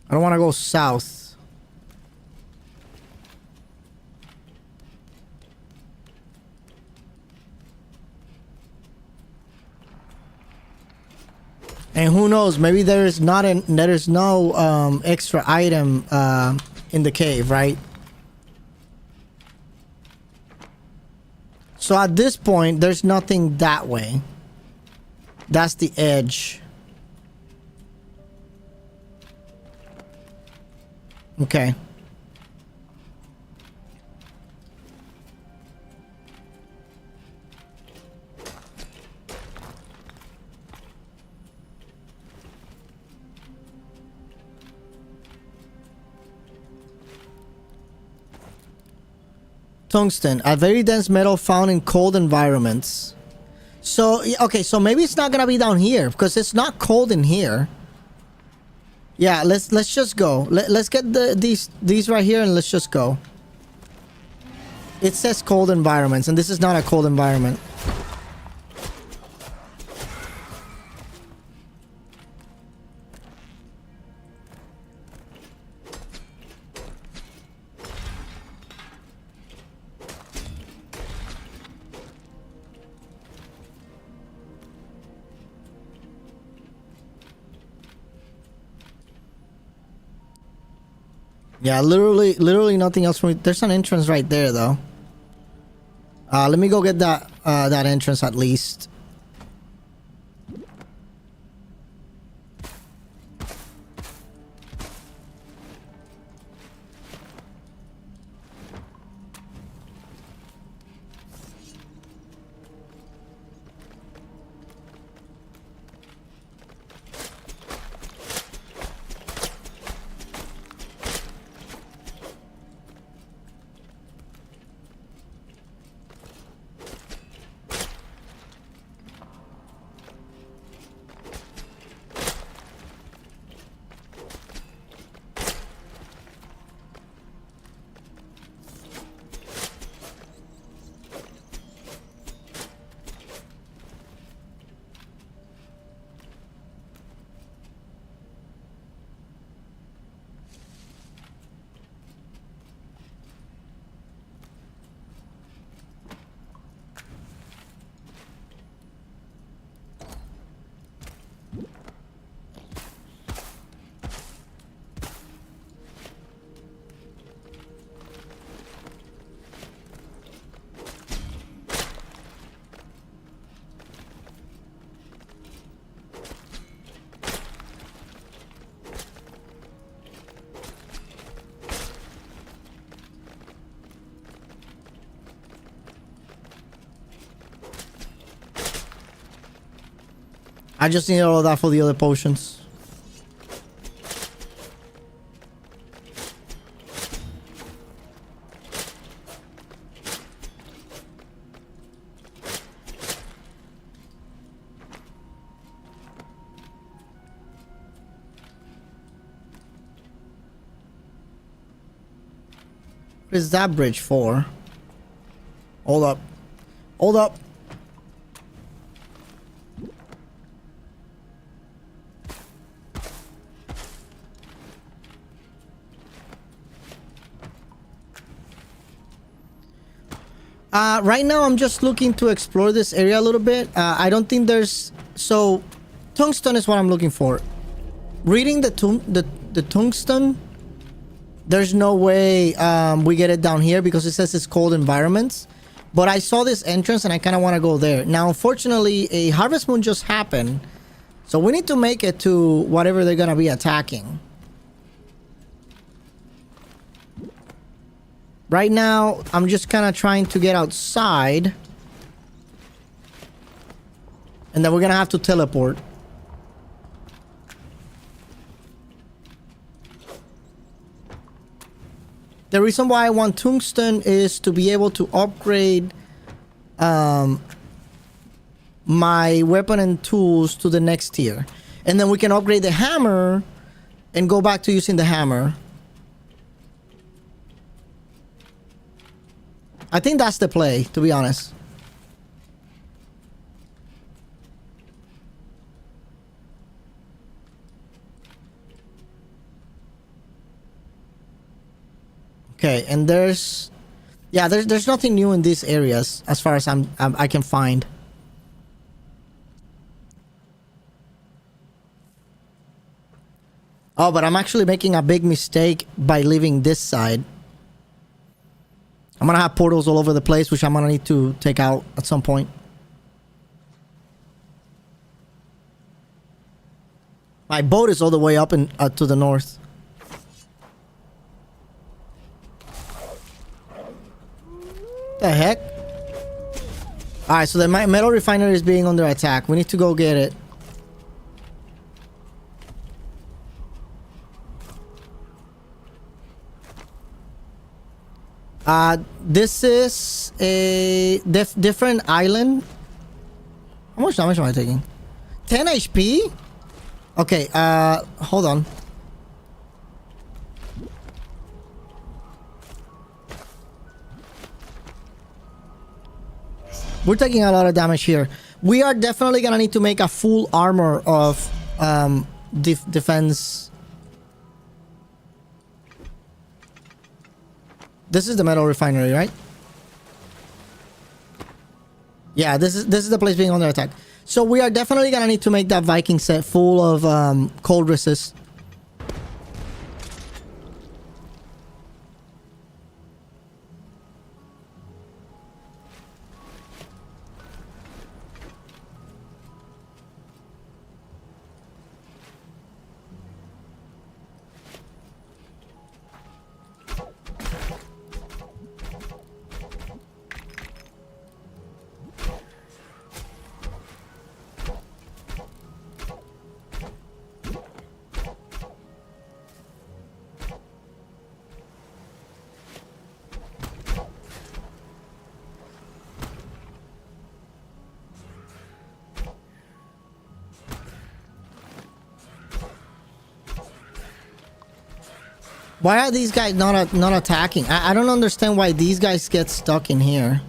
Speaker 1: I don't want to go south. And who knows, maybe there is no extra item in the cave, right? So at this point, there's nothing that way. That's the edge. Okay. tungsten, a very dense metal found in cold environments. So, okay, so maybe it's not gonna be down here because it's not cold in here. Yeah, let's just go. Let's get these right here and let's just go. It says cold environments, and this is not a cold environment. Yeah, literally nothing else for me. There's an entrance right there, though. Let me go get that entrance at least. I just need all of that for the other potions. What is that bridge for? Hold up. Hold up. Right now, I'm just looking to explore this area a little bit. I don't think there's... So, tungsten is what I'm looking for. Reading the tungsten, there's no way we get it down here because it says it's cold environments. But I saw this entrance and I kind of want to go there. Now, unfortunately, a harvest moon just happened. So we need to make it to whatever they're going to be attacking. Right now, I'm just kind of trying to get outside. And then we're going to have to teleport. The reason why I want tungsten is to be able to upgrade my weapon and tools to the next tier. And then we can upgrade the hammer and go back to using the hammer. I think that's the play, to be honest. Okay, and there's nothing new in these areas as far as I can find. Oh, but I'm actually making a big mistake by leaving this side. I'm gonna have portals all over the place, which I'm gonna need to take out at some point. My boat is all the way up and to the north. The heck? Alright, so the metal refinery is being under attack. We need to go get it. This is a different island. How much damage am I taking? 10 HP? Okay, hold on. We're taking a lot of damage here. We are definitely gonna need to make a full armor of defense. This is the metal refinery, right? Yeah, this is the place being under attack. So we are definitely gonna need to make that Viking set full of cold resist. Why are these guys not attacking? I don't understand why these guys get stuck in here.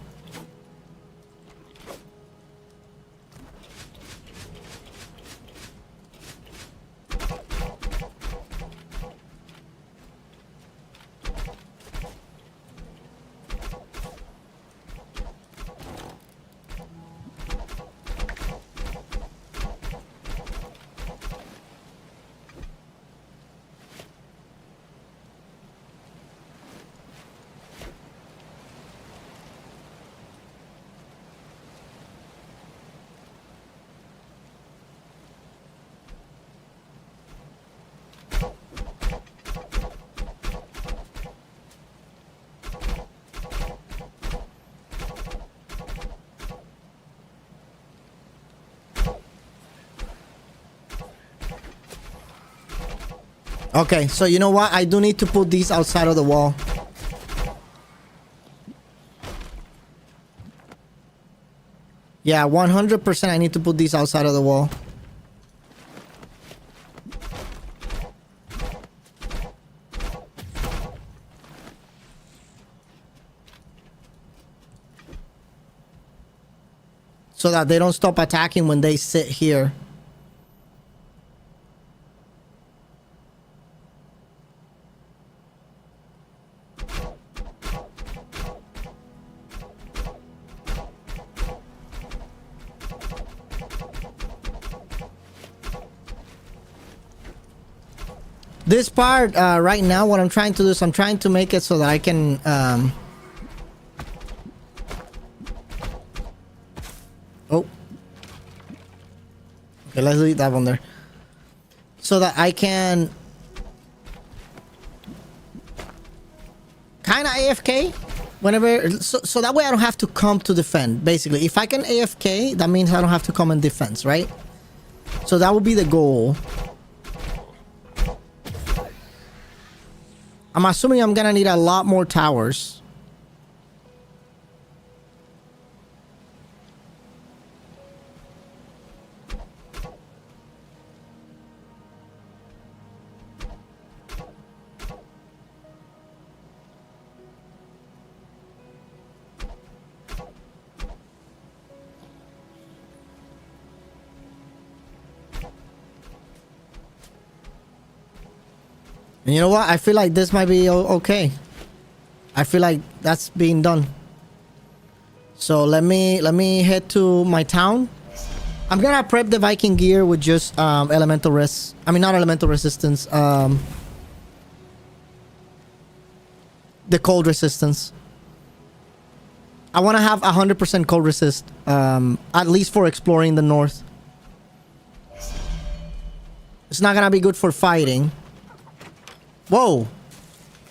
Speaker 1: Okay, so you know what? I do need to put these outside of the wall. Yeah, 100% I need to put these outside of the wall. So that they don't stop attacking when they sit here. This part, right now, what I'm trying to do is I'm trying to make it so that I can, oh. Okay, let's leave that one there. So that I can kind of AFK whenever, so that way I don't have to come to defend, basically. If I can AFK, that means I don't have to come in defense, right? So that would be the goal. I'm assuming I'm gonna need a lot more towers. And you know what? I feel like this might be okay. I feel like that's being done. So let me head to my town. I'm gonna prep the Viking gear with just elemental res. I mean, not elemental resistance. The cold resistance. I want to have 100% cold resist. At least for exploring the north. It's not gonna be good for fighting. Whoa.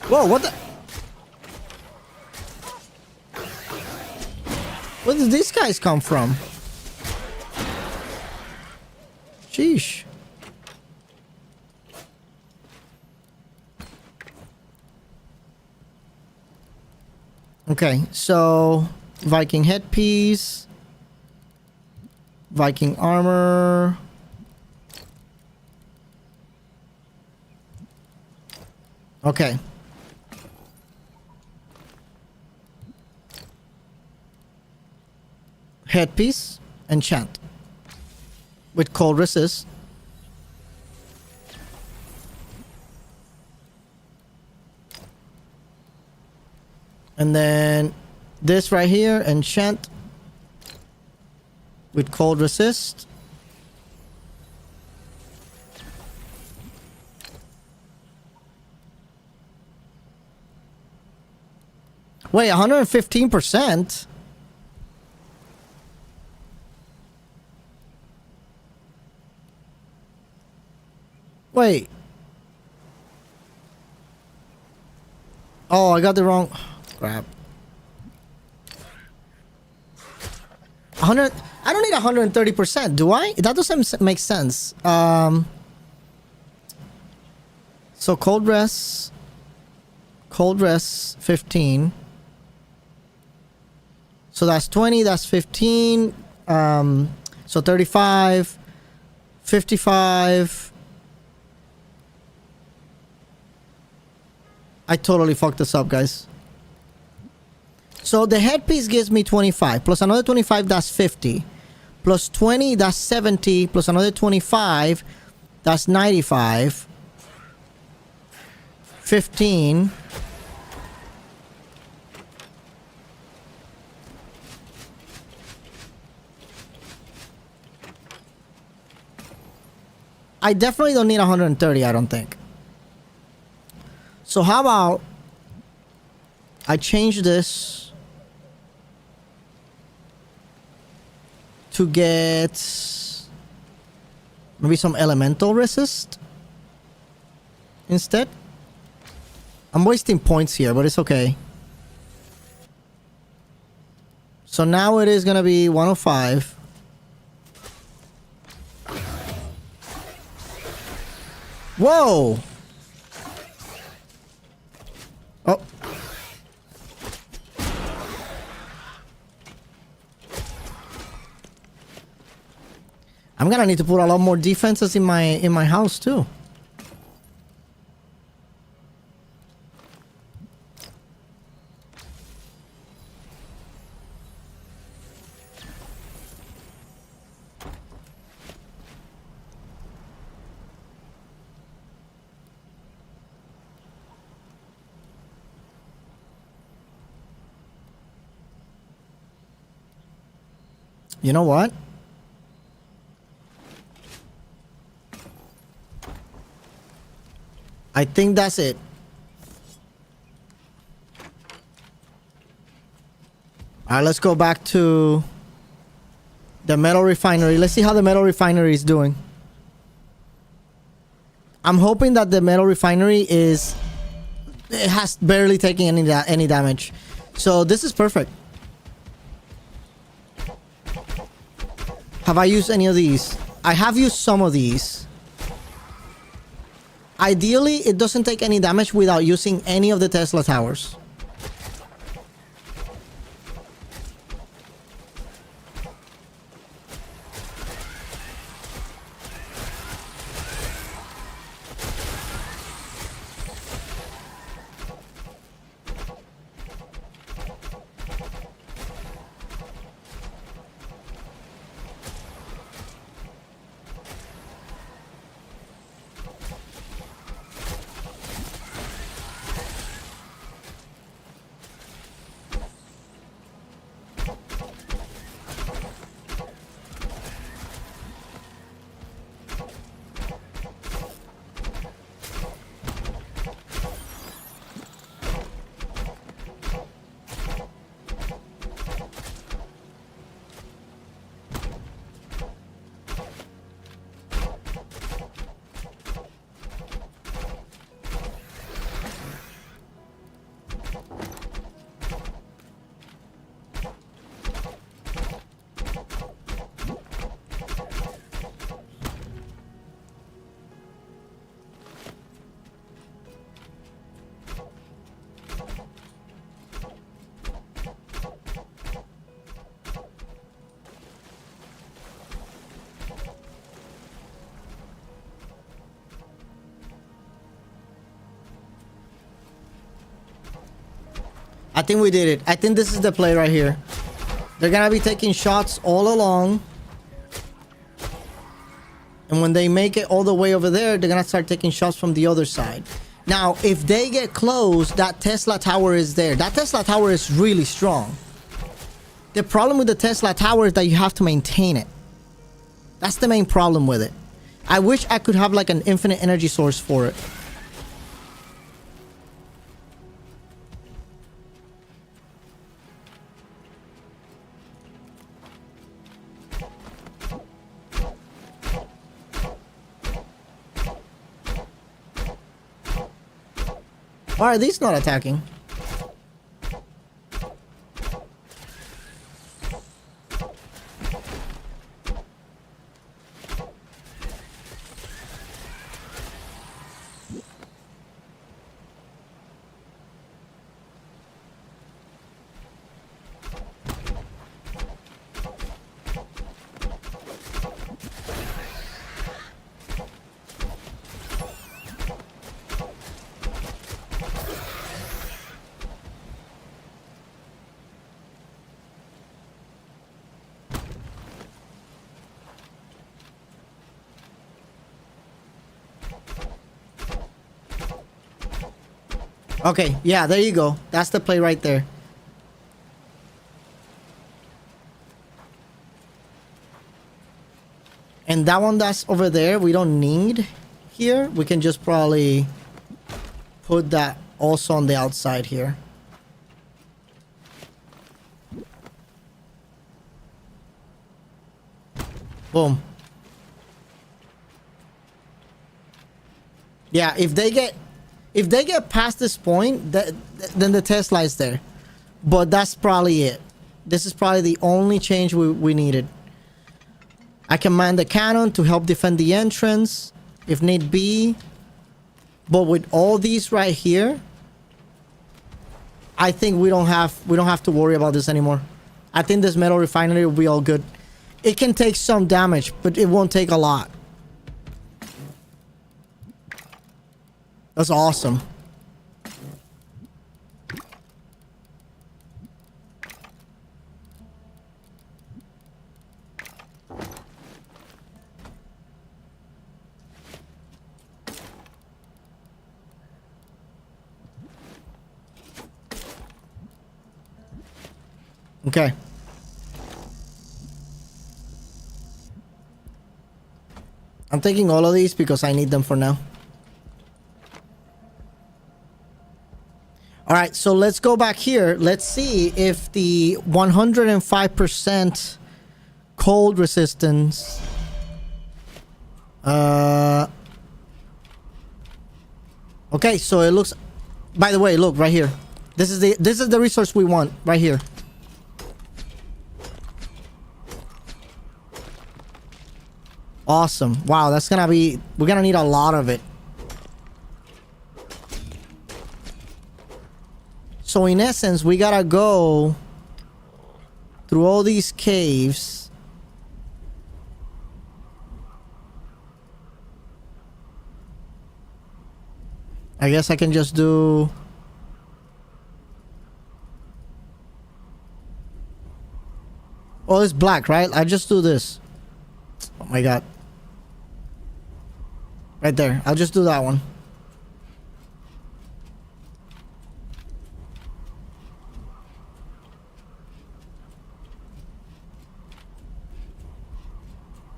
Speaker 1: Whoa, what the? Where did these guys come from? Sheesh. Okay, so Viking headpiece, Viking armor. Okay. Headpiece, enchant with cold resist. And then this right here, enchant with cold resist. Wait, 115%? Wait. Oh, I got the wrong... Crap. 100... I don't need 130%, do I? That doesn't make sense. So cold rest 15. So that's 20, that's 15. So 35, 55. I totally fucked this up, guys. So the headpiece gives me 25 plus another 25, that's 50, plus 20, that's 70, plus another 25, that's 95, 15. I definitely don't need 130, I don't think. So how about I change this to get maybe some elemental resist instead. I'm wasting points here, but it's okay. So now it is gonna be 105. Whoa! Oh. I'm gonna need to put a lot more defenses in my house too. You know what? I think that's it. Alright, let's go back to the metal refinery. Let's see how the metal refinery is doing. I'm hoping that the metal refinery it has barely taken any damage. So this is perfect. Have I used any of these? I have used some of these. Ideally, it doesn't take any damage without using any of the Tesla towers. I think we did it. I think this is the play right here. They're gonna be taking shots all along. And when they make it all the way over there, they're gonna start taking shots from the other side. Now, if they get close, that Tesla tower is there. That Tesla tower is really strong. The problem with the Tesla tower is that you have to maintain it. That's the main problem with it. I wish I could have like an infinite energy source for it. Why are these not attacking? Okay, yeah, there you go. That's the play right there. And that one that's over there, we don't need here. We can just probably put that also on the outside here. Boom. Yeah, if they get past this point, then the Tesla is there. But that's probably it. This is probably the only change we needed. I can man the cannon to help defend the entrance if need be. But with all these right here, I think we don't have to worry about this anymore. I think this metal refinery will be all good. It can take some damage, but it won't take a lot. That's awesome. Okay. I'm taking all of these because I need them for now. All right, so let's go back here. Let's see if the 105% cold resistance. Okay, so it looks. By the way, look right here. This is the resource we want right here. Awesome. Wow, that's gonna be. We're gonna need a lot of it. So in essence, we gotta go through all these caves. I guess I can just do... Oh, it's black, right? I just do this. Oh my god. Right there. I'll just do that one.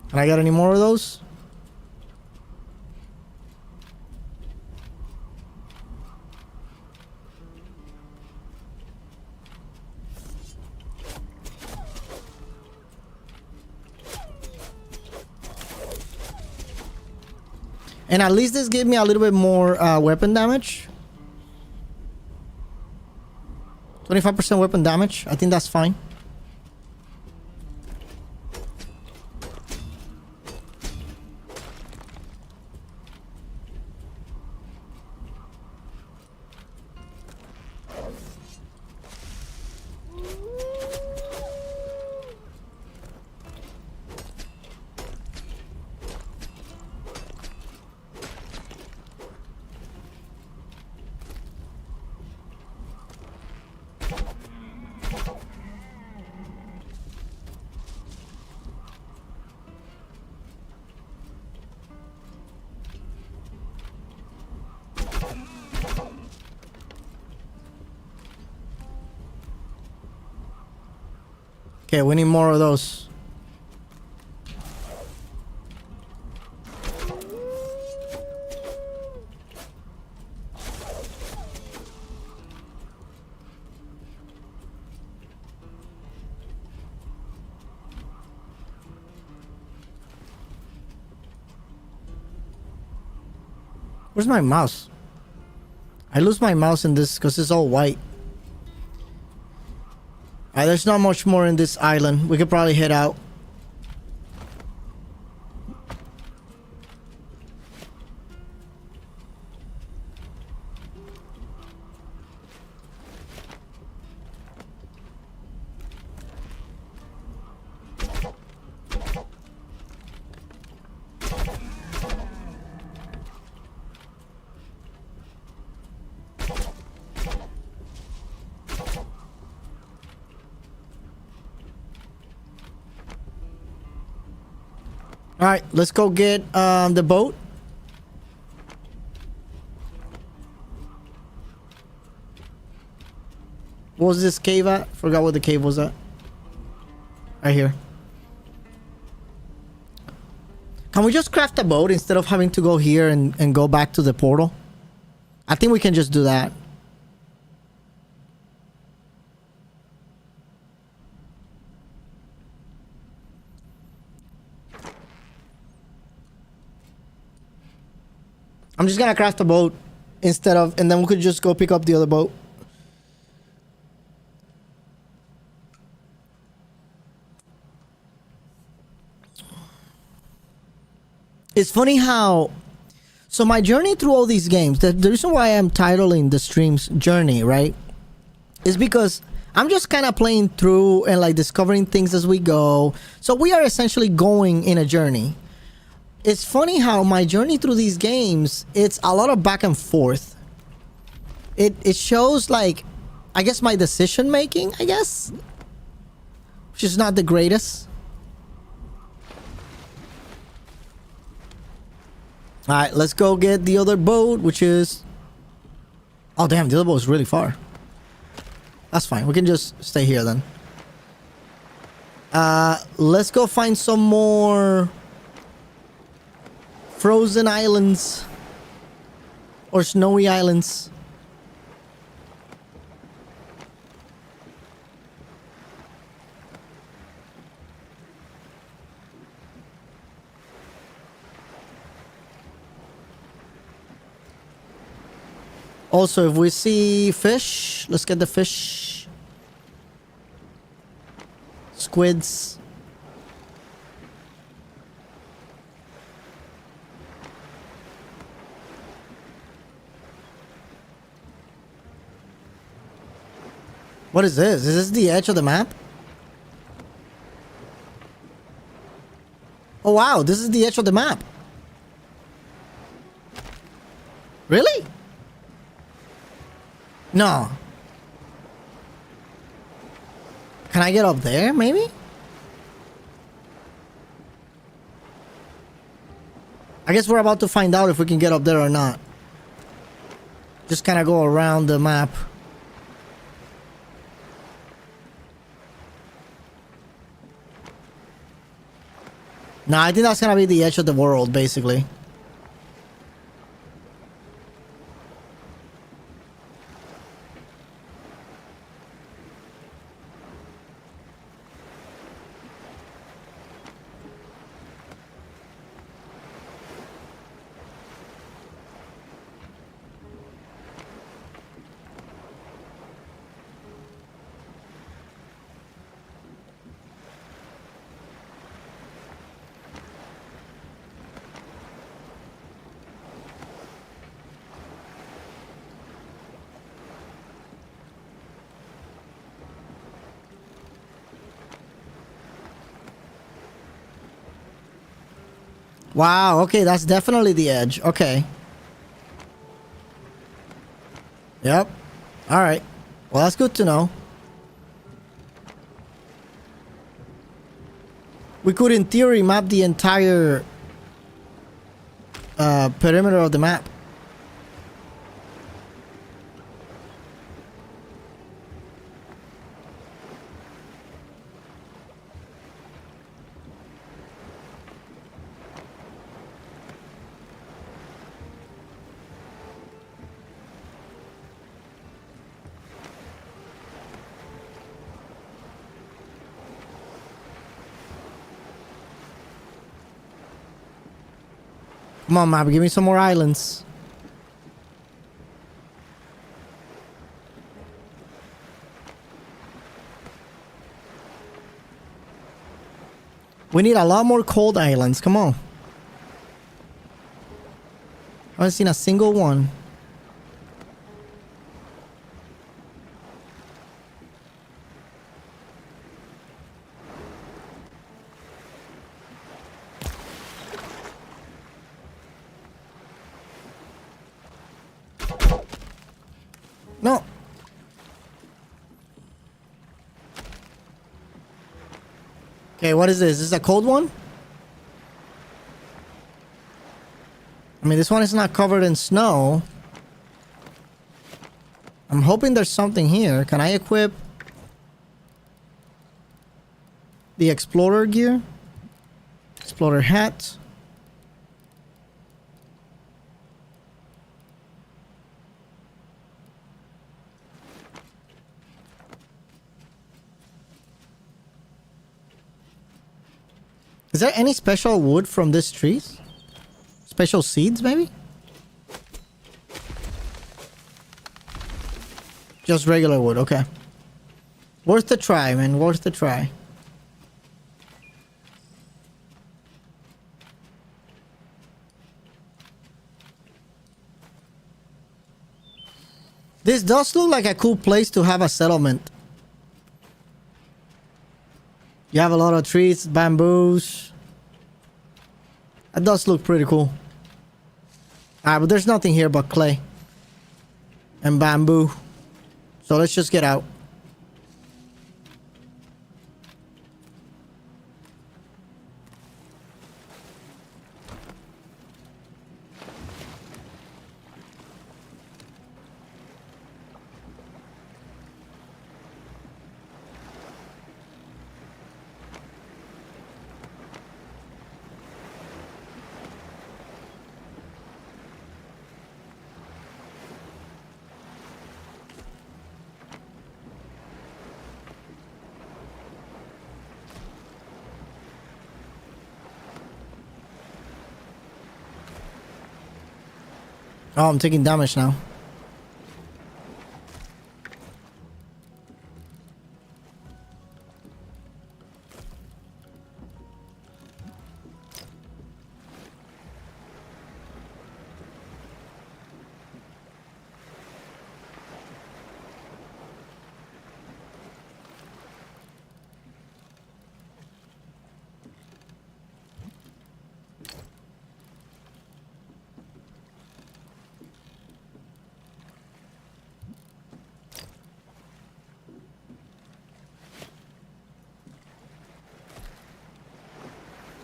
Speaker 1: Can I get any more of those? And at least this gave me a little bit more weapon damage. 25% weapon damage. I think that's fine. Okay, we need more of those. Where's my mouse? I lose my mouse in this because it's all white. Alright, there's not much more in this island. We could probably head out. All right, let's go get the boat. What was this cave at? Forgot what the cave was at. Right here. Can we just craft a boat instead of having to go here and go back to the portal? I think we can just do that. I'm just gonna craft a boat instead of, and then we could just go pick up the other boat. It's funny how, so my journey through all these games, the reason why I'm titling the streams Journey, right, is because I'm just kind of playing through and like discovering things as we go. So we are essentially going in a journey. It's funny how my journey through these games, it's a lot of back and forth. It shows like, I guess my decision making, I guess, which is not the greatest. All right, let's go get the other boat, which is, oh damn, the other boat is really far. That's fine, we can just stay here then. Let's go find some more frozen islands or snowy islands. Also, if we see fish, let's get the fish. Squids. What is this? Is this the edge of the map? Oh wow, this is the edge of the map. Really? No. Can I get up there, maybe? I guess we're about to find out if we can get up there or not. Just kind of go around the map. No, I think that's gonna be the edge of the world, basically. Wow, okay, that's definitely the edge. Okay. Yep. Alright. Well, that's good to know. We could, in theory, map the entire perimeter of the map. Come on, map. Give me some more islands. We need a lot more cold islands. Come on. I haven't seen a single one. No. Okay, what is this? Is this a cold one? I mean, this one is not covered in snow. I'm hoping there's something here. Can I equip the explorer gear? Explorer hat. Is there any special wood from these trees? Special seeds, maybe? Just regular wood, okay. Worth the try, man. Worth the try. This does look like a cool place to have a settlement. You have a lot of trees, bamboos. That does look pretty cool. Alright, but there's nothing here but clay. And bamboo. So let's just get out. Oh, I'm taking damage now.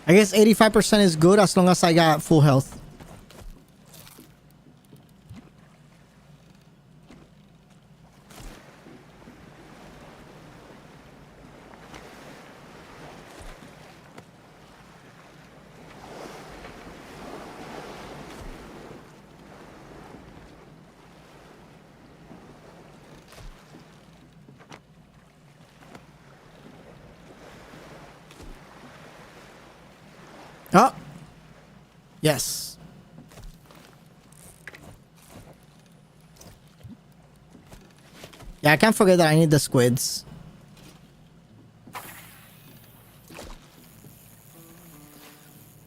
Speaker 1: I guess 85% is good as long as I got full health. Oh. Yes. Yeah, I can't forget that I need the squids.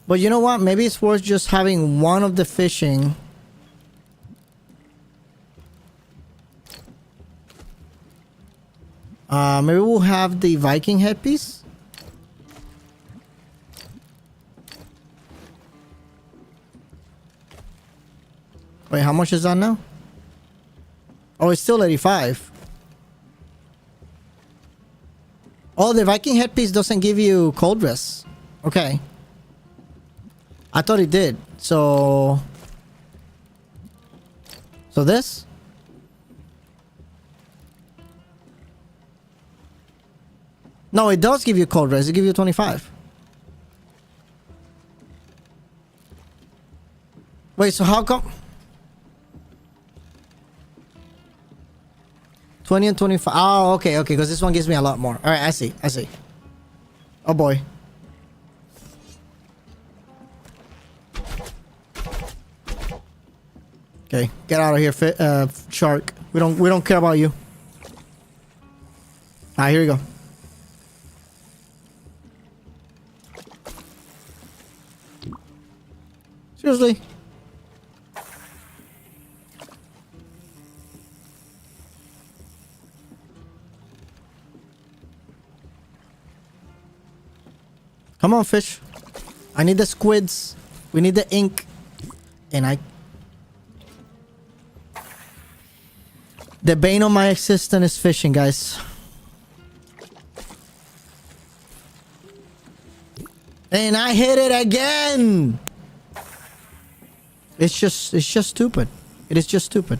Speaker 1: But you know what? Maybe it's worth just having one of the fishing. Maybe we'll have the Viking headpiece. Wait, how much is that now? Oh, it's still 85. Oh, the Viking headpiece doesn't give you cold rest. Okay. I thought it did. So this? No, it does give you cold rest. It gives you 25. Wait, so how come? 20 and 25. Oh, okay, okay. Because this one gives me a lot more. All right, I see. I see. Oh, boy. Okay, get out of here, shark. We don't care about you. All right, here we go. Seriously? Come on, fish. I need the squids. We need the ink. And the bane of my existence is fishing, guys. And I hit it again. It's just stupid. It is just stupid.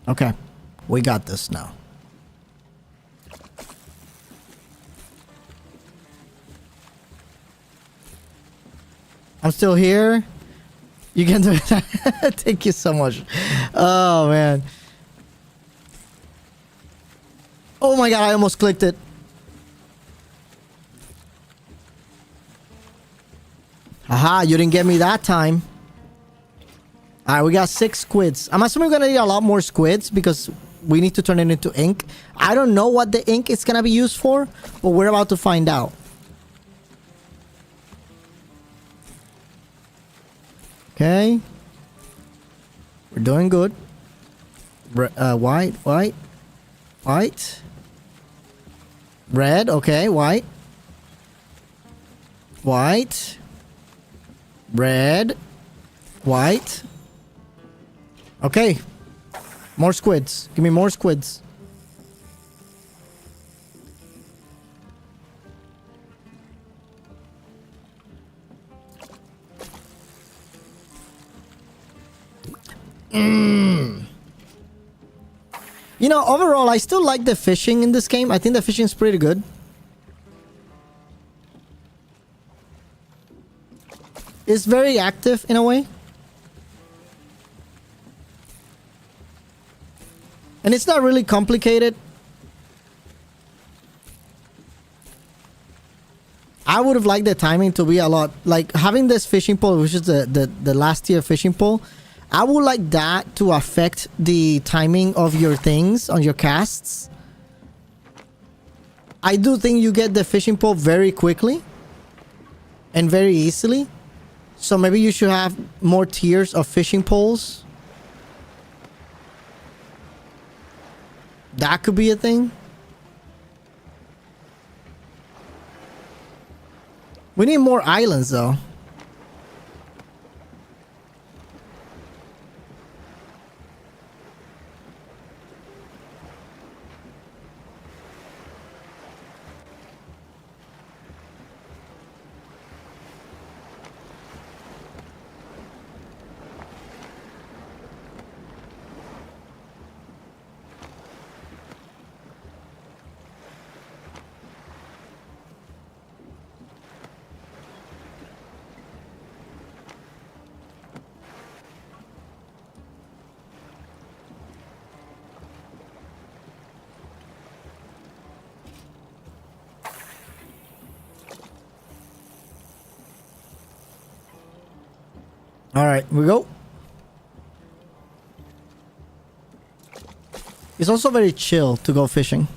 Speaker 1: Okay. We got this now. I'm still here. You can do it. Thank you so much. Oh, man. Oh, my God. I almost clicked it. Aha. You didn't get me that time. All right. We got 6 squids. I'm assuming we're going to need a lot more squids because we need to turn it into ink. I don't know what the ink is going to be used for, but we're about to find out. Okay. We're doing good. White. Red. Okay, white. White. Red. White. Okay. More squids. Give me more squids. You know, overall, I still like the fishing in this game. I think the fishing is pretty good. It's very active in a way. And it's not really complicated. I would have liked the timing to be a lot... Like, having this fishing pole, which is the last tier fishing pole... I would like that to affect the timing of your things on your casts. I do think you get the fishing pole very quickly and very easily. So maybe you should have more tiers of fishing poles. That could be a thing. We need more islands though. All right, we go. It's also very chill to go fishing.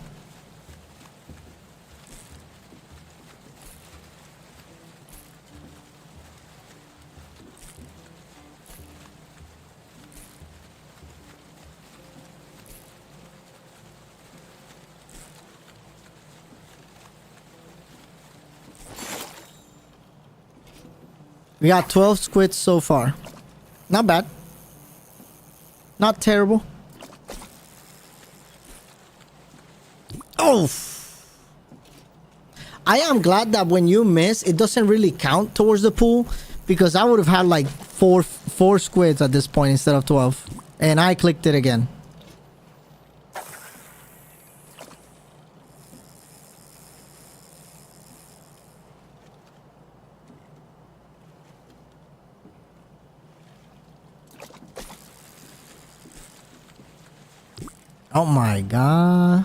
Speaker 1: We got 12 squids so far. Not bad. Not terrible. Oh! I am glad that when you miss, it doesn't really count towards the pool. Because I would have had like four squids at this point instead of 12. And I clicked it again. Oh my god.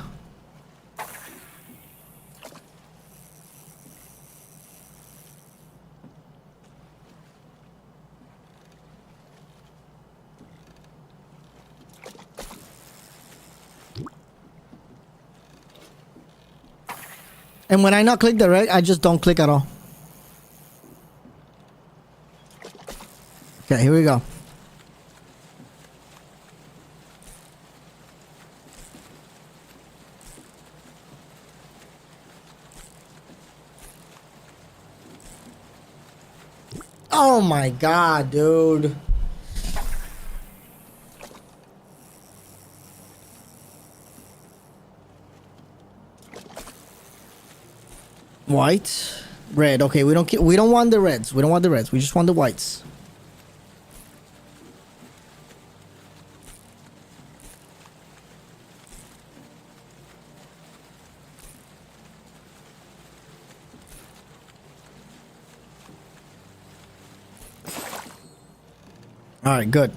Speaker 1: And when I not click the red, I just don't click at all. Okay, here we go. Oh my god, dude. White, red. Okay, we don't want the reds. We don't want the reds. We just want the whites. All right, good.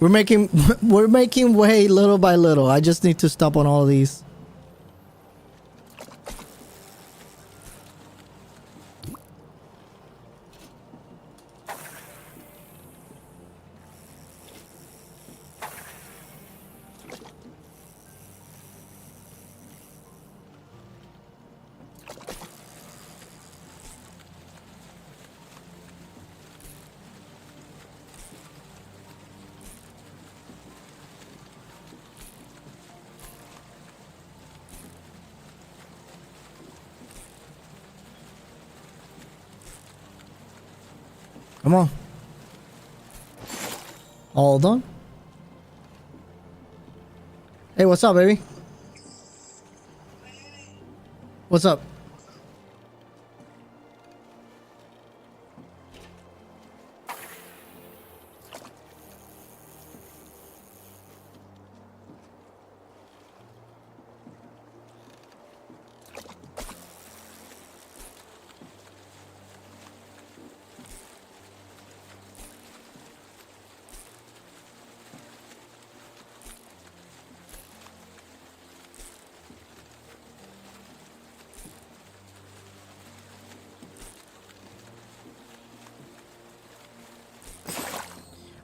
Speaker 1: We're making we're making way little by little. I just need to stop on all of these. Come on. All done. Hey, what's up, baby? What's up?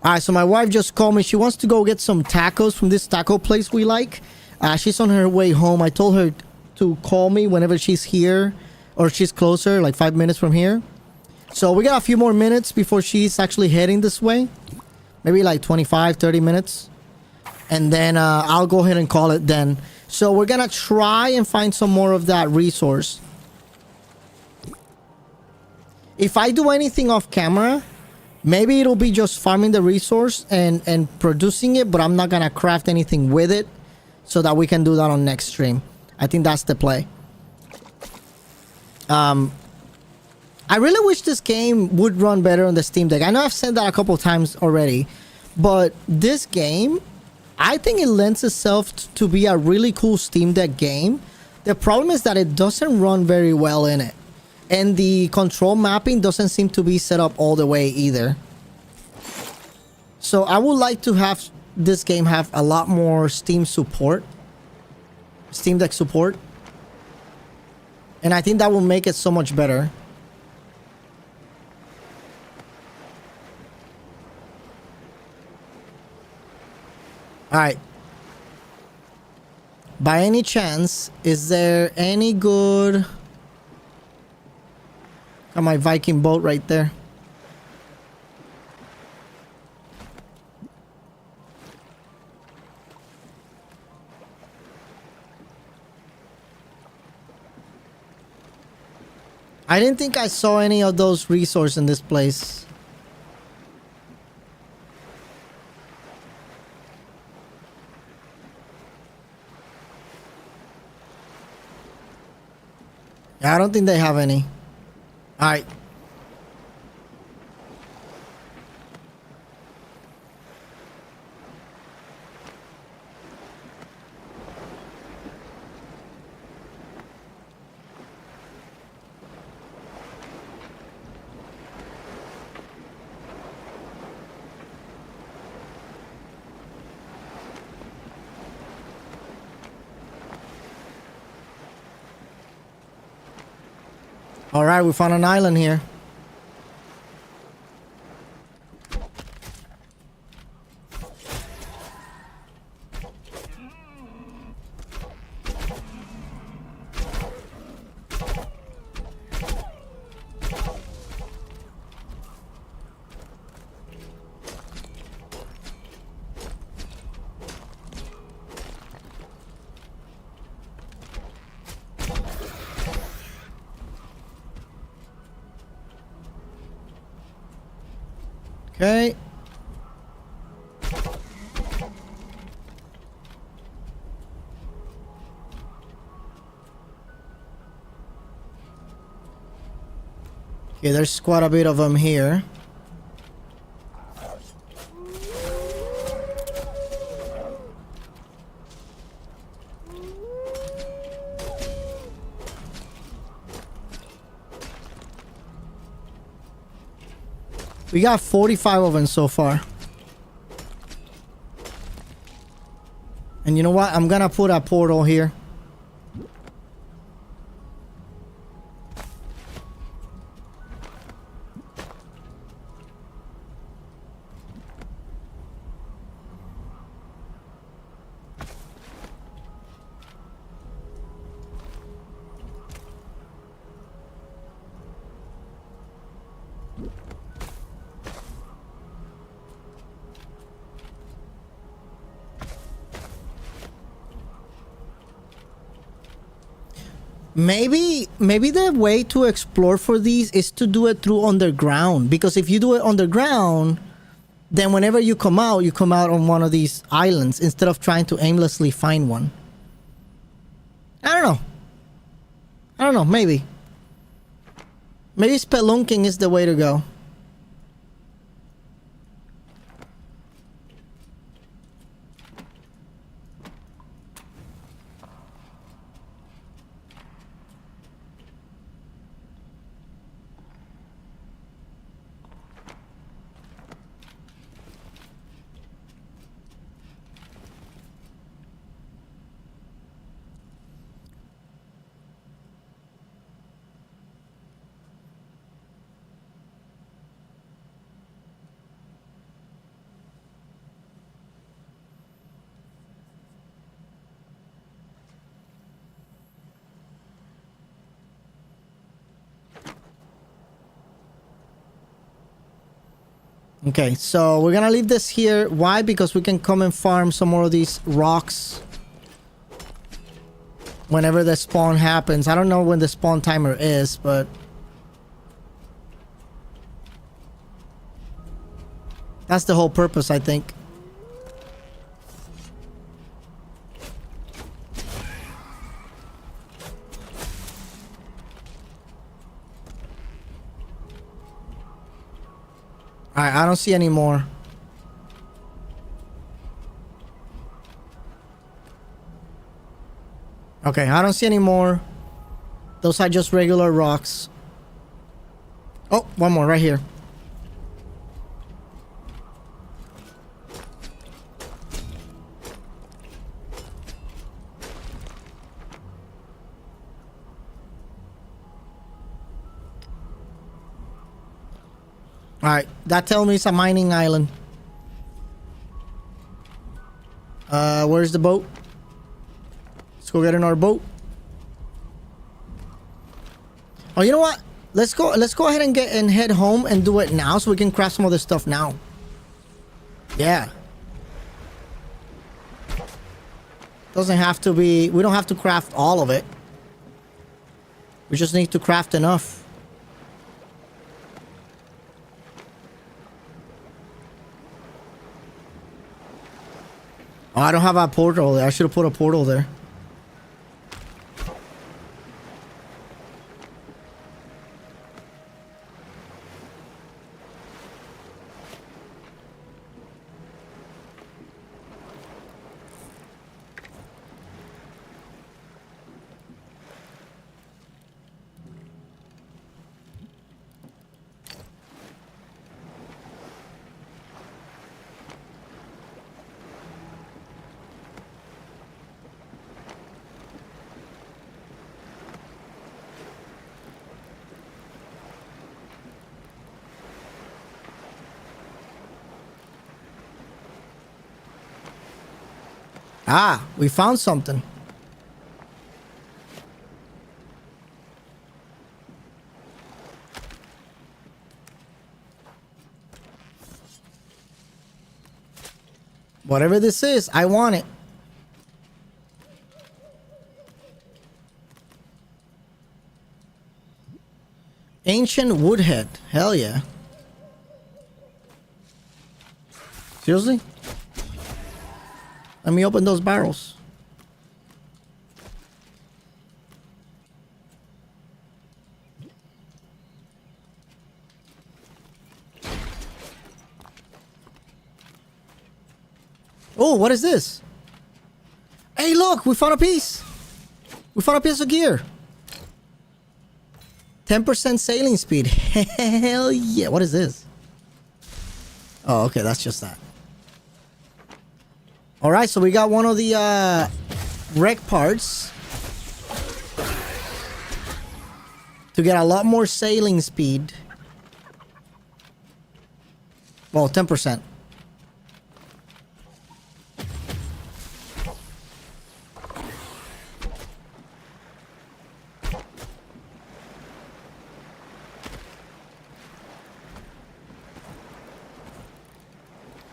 Speaker 1: Alright, so my wife just called me. She wants to go get some tacos from this taco place we like. She's on her way home. I told her to call me whenever she's here or she's closer, like 5 minutes from here. So we got a few more minutes before she's actually heading this way. Maybe like 25, 30 minutes. And then I'll go ahead and call it then. So we're gonna try and find some more of that resource. If I do anything off camera, maybe it'll be just farming the resource and producing it, but I'm not gonna craft anything with it so that we can do that on next stream. I think that's the play. I really wish this game would run better on the Steam Deck. I know I've said that a couple times already, but this game, I think it lends itself to be a really cool Steam Deck game. The problem is that it doesn't run very well in it. And the control mapping doesn't seem to be set up all the way either. So I would like to have this game have a lot more Steam support. Steam Deck support. And I think that will make it so much better. Alright. By any chance, is there any good... Got my Viking boat right there. I didn't think I saw any of those resources in this place. I don't think they have any. All right. All right, we found an island here. Okay. Okay, there's quite a bit of them here. We got 45 of them so far. And you know what? I'm gonna put a portal here. Maybe the way to explore for these is to do it through underground, because if you do it underground, then whenever you come out on one of these islands instead of trying to aimlessly find one. I don't know, maybe spelunking is the way to go. Okay, so we're gonna leave this here. Why? Because we can come and farm some more of these rocks whenever the spawn happens. I don't know when the spawn timer is, but that's the whole purpose, I think. Alright, I don't see any more. Okay, I don't see any more. Those are just regular rocks. Oh, one more right here. Alright, that tells me it's a mining island. Where's the boat? Let's go get in our boat. Oh, you know what? Let's go ahead and head home and do it now so we can craft some other stuff now. Yeah. Doesn't have to be, we don't have to craft all of it. We just need to craft enough. Oh, I don't have a portal there. I should have put a portal there. Ah, we found something. Whatever this is, I want it. Ancient woodhead. Hell yeah. Seriously? Let me open those barrels. Oh, what is this? Hey, look, we found a piece. We found a piece of gear. 10% sailing speed. Hell yeah. What is this? Oh, okay, that's just that. All right, so we got one of the wreck parts to get a lot more sailing speed. Well, 10%.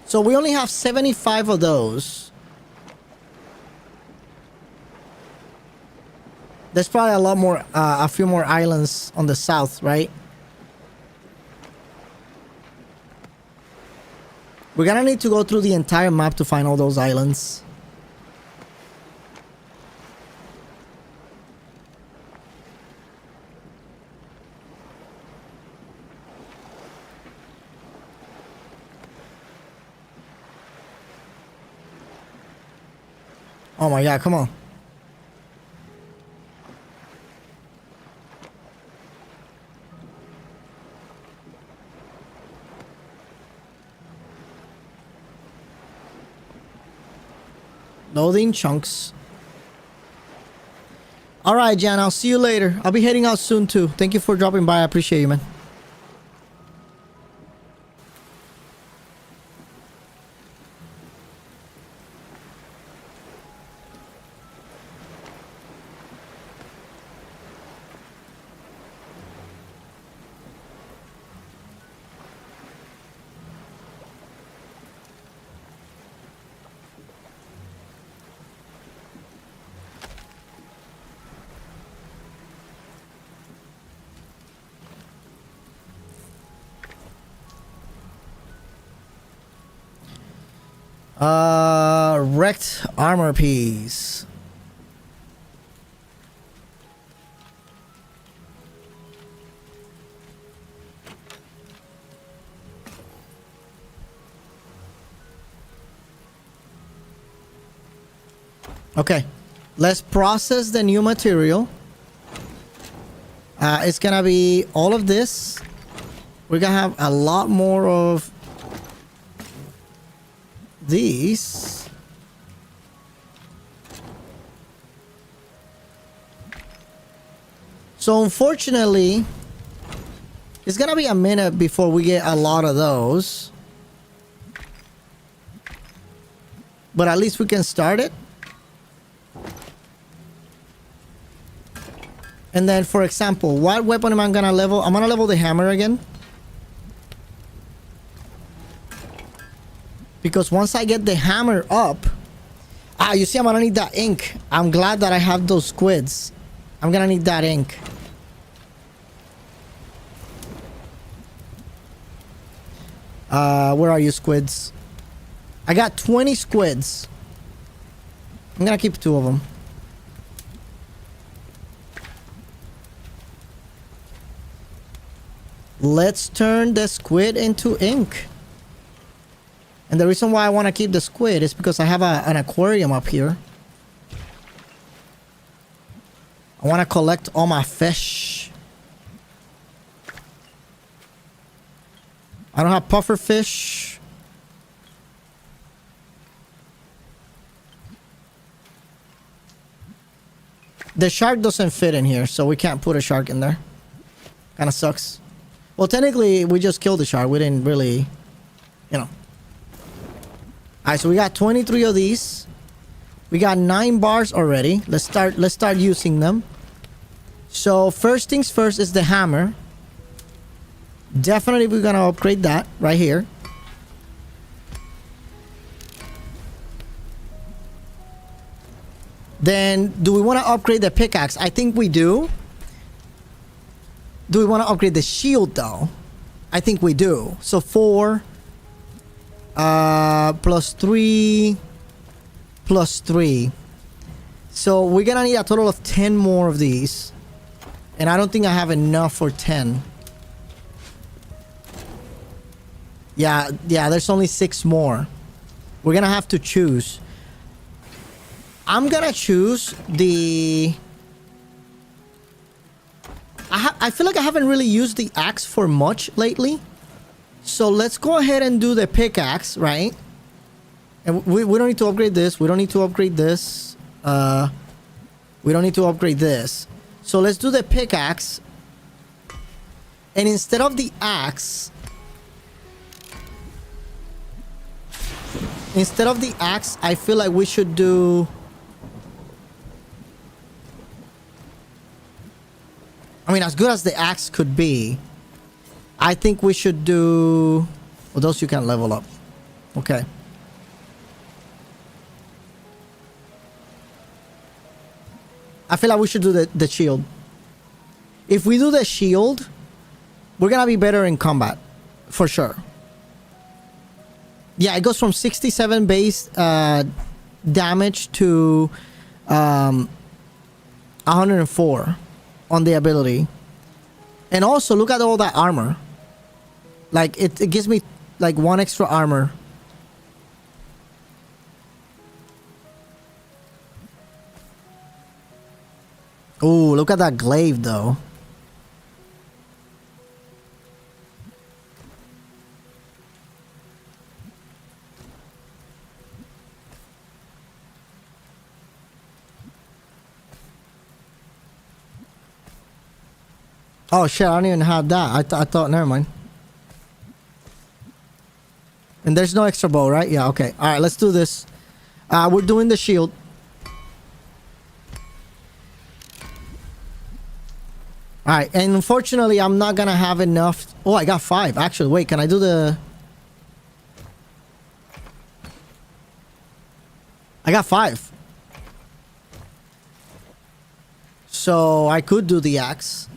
Speaker 1: So we only have 75 of those. There's probably a lot more, a few more islands on the south, right? We're gonna need to go through the entire map to find all those islands. Oh my god, come on. Loading chunks. All right, Jan, I'll see you later. I'll be heading out soon too. Thank you for dropping by. I appreciate you, man. Wrecked armor piece. Okay, let's process the new material. It's gonna be all of this. We're gonna have a lot more of these. So unfortunately, it's gonna be a minute before we get a lot of those. But at least we can start it. And then, for example, what weapon am I gonna level? I'm gonna level the hammer again. Because once I get the hammer up... Ah, you see, I'm gonna need that ink. I'm glad that I have those squids. I'm gonna need that ink. Where are you, squids? I got 20 squids. I'm gonna keep 2 of them. Let's turn the squid into ink. And the reason why I want to keep the squid is because I have an aquarium up here. I want to collect all my fish. I don't have puffer fish. The shark doesn't fit in here, so we can't put a shark in there. Kind of sucks. Well, technically, we just killed the shark. We didn't really, you know. Alright, so we got 23 of these. We got 9 bars already. Let's start using them. So first things first is the hammer. Definitely we're gonna upgrade that right here. Then do we want to upgrade the pickaxe? I think we do. Do we want to upgrade the shield though? I think we do. So 4 plus 3 plus 3. So we're gonna need a total of 10 more of these. And I don't think I have enough for 10. Yeah, there's only 6 more. We're gonna have to choose. I'm gonna choose the... I feel like I haven't really used the axe for much lately. So let's go ahead and do the pickaxe, right? And we don't need to upgrade this. We don't need to upgrade this. We don't need to upgrade this. So let's do the pickaxe. And instead of the axe... I feel like we should do... I mean, as good as the axe could be, I think we should do... Well, those you can level up. Okay. I feel like we should do the shield. If we do the shield, we're gonna be better in combat. For sure. Yeah, it goes from 67 base damage to 104 on the ability. And also, look at all that armor. Like, it gives me, like, 1 extra armor. Ooh, look at that glaive, though. Oh shit, I don't even have that. I thought, never mind. And there's no extra bow, right? Yeah, okay. Alright, let's do this. We're doing the shield. Alright, and unfortunately, I'm not gonna have enough. Oh, I got 5. Actually, wait, can I do the... I got 5. So, I could do the axe.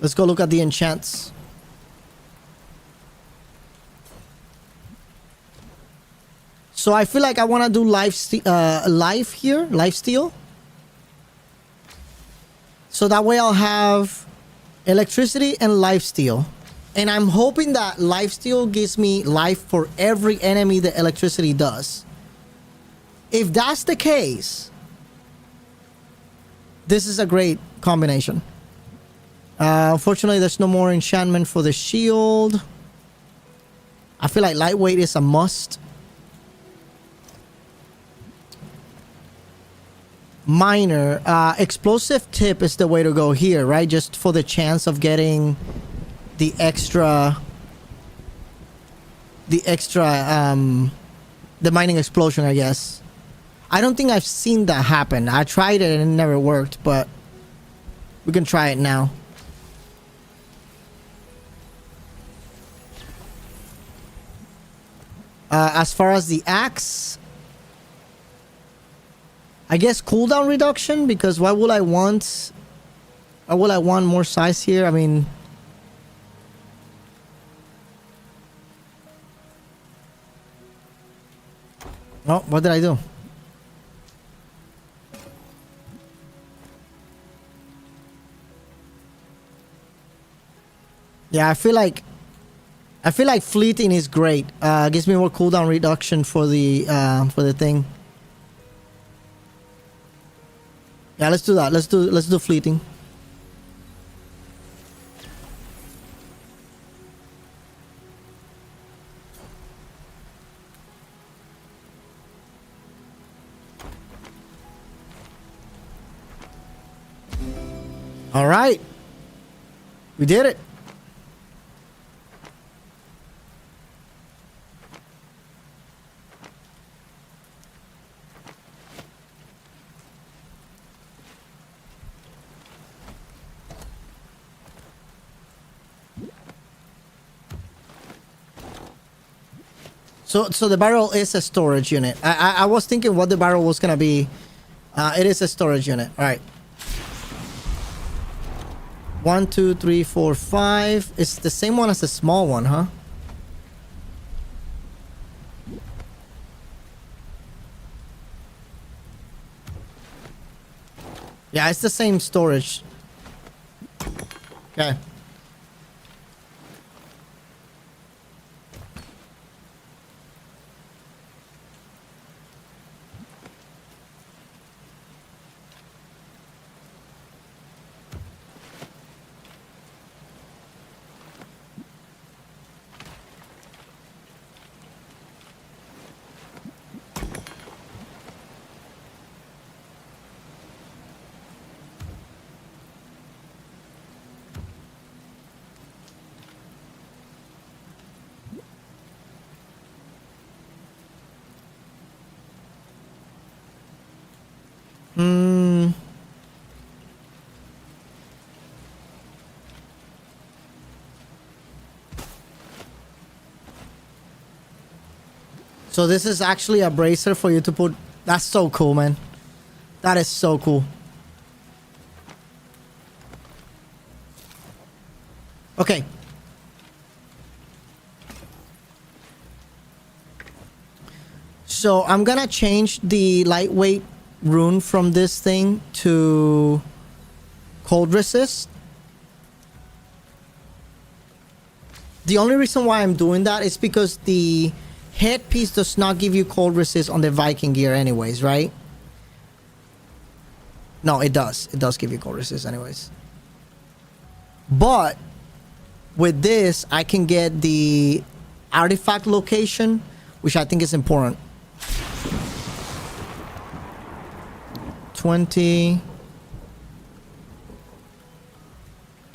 Speaker 1: Let's go look at the enchants. So I feel like I want to do life here, lifesteal. So that way I'll have electricity and lifesteal. And I'm hoping that lifesteal gives me life for every enemy that electricity does. If that's the case, this is a great combination. Unfortunately, there's no more enchantment for the shield. I feel like lightweight is a must. Minor. Explosive tip is the way to go here, right? Just for the chance of getting the extra... The mining explosion, I guess. I don't think I've seen that happen. I tried it and it never worked, but... we can try it now. As far as the axe, I guess cooldown reduction, because why would I want more size here? I mean, oh, what did I do? Yeah, I feel like fleeting is great. Gives me more cooldown reduction for the thing. Yeah, let's do that. Let's do fleeting. All right. We did it. So the barrel is a storage unit. I was thinking what the barrel was gonna be. It is a storage unit. All right. 1, 2, 3, 4, 5. It's the same one as the small one, huh? Yeah, it's the same storage. Okay. Hmm. So this is actually a bracer for you to put. That's so cool, man. That is so cool. Okay. So I'm gonna change the lightweight rune from this thing to cold resist. The only reason why I'm doing that is because the headpiece does not give you cold resist on the Viking gear anyways, right? No, it does. It does give you cold resist anyways. But with this, I can get the artifact location, which I think is important. 20,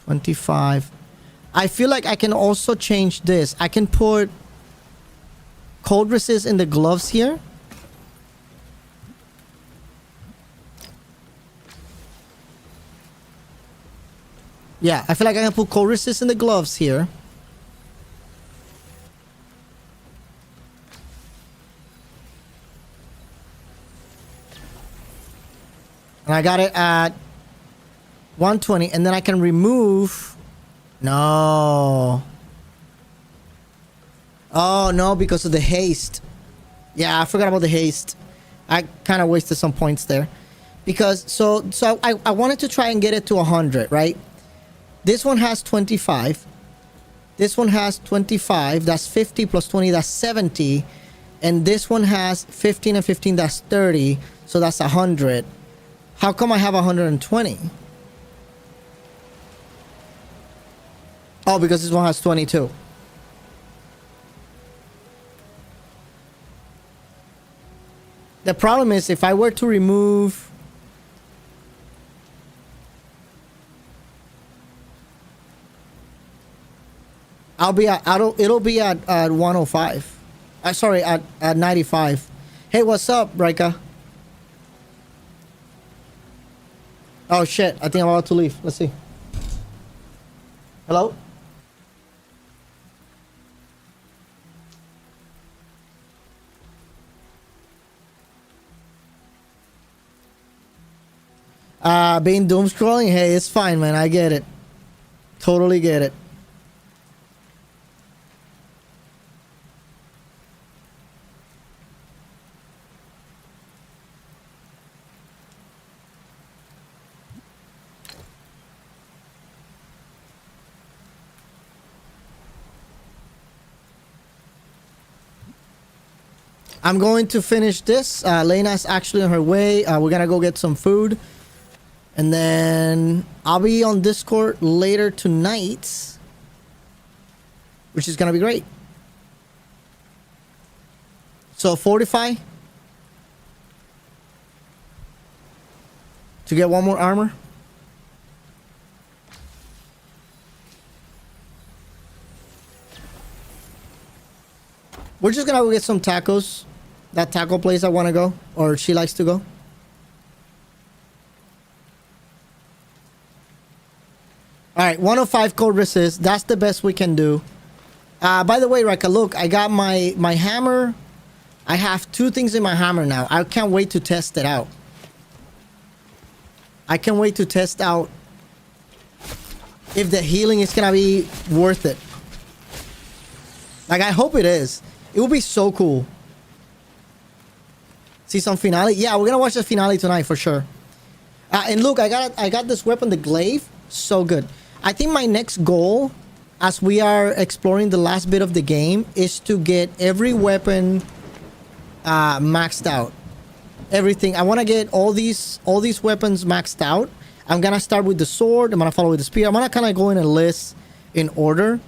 Speaker 1: 25. I feel like I can also change this. I can put cold resist in the gloves here. Yeah, I feel like I can put cold resist in the gloves here. And I got it at 120, and then I can remove. No. Oh, no, because of the haste. Yeah, I forgot about the haste. I kind of wasted some points there. Because, so I wanted to try and get it to 100, right? This one has 25. This one has 25. That's 50 plus 20, that's 70. And this one has 15 and 15, that's 30. So that's 100. How come I have 120? Oh, because this one has 22. The problem is if I were to remove... it'll be at 105. Sorry, at 95. Hey, what's up, Rika? Oh shit, I think I'm about to leave. Let's see. Hello? Being doom scrolling? Hey, it's fine, man. I get it. Totally get it. I'm going to finish this. Lena's actually on her way. We're gonna go get some food. And then I'll be on Discord later tonight, which is gonna be great. So fortify to get one more armor. We're just gonna go get some tacos. That taco place I want to go, or she likes to go. All right, 105 cold resist. That's the best we can do. By the way, Reka, look, I got my hammer. I have 2 things in my hammer now. I can't wait to test it out. I can't wait to test out if the healing is gonna be worth it. Like, I hope it is. It will be so cool. See some finale? Yeah, we're gonna watch the finale tonight for sure. And look, I got this weapon, the glaive. So good. I think my next goal, as we are exploring the last bit of the game, is to get every weapon maxed out. Everything. I want to get all these weapons maxed out. I'm gonna start with the sword. I'm gonna follow with the spear. I'm gonna kind of go in a list in order.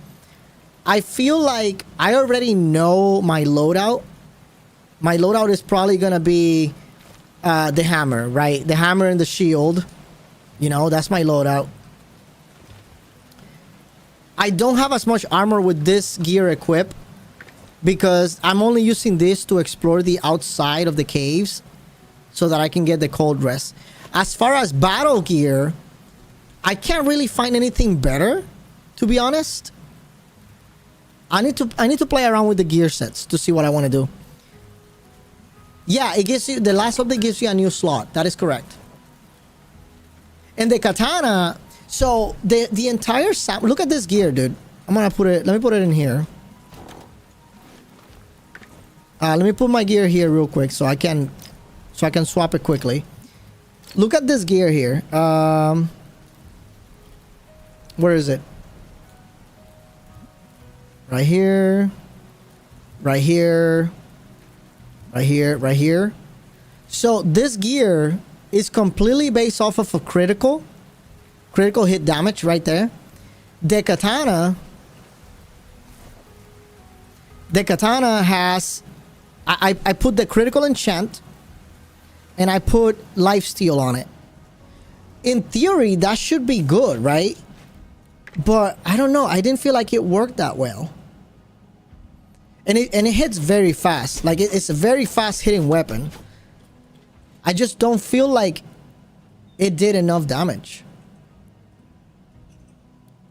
Speaker 1: I feel like I already know my loadout. My loadout is probably gonna be the hammer, right? The hammer and the shield. You know, that's my loadout. I don't have as much armor with this gear equipped because I'm only using this to explore the outside of the caves so that I can get the cold rest. As far as battle gear, I can't really find anything better, to be honest. I need to play around with the gear sets to see what I want to do. Yeah, it gives you, the last update gives you a new slot. That is correct. And the katana, so the entire look at this gear, dude. I'm gonna put it, let me put it in here. Let me put my gear here real quick so I can swap it quickly. Look at this gear here. Where is it? Right here. Right here. Right here. Right here. So this gear is completely based off of a critical hit damage right there. The katana has, I put the critical enchant and I put lifesteal on it. In theory, that should be good, right? But I don't know. I didn't feel like it worked that well. And it hits very fast. Like it's a very fast hitting weapon. I just don't feel like it did enough damage.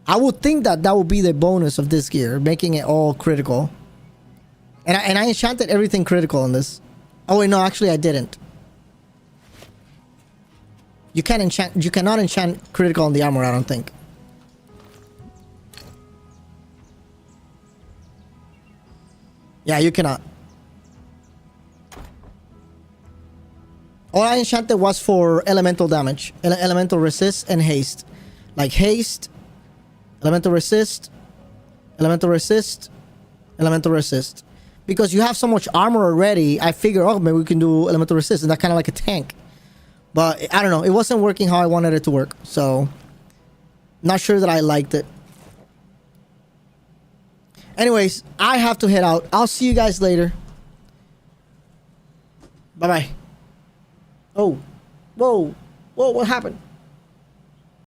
Speaker 1: I would think that would be the bonus of this gear, making it all critical. And I enchanted everything critical on this. Oh wait, no, actually I didn't. You cannot enchant critical on the armor, I don't think. Yeah, you cannot. All I enchanted was for elemental damage, elemental resist, and haste. Like haste, elemental resist, elemental resist, elemental resist. Because you have so much armor already, I figure, oh, maybe we can do elemental resist, and that's kind of like a tank. But I don't know, it wasn't working how I wanted it to work, so not sure that I liked it. Anyways, I have to head out. I'll see you guys later. Bye-bye. Oh. Whoa. Whoa, what happened?